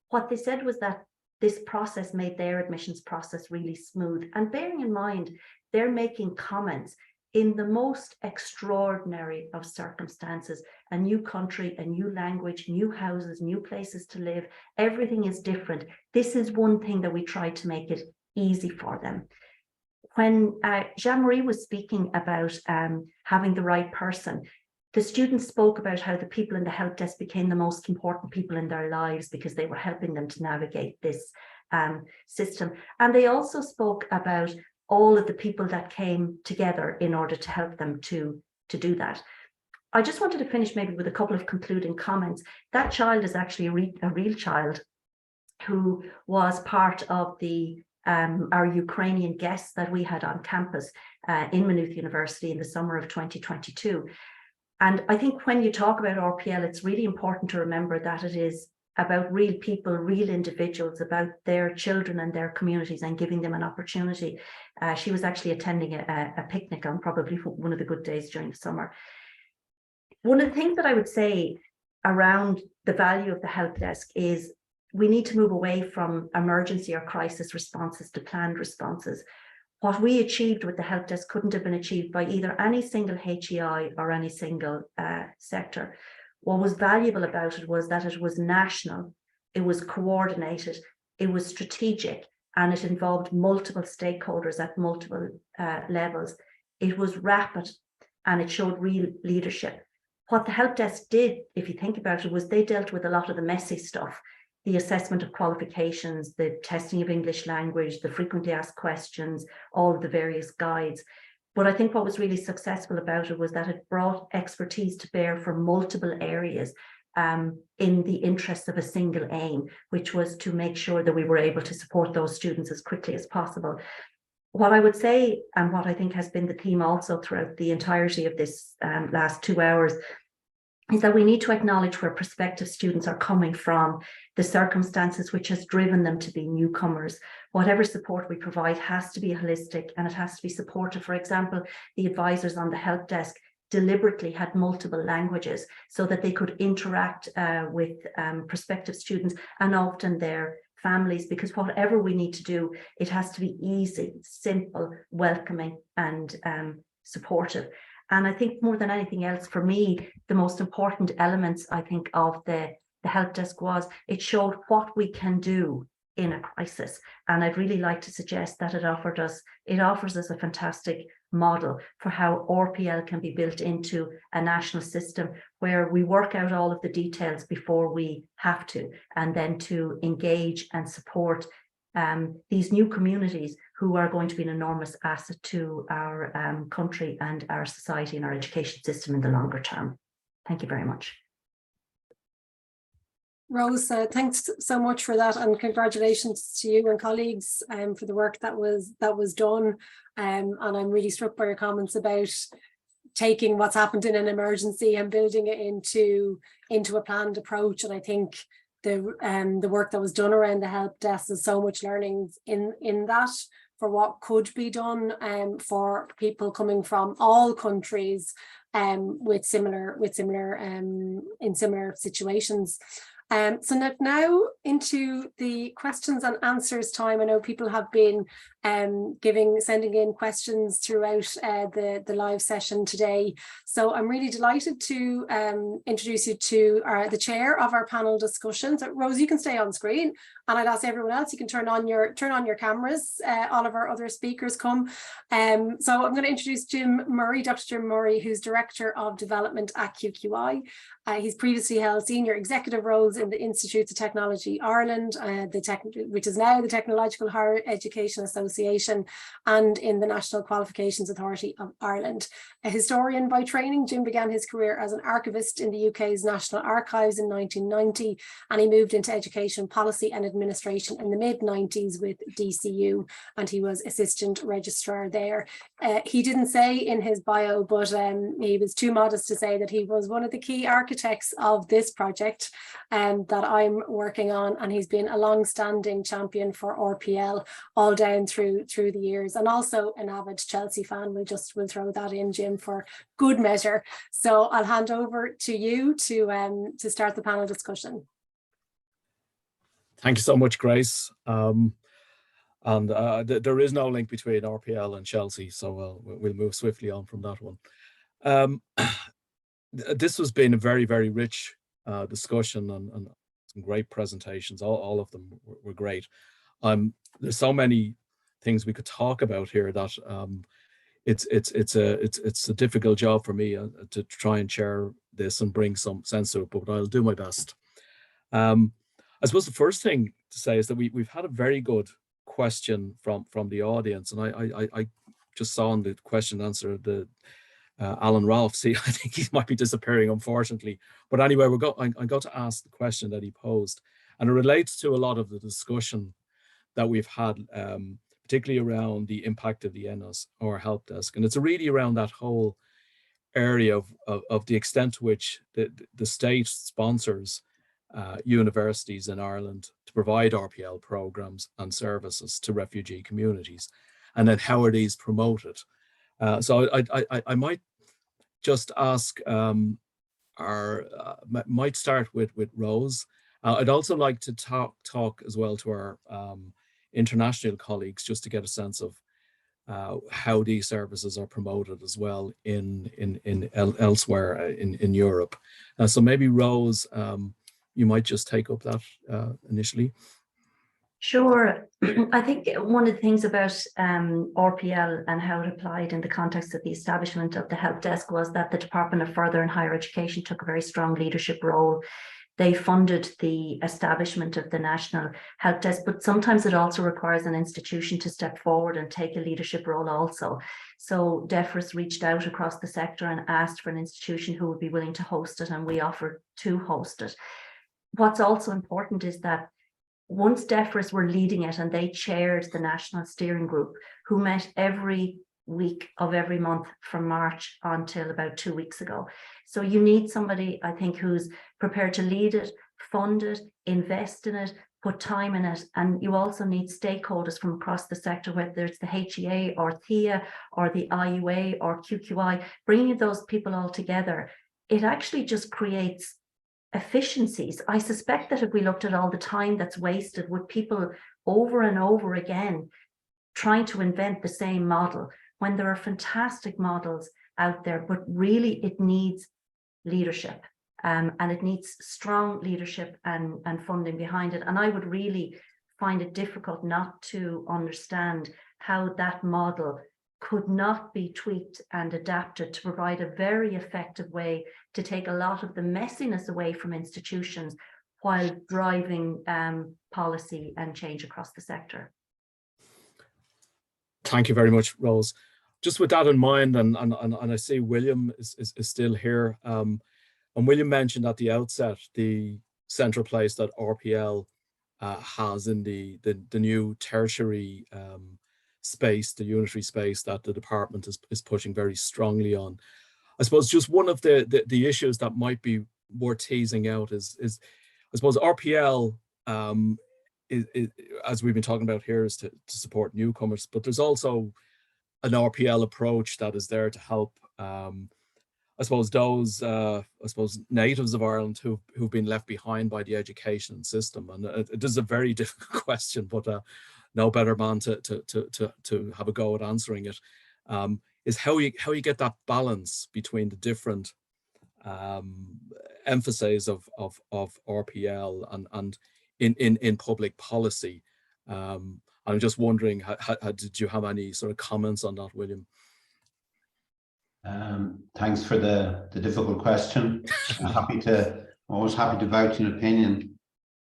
What they said was that this process made their admissions process really smooth. And bearing in mind, they're making comments in the most extraordinary of circumstances, a new country, a new language, new houses, new places to live, everything is different. This is one thing that we try to make it easy for them. When Jean-Marie was speaking about having the right person, the students spoke about how the people in the help desk became the most important people in their lives because they were helping them to navigate this system. And they also spoke about all of the people that came together in order to help them to do that. I just wanted to finish maybe with a couple of concluding comments. That child is actually a real child who was part of the our Ukrainian guests that we had on campus in Maynooth University in the summer of 2022. And I think when you talk about RPL, it's really important to remember that it is about real people, real individuals, about their children and their communities and giving them an opportunity. She was actually attending a picnic on probably one of the good days during the summer. One of the things that I would say around the value of the help desk is we need to move away from emergency or crisis responses to planned responses. What we achieved with the help desk couldn't have been achieved by either any single HEI or any single sector. What was valuable about it was that it was national, it was coordinated, it was strategic, and it involved multiple stakeholders at multiple levels. It was rapid and it showed real leadership. What the help desk did, if you think about it, was they dealt with a lot of the messy stuff, the assessment of qualifications, the testing of English language, the frequently asked questions, all of the various guides. But I think what was really successful about it was that it brought expertise to bear for multiple areas in the interest of a single aim, which was to make sure that we were able to support those students as quickly as possible. What I would say, and what I think has been the theme also throughout the entirety of this last 2 hours, is that we need to acknowledge where prospective students are coming from, the circumstances which has driven them to be newcomers. Whatever support we provide has to be holistic and it has to be supportive. For example, the advisors on the help desk deliberately had multiple languages so that they could interact with prospective students and often their families, because whatever we need to do, it has to be easy, simple, welcoming and supportive. And I think more than anything else, for me, the most important elements, I think, of the help desk was it showed what we can do in a crisis. And I'd really like to suggest that it offers us a fantastic model for how RPL can be built into a national system where we work out all of the details before we have to, and then to engage and support these new communities who are going to be an enormous asset to our country and our society and our education system in the longer term. Thank you very much. Rose, thanks so much for that, and congratulations to you and colleagues for the work that was done. And I'm really struck by your comments about taking what's happened in an emergency and building it into a planned approach. And I think the work that was done around the help desk is so much learning in that for what could be done for people coming from all countries in similar situations. So now into the questions and answers time. I know people have been sending in questions throughout the live session today. So I'm really delighted to introduce you to the chair of our panel discussion. So Rose, you can stay on screen, and I'd ask everyone else, you can turn on your cameras. All of our other speakers come. So I'm going to introduce Jim Murray, Dr. Jim Murray, who's Director of Development at QQI. He's previously held senior executive roles in the Institutes of Technology Ireland, which is now the Technological Higher Education Association, and in the National Qualifications Authority of Ireland. A historian by training, Jim began his career as an archivist in the UK's National Archives in 1990, and he moved into education policy and administration in the mid-90s with DCU, and he was assistant registrar there. He didn't say in his bio, but he was too modest to say that he was one of the key architects of this project that I'm working on, and he's been a long-standing champion for RPL all down through the years, and also an avid Chelsea fan. We'll throw that in, Jim, for good measure. So I'll hand over to you to start the panel discussion. Thank you so much, Grace. There is no link between RPL and Chelsea, so we'll move swiftly on from that one. This has been a very, very rich discussion and some great presentations. All of them were great. There's so many things we could talk about here that it's a difficult job for me to try and share this and bring some sense to it, but I'll do my best. I suppose the first thing to say is that we've had a very good question from the audience, and I just saw in the question and answer the Alan Ralph. See, I think he might be disappearing, unfortunately. But anyway, I'm going to ask the question that he posed, and it relates to a lot of the discussion that we've had, particularly around the impact of the NS or Helpdesk, and it's really around that whole area of the extent to which the state sponsors universities in Ireland to provide RPL programs and services to refugee communities, and then how are these promoted. So I might just ask, might start with Rose. I'd also like to talk as well to our international colleagues, just to get a sense of how these services are promoted as well elsewhere in Europe. So maybe Rose, you might just take up that initially. Sure. I think one of the things about RPL and how it applied in the context of the establishment of the Helpdesk was that the Department of Further and Higher Education took a very strong leadership role. They funded the establishment of the National Helpdesk, but sometimes it also requires an institution to step forward and take a leadership role also. So DEFRAS reached out across the sector and asked for an institution who would be willing to host it, and we offered to host it. What's also important is that once DEFRAS were leading it, and they chaired the National Steering Group, who met every week of every month from March until about 2 weeks ago. So you need somebody, I think, who's prepared to lead it, fund it, invest in it, put time in it. And you also need stakeholders from across the sector, whether it's the HEA or THEA or the IUA or QQI, bringing those people all together. It actually just creates efficiencies. I suspect that if we looked at all the time that's wasted with people over and over again trying to invent the same model, when there are fantastic models out there, but really it needs leadership, and it needs strong leadership and funding behind it. And I would really find it difficult not to understand how that model could not be tweaked and adapted to provide a very effective way to take a lot of the messiness away from institutions while driving policy and change across the sector. Thank you very much, Rose. Just with that in mind, and I see William is still here, and William mentioned at the outset the central place that RPL has in the new tertiary space, the unitary space that the department is pushing very strongly on. I suppose just one of the issues that might be worth teasing out is I suppose RPL, as we've been talking about here, is to support newcomers, but there's also an RPL approach that is there to help, I I suppose those natives of Ireland who've been left behind by the education system. And it is a very difficult question, but no better man to have a go at answering it. Is how you get that balance between the different emphases of RPL and in public policy. I'm just wondering, did you have any sort of comments on that, William? Thanks for the difficult question. Always happy to vouch an opinion.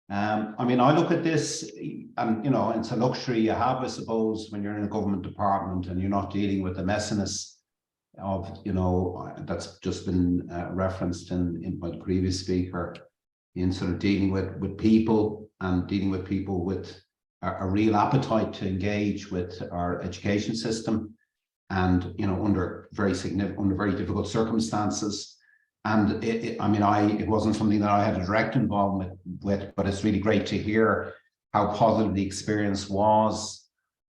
I mean, I look at this, and you know, it's a luxury you have, I suppose, when you're in a government department and you're not dealing with the messiness of, you know, that's just been referenced in by the previous speaker, in sort of dealing with people and dealing with people with a real appetite to engage with our education system, and you know, under very difficult circumstances. And it wasn't something that I had a direct involvement with, but it's really great to hear how positive the experience was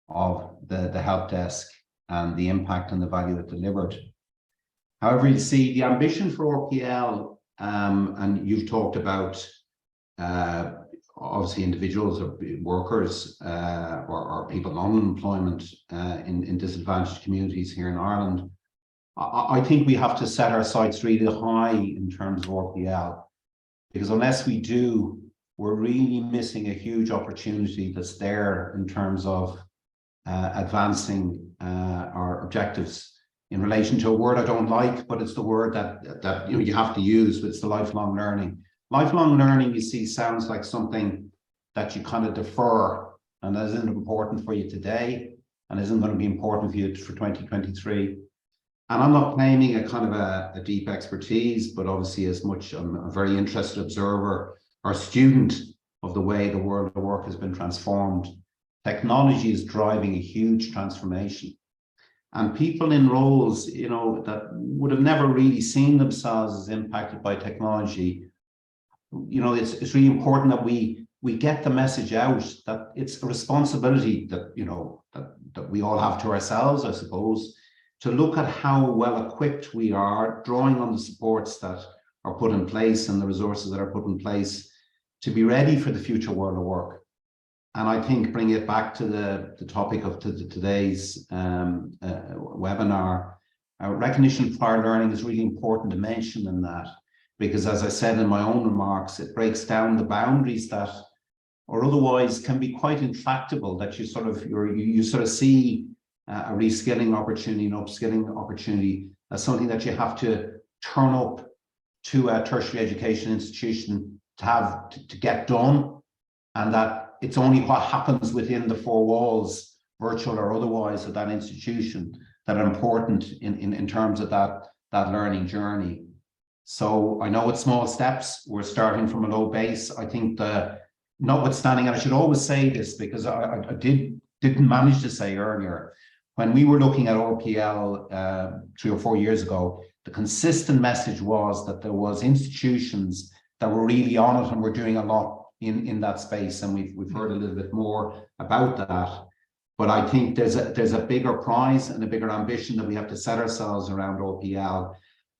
of the help desk and the impact and the value it delivered. However, you see the ambition for RPL, and you've talked about obviously individuals or workers or people on unemployment in disadvantaged communities here in Ireland. I think we have to set our sights really high in terms of RPL, because unless we do, we're really missing a huge opportunity that's there in terms of advancing our objectives in relation to a word I don't like, but it's the word that you know, you have to use, but it's the lifelong learning. Lifelong learning, you see, sounds like something that you kind of defer, and that isn't important for you today, and isn't going to be important for you for 2023. And I'm not claiming a kind of a deep expertise, but obviously as much, I'm a very interested observer or student of the way the world of work has been transformed. Technology is driving a huge transformation. And people in roles, you know, that would have never really seen themselves as impacted by technology, you know, it's really important that we get the message out that it's a responsibility that, you know, that we all have to ourselves, I suppose, to look at how well equipped we are, drawing on the supports that are put in place and the resources that are put in place to be ready for the future world of work. And I think bring it back to the topic of today's webinar, recognition of prior learning is really important to mention in that, because as I said in my own remarks, it breaks down the boundaries that or otherwise can be quite intractable, that you sort of see a reskilling opportunity, an upskilling opportunity as something that you have to turn up to a tertiary education institution to get done, and that it's only what happens within the four walls, virtual or otherwise, of that institution that are important in terms of that learning journey. So I know it's small steps, we're starting from a low base. I think notwithstanding, and I should always say this because I didn't manage to say earlier, when we were looking at RPL 3 or 4 years ago, the consistent message was that there was institutions that were really on it and were doing a lot in that space, and we've heard a little bit more about that. But I think there's a bigger prize and a bigger ambition that we have to set ourselves around RPL,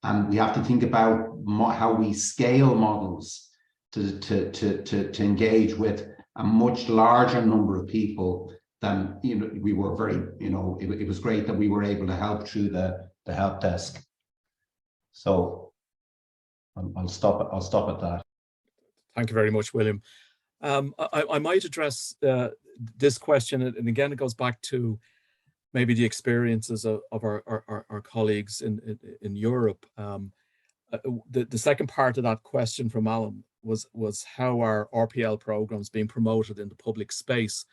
and we have to think about how we scale models to engage with a much larger number of people than, you know, we were very, you know, it was great that we were able to help through the help desk. So I'll stop at that. Thank you very much, William. I might address this question, and again, it goes back to maybe the experiences of our colleagues in Europe. The second part of that question from Alan was how are RPL programs being promoted in the public space?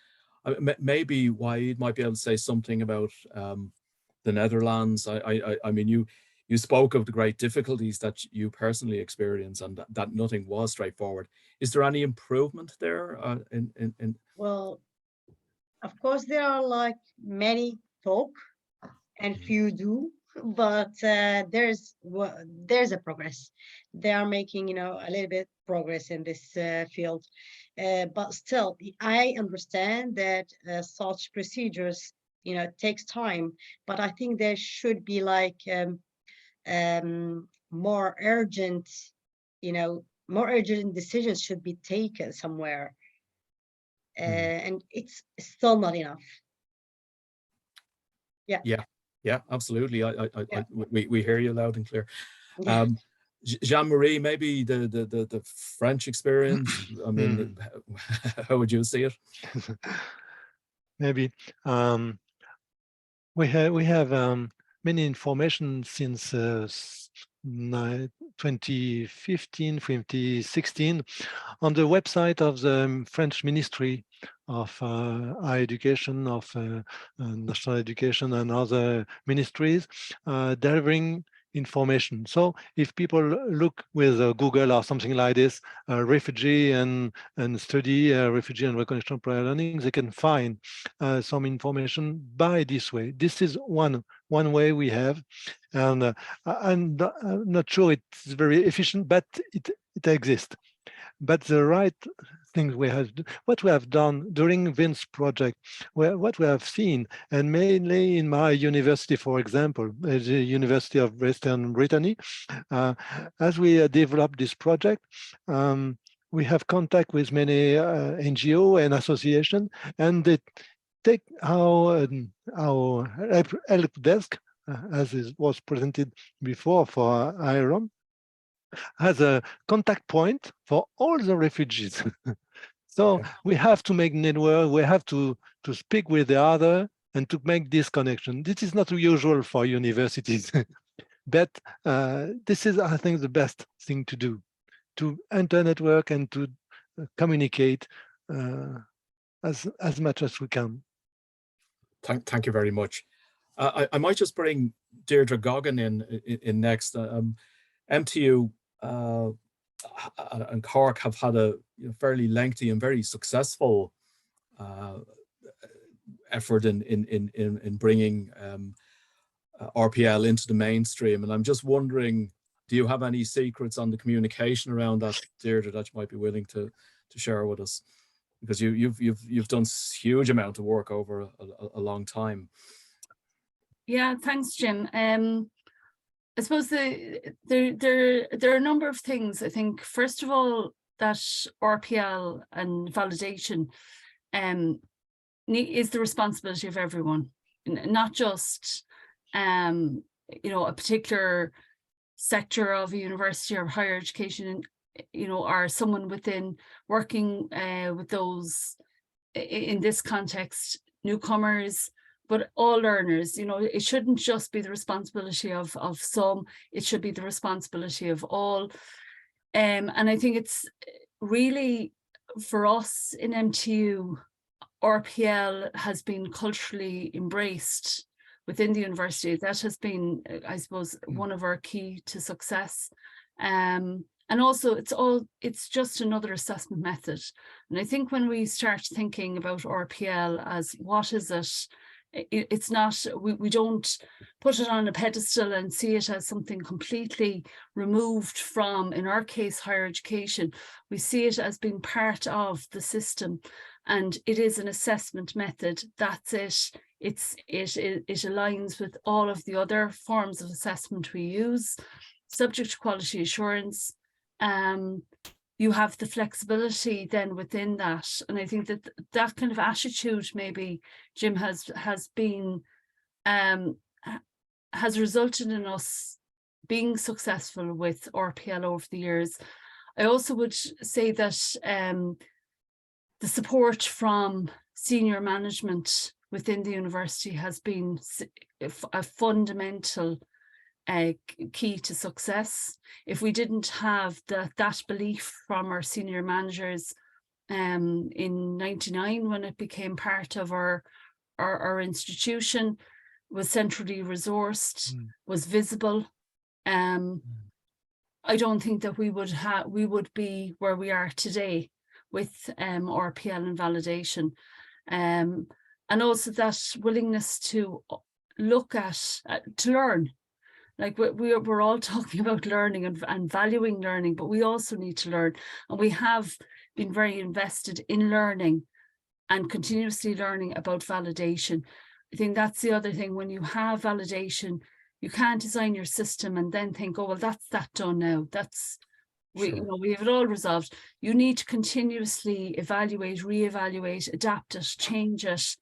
Maybe Waed might be able to say something about the Netherlands. I mean, you spoke of the great difficulties that you personally experienced, and that nothing was straightforward. Is there any improvement there? Well, of course, there are like many talk and few do, but there's a progress. They are making, you know, a little bit progress in this field, but still, I understand that such procedures, you know, takes time. But I think there should be like more urgent, more urgent decisions should be taken somewhere. And it's still not enough. Yeah, absolutely. We hear you loud and clear. Yeah. Jean-Marie, maybe the French experience. I mean, how would you see it? Maybe we have many information since 2015, 2016 on the website of the French Ministry of Higher Education, of National Education, and other ministries delivering information. So if people look with Google or something like this, refugee and study refugee and recognition of prior learning, they can find some information by this way. This is one way we have, and I'm not sure it's very efficient, but it exists. But the right things what we have done during Vince's project, what we have seen, and mainly in my university, for example, the University of Western Brittany, as we develop this project, we have contact with many NGO and association, and they take our Helpdesk, as it was presented before for Ireland, as a contact point for all the refugees. So we have to make network, we have to speak with the other and to make this connection. This is not usual for universities, but this is, I think, the best thing to do, to enter network and to communicate as much as we can. Thank you very much. I might just bring Deirdre Goggin in next. MTU and Cork have had a fairly lengthy and very successful effort in bringing RPL into the mainstream, and I'm just wondering, do you have any secrets on the communication around that, Deirdre, that you might be willing to share with us? Because you've done huge amount of work over a long time. Yeah, thanks, Jim. I suppose there are a number of things. I think, first of all, that RPL and validation is the responsibility of everyone, not just a particular sector of a university or higher education, or someone within working with those, in this context, newcomers, but all learners. It shouldn't just be the responsibility of some, it should be the responsibility of all. And I think it's really, for us in MTU, RPL has been culturally embraced within the university. That has been, I suppose, one of our key to success. And also it's just another assessment method. And I think when we start thinking about RPL as what is it, it's not, we don't put it on a pedestal and see it as something completely removed from, in our case, higher education. We see it as being part of the system, and it is an assessment method. That's it. It aligns with all of the other forms of assessment we use, subject to quality assurance. You have the flexibility then within that. And I think that that kind of attitude, maybe, Jim, has resulted in us being successful with RPL over the years. I also would say that the support from senior management within the university has been a fundamental key to success. If we didn't have that belief from our senior managers in '99, when it became part of our institution, was centrally resourced, was visible, I don't think that we would be where we are today with RPL and validation, and also that willingness to look at to learn. Like we're all talking about learning and valuing learning, but we also need to learn. And we have been very invested in learning and continuously learning about validation. I think that's the other thing. When you have validation, You can't design your system and then think, oh, well, that's that done now. We have it all resolved. You need to continuously evaluate, reevaluate, adapt it, change it,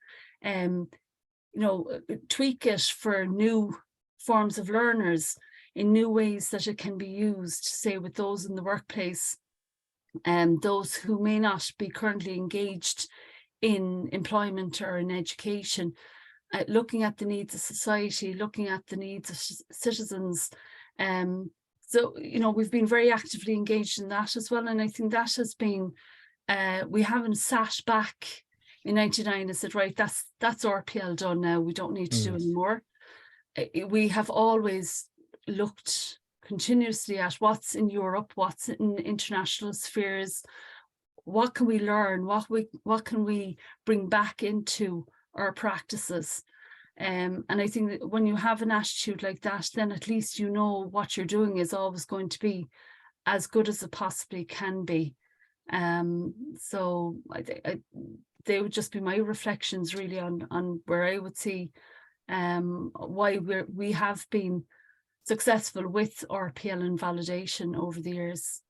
tweak it for new forms of learners in new ways that it can be used, say with those in the workplace, and those who may not be currently engaged in employment or in education, looking at the needs of society, looking at the needs of citizens. So, we've been very actively engaged in that as well. And I think that has been, we haven't sat back in 99 and said, right, that's RPL done now. We don't need to do any more. We have always looked continuously at what's in Europe, what's in international spheres, what can we learn, what can we bring back into our practices. And I think that when you have an attitude like that, then at least you know what you're doing is always going to be as good as it possibly can be. So they would just be my reflections really on where I would see why we have been successful with RPL and validation over the years.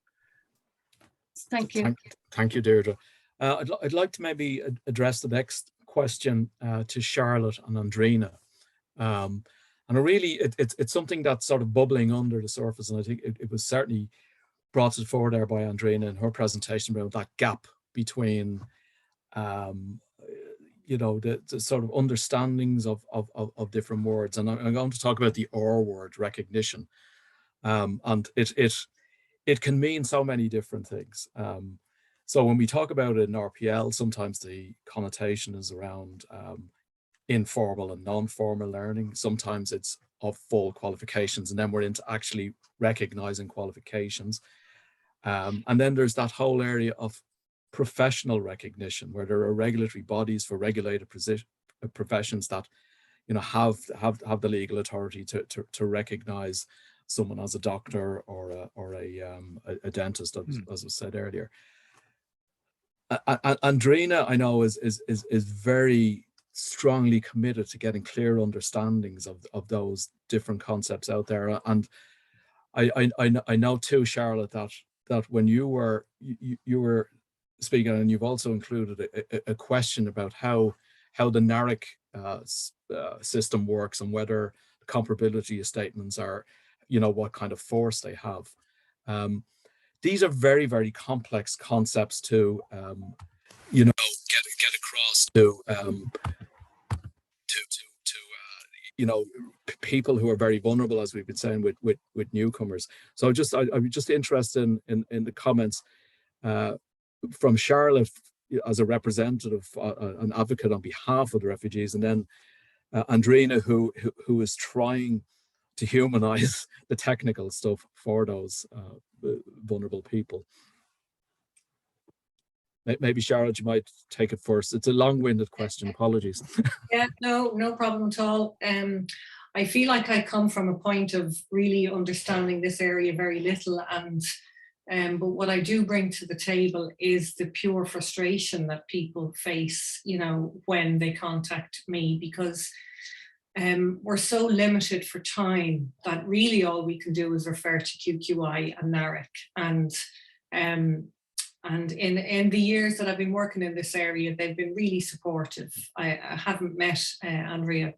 Thank you. Thank you, Deirdre. I'd like to maybe address the next question to Charlotte and Andrina. And it's something that's sort of bubbling under the surface, and I think it was certainly brought forward there by Andrina in her presentation around that gap between the sort of understandings of different words. And I'm going to talk about the R word, recognition. And it can mean so many different things. So when we talk about it in RPL, sometimes the connotation is around informal and non-formal learning. Sometimes it's of full qualifications, and then we're into actually recognizing qualifications. And then there's that whole area of professional recognition, where there are regulatory bodies for regulated professions that have the legal authority to recognize someone as a doctor or a dentist, as was said earlier. Andrina, I know, is very strongly committed to getting clear understandings of those different concepts out there. And I know too, Charlotte, that when you were speaking, and you've also included a question about how the NARIC system works and whether the comparability statements are, what kind of force they have. These are very, very complex concepts to, get across to people who are very vulnerable, as we've been saying with newcomers. So I'm just interested in the comments from Charlotte as a representative, an advocate on behalf of the refugees, and then Andrina, who is trying to humanize the technical stuff for those vulnerable people. Maybe Charlotte, you might take it first. It's a long-winded question. Apologies. Yeah, no problem at all. I feel like I come from a point of really understanding this area very little, but what I do bring to the table is the pure frustration that people face, when they contact me, because we're so limited for time that really all we can do is refer to QQI and NARIC. And in the years that I've been working in this area, they've been really supportive. I haven't met Andrea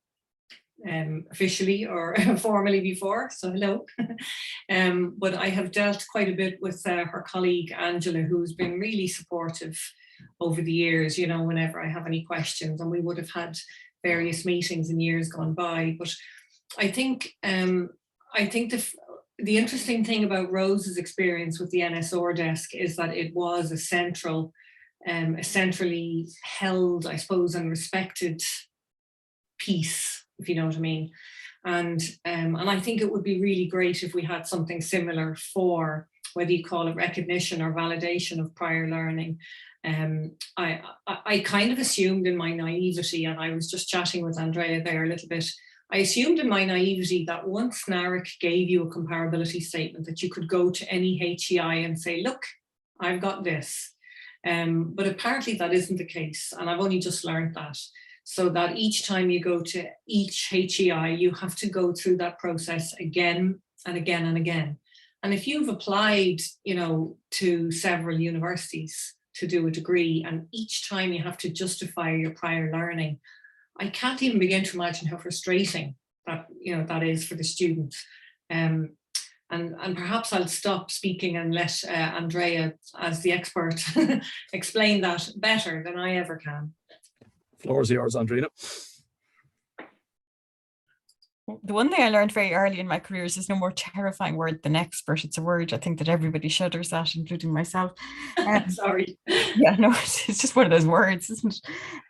officially or formally before, so hello. But I have dealt quite a bit with her colleague Angela, who's been really supportive over the years, whenever I have any questions, and we would have had various meetings in years gone by. But I think the interesting thing about Rose's experience with the NSR desk is that it was a centrally held, I suppose, and respected piece, if you know what I mean. And I think it would be really great if we had something similar for, whether you call it recognition or validation of prior learning. I kind of assumed in my naivety, and I was just chatting with Andrea there a little bit, I assumed in my naivety that once NARIC gave you a comparability statement that you could go to any HEI and say, look, I've got this. But apparently that isn't the case, and I've only just learned that. so that each time you go to each HEI, you have to go through that process again and again and again. And if you've applied, you know, to several universities to do a degree, and each time you have to justify your prior learning, I can't even begin to imagine how frustrating that, you know, that is for the student. And perhaps I'll stop speaking and let Andrea, as the expert, explain that better than I ever can. Floor is yours, Andrea. The one thing I learned very early in my career is there's no more terrifying word than expert. It's a word I think that everybody shudders at, including myself. Sorry. Yeah, no, it's just one of those words, isn't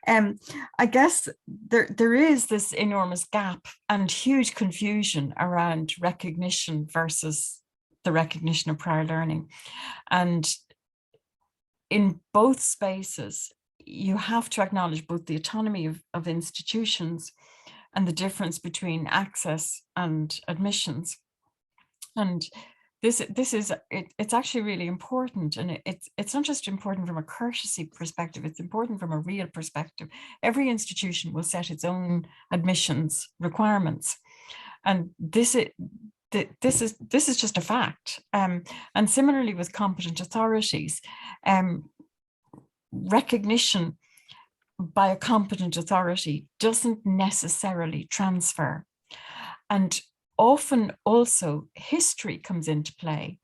it? I guess there is this enormous gap and huge confusion around recognition versus the recognition of prior learning. And in both spaces, you have to acknowledge both the autonomy of institutions and the difference between access and admissions. And it's actually really important. And it's not just important from a courtesy perspective, it's important from a real perspective. Every institution will set its own admissions requirements. And this is just a fact. And similarly with competent authorities, recognition by a competent authority doesn't necessarily transfer. And often also history comes into play.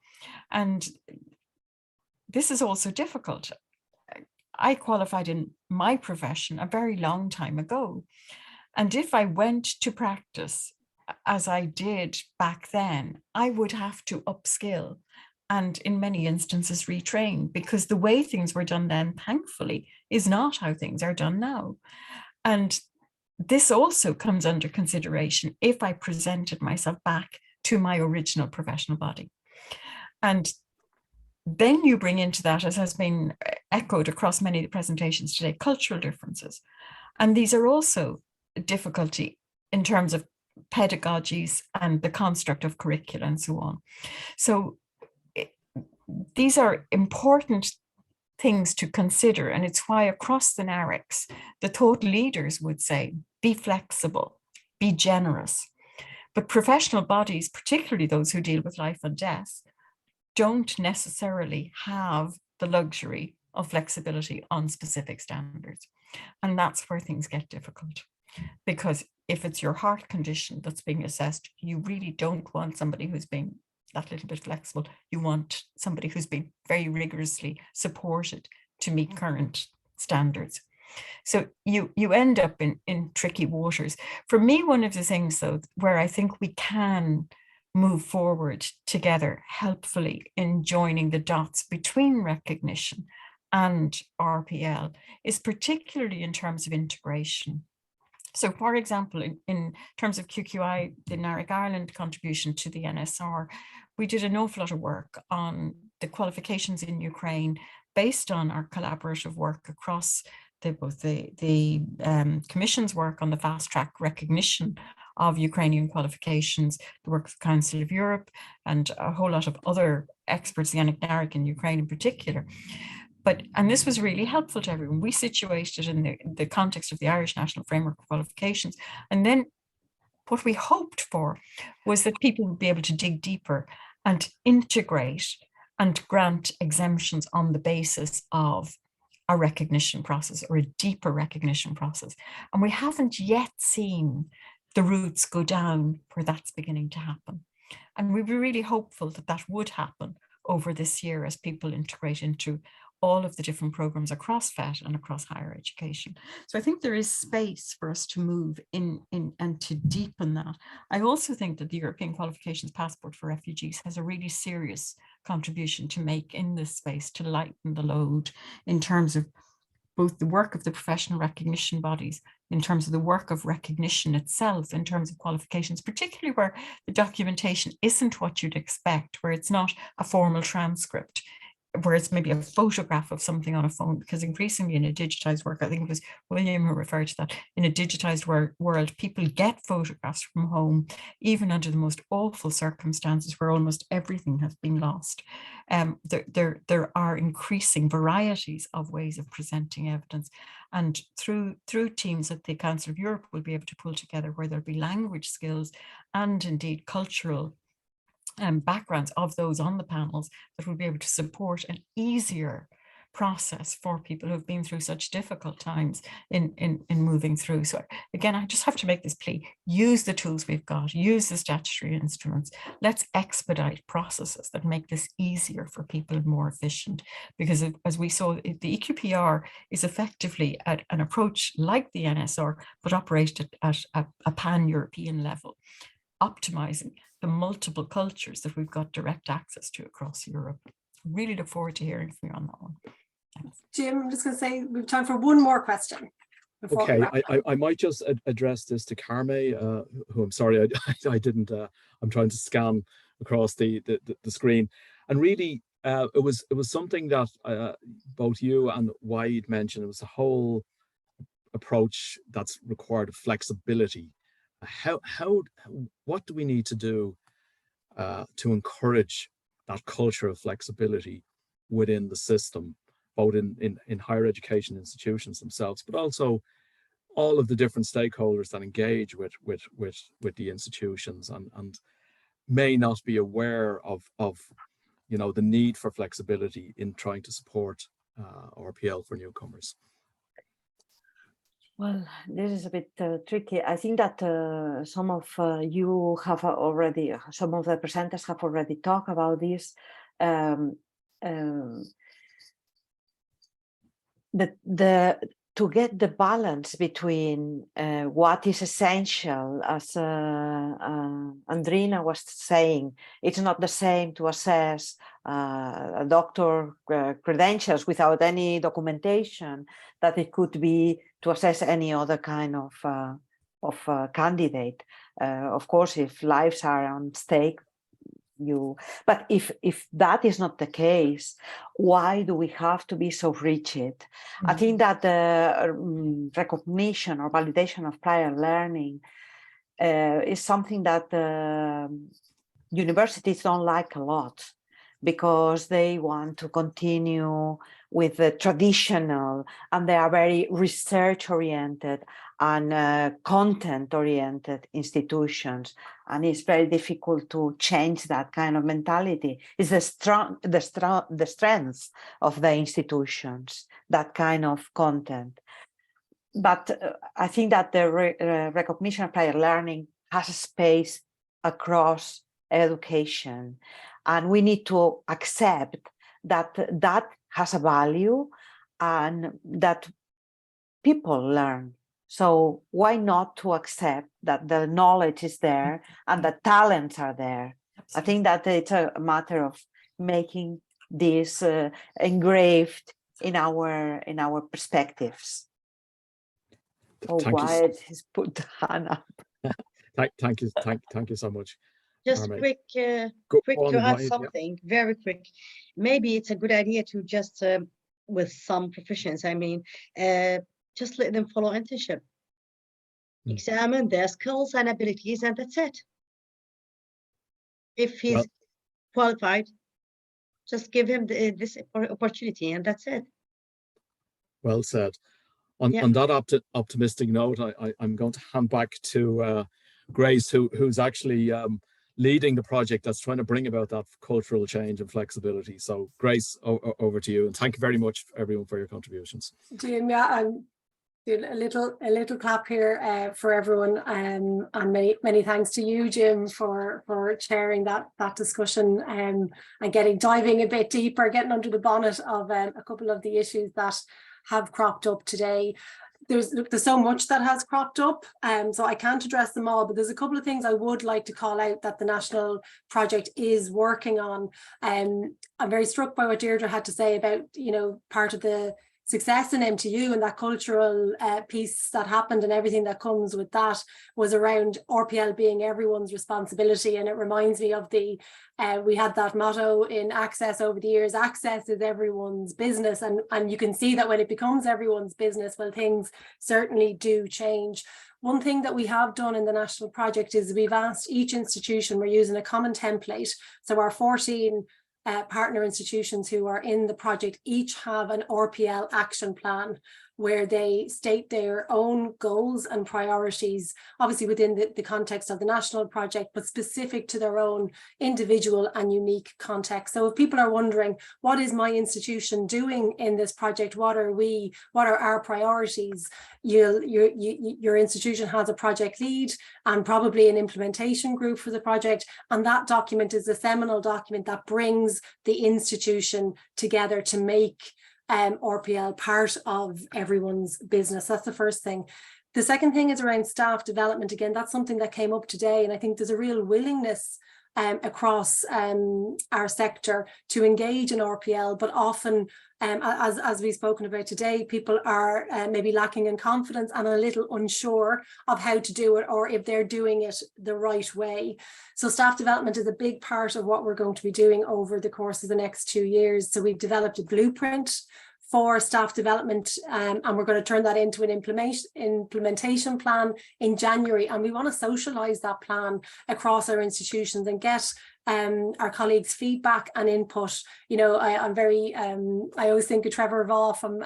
And this is also difficult. I qualified in my profession a very long time ago. And if I went to practice as I did back then, I would have to upskill and in many instances retrain, because the way things were done then, thankfully, is not how things are done now. And this also comes under consideration if I presented myself back to my original professional body. And then you bring into that, as has been echoed across many of the presentations today, cultural differences. And these are also a difficulty in terms of pedagogies and the construct of curricula and so on. So these are important things to consider, and it's why across the NARICs, the thought leaders would say, be flexible, be generous. But professional bodies, particularly those who deal with life and death, don't necessarily have the luxury of flexibility on specific standards. And that's where things get difficult. Because if it's your heart condition that's being assessed, you really don't want somebody who's being that little bit flexible. You want somebody who's been very rigorously supported to meet current standards. So you end up in tricky waters. For me, one of the things, though, where I think we can move forward together helpfully in joining the dots between recognition and RPL is particularly in terms of integration. So, for example, in terms of QQI, the NARIC Ireland contribution to the NSR, we did an awful lot of work on the qualifications in Ukraine based on our collaborative work across both the Commission's work on the fast track recognition of Ukrainian qualifications, the work of the Council of Europe, and a whole lot of other experts, the NARIC in Ukraine in particular. And this was really helpful to everyone. We situated in the context of the Irish National Framework of Qualifications. And then what we hoped for was that people would be able to dig deeper and integrate and grant exemptions on the basis of a recognition process or a deeper recognition process. And we haven't yet seen the roots go down where that's beginning to happen. And we were really hopeful that that would happen over this year as people integrate into all of the different programs across FET and across higher education. So I think there is space for us to move in and to deepen that. I also think that the European Qualifications Passport for Refugees has a really serious contribution to make in this space to lighten the load in terms of both the work of the professional recognition bodies, in terms of the work of recognition itself, in terms of qualifications, particularly where the documentation isn't what you'd expect, where it's not a formal transcript. where it's maybe a photograph of something on a phone, because increasingly in a digitized work, I think it was William who referred to that, in a digitized world, people get photographs from home, even under the most awful circumstances where almost everything has been lost. There are increasing varieties of ways of presenting evidence, and through teams at the Council of Europe will be able to pull together where there'll be language skills and indeed cultural backgrounds of those on the panels that will be able to support an easier process for people who've been through such difficult times in moving through. So again, I just have to make this plea: use the tools we've got, use the statutory instruments. Let's expedite processes that make this easier for people and more efficient, because as we saw, the EQPR is effectively an approach like the NSR, but operated at a pan-European level, optimizing the multiple cultures that we've got direct access to across Europe. Really look forward to hearing from you on that one. Thanks. Jim, I'm just going to say we have time for one more question. Okay, I might just address this to Carme, who I'm sorry I didn't. I'm trying to scan across the screen, and really it was something that both you and Waed mentioned. It was a whole approach that's required of flexibility. What do we need to do to encourage that culture of flexibility within the system, both in higher education institutions themselves, but also all of the different stakeholders that engage with the institutions and may not be aware of the need for flexibility in trying to support RPL for newcomers? Well, this is a bit tricky. I think that some of you have already, some of the presenters have already talked about this. To get the balance between what is essential, as Andrina was saying, it's not the same to assess a doctor credentials without any documentation that it could be to assess any other kind of candidate. Of course, if lives are on stake, but if that is not the case, why do we have to be so rigid? I think that the recognition or validation of prior learning is something that universities don't like a lot, because they want to continue with the traditional, and they are very research oriented and content oriented institutions, and it's very difficult to change that kind of mentality. It's the strength of the institutions, that kind of content. But I think that the recognition of prior learning has a space across education, and we need to accept that that has a value and that people learn. So why not to accept that the knowledge is there and the talents are there? Absolutely. I think that it's a matter of making this engraved in our perspectives. Waed has put the hand up. Thank you so much. Just quick to add something, very quick. Maybe it's a good idea to just, with some professions, I mean, just let them follow internship. Examine their skills and abilities, and that's it. If he's qualified, just give him this opportunity, and that's it. Well said. On that optimistic note, I'm going to hand back to Grace, who's actually leading the project that's trying to bring about that cultural change and flexibility. So Grace, over to you, and thank you very much everyone for your contributions. Jim, I'm doing a little clap here for everyone, and many thanks to you, Jim, for chairing that discussion and diving a bit deeper, getting under the bonnet of a couple of the issues that have cropped up today. There's so much that has cropped up, so I can't address them all, but there's a couple of things I would like to call out that the national project is working on. I'm very struck by what Deirdre had to say about, part of the success in MTU and that cultural piece that happened and everything that comes with that was around RPL being everyone's responsibility. And it reminds me of the, we had that motto in Access over the years, access is everyone's business. And you can see that when it becomes everyone's business, well, things certainly do change. One thing that we have done in the national project is we've asked each institution, we're using a common template. So our 14 partner institutions who are in the project each have an RPL action plan where they state their own goals and priorities, obviously within the context of the national project, but specific to their own individual and unique context. So if people are wondering, what is my institution doing in this project? What are our priorities? Your institution has a project lead and probably an implementation group for the project. And that document is a seminal document that brings the institution together to make RPL part of everyone's business. That's the first thing. The second thing is around staff development. Again, that's something that came up today, and I think there's a real willingness across our sector to engage in RPL, but often, as we've spoken about today, people are maybe lacking in confidence and a little unsure of how to do it or if they're doing it the right way. So staff development is a big part of what we're going to be doing over the course of the next 2 years. So we've developed a blueprint for staff development, and we're going to turn that into an implementation plan in January, and we want to socialize that plan across our institutions and get our colleagues' feedback and input. You know, I'm very I always think of Trevor Vaugh from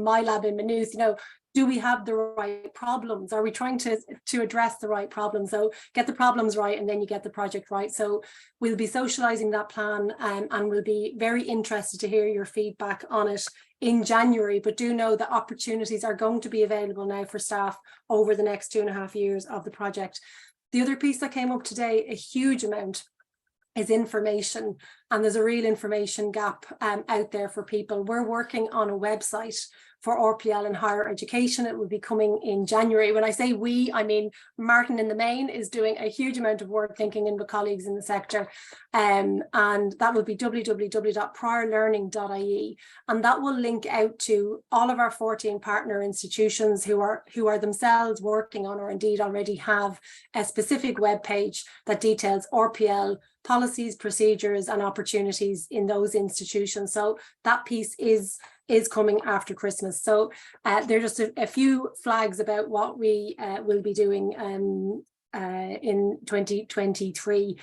my lab in Maynooth. You know, do we have the right problems? Are we trying to address the right problems? So get the problems right and then you get the project right. So we'll be socializing that plan, and we'll be very interested to hear your feedback on it in January. But do know that opportunities are going to be available now for staff over the next 2.5 years of the project. The other piece that came up today, a huge amount, is information, and there's a real information gap out there for people. We're working on a website for RPL in higher education. It will be coming in January. When I say we, I mean Martin in the main is doing a huge amount of work thinking in with colleagues in the sector, and that will be www.priorlearning.ie, and that will link out to all of our 14 partner institutions who are themselves working on, or indeed already have, a specific web page that details RPL policies, procedures and opportunities in those institutions. So that piece is coming after Christmas. So there are just a few flags about what we will be doing in 2023.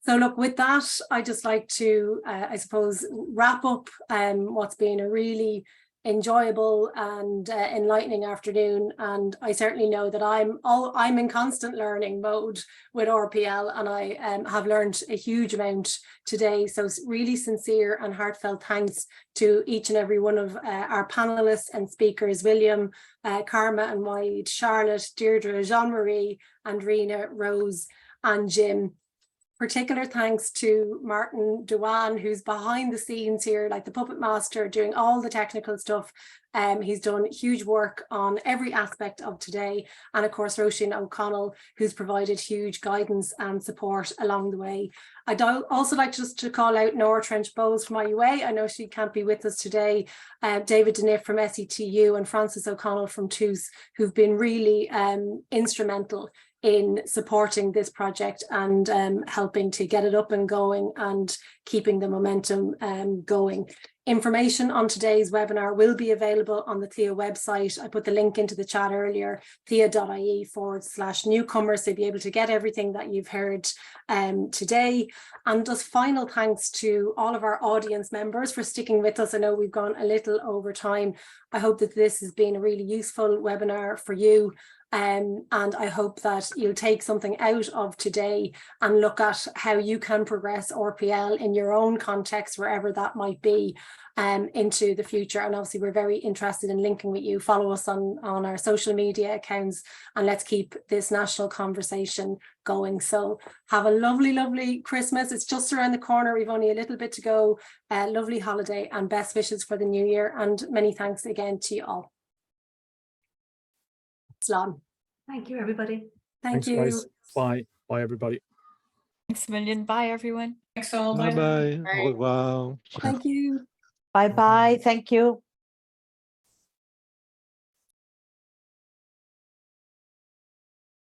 So look, with that, I'd just like to, I suppose, wrap up what's been a really enjoyable and enlightening afternoon. And I certainly know that I'm in constant learning mode with RPL, and I have learned a huge amount today. So really sincere and heartfelt thanks to each and every one of our panelists and speakers, William, Carme and Waed, Charlotte, Deirdre, Jean-Marie, Andrina, Rose and Jim. Particular thanks to Martin Dewan, who's behind the scenes here, like the puppet master, doing all the technical stuff. He's done huge work on every aspect of today. And of course, Roisin O'Connell, who's provided huge guidance and support along the way. I'd also like just to call out Nora Trench-Bowles from IUA. I know she can't be with us today. David Deniff from SETU and Francis O'Connell from TUS, who've been really instrumental in supporting this project and helping to get it up and going and keeping the momentum going. Information on today's webinar will be available on the THEA website. I put the link into the chat earlier, thea.ie/newcomer, so you'll be able to get everything that you've heard today. And just final thanks to all of our audience members for sticking with us. I know we've gone a little over time. I hope that this has been a really useful webinar for you. And I hope that you'll take something out of today and look at how you can progress RPL in your own context, wherever that might be, into the future. And obviously we're very interested in linking with you. Follow us on our social media accounts, and let's keep this national conversation going. So have a lovely, lovely Christmas. It's just around the corner. We've only a little bit to go. Lovely holiday and best wishes for the new year. And many thanks again to you all. Slán. Thank you, everybody. Thanks, you. guys. Bye. Bye, everybody. Thanks a million. Bye, everyone. Thanks all. Bye bye. Bye. Au revoir. Thank you. Bye bye. Thank you.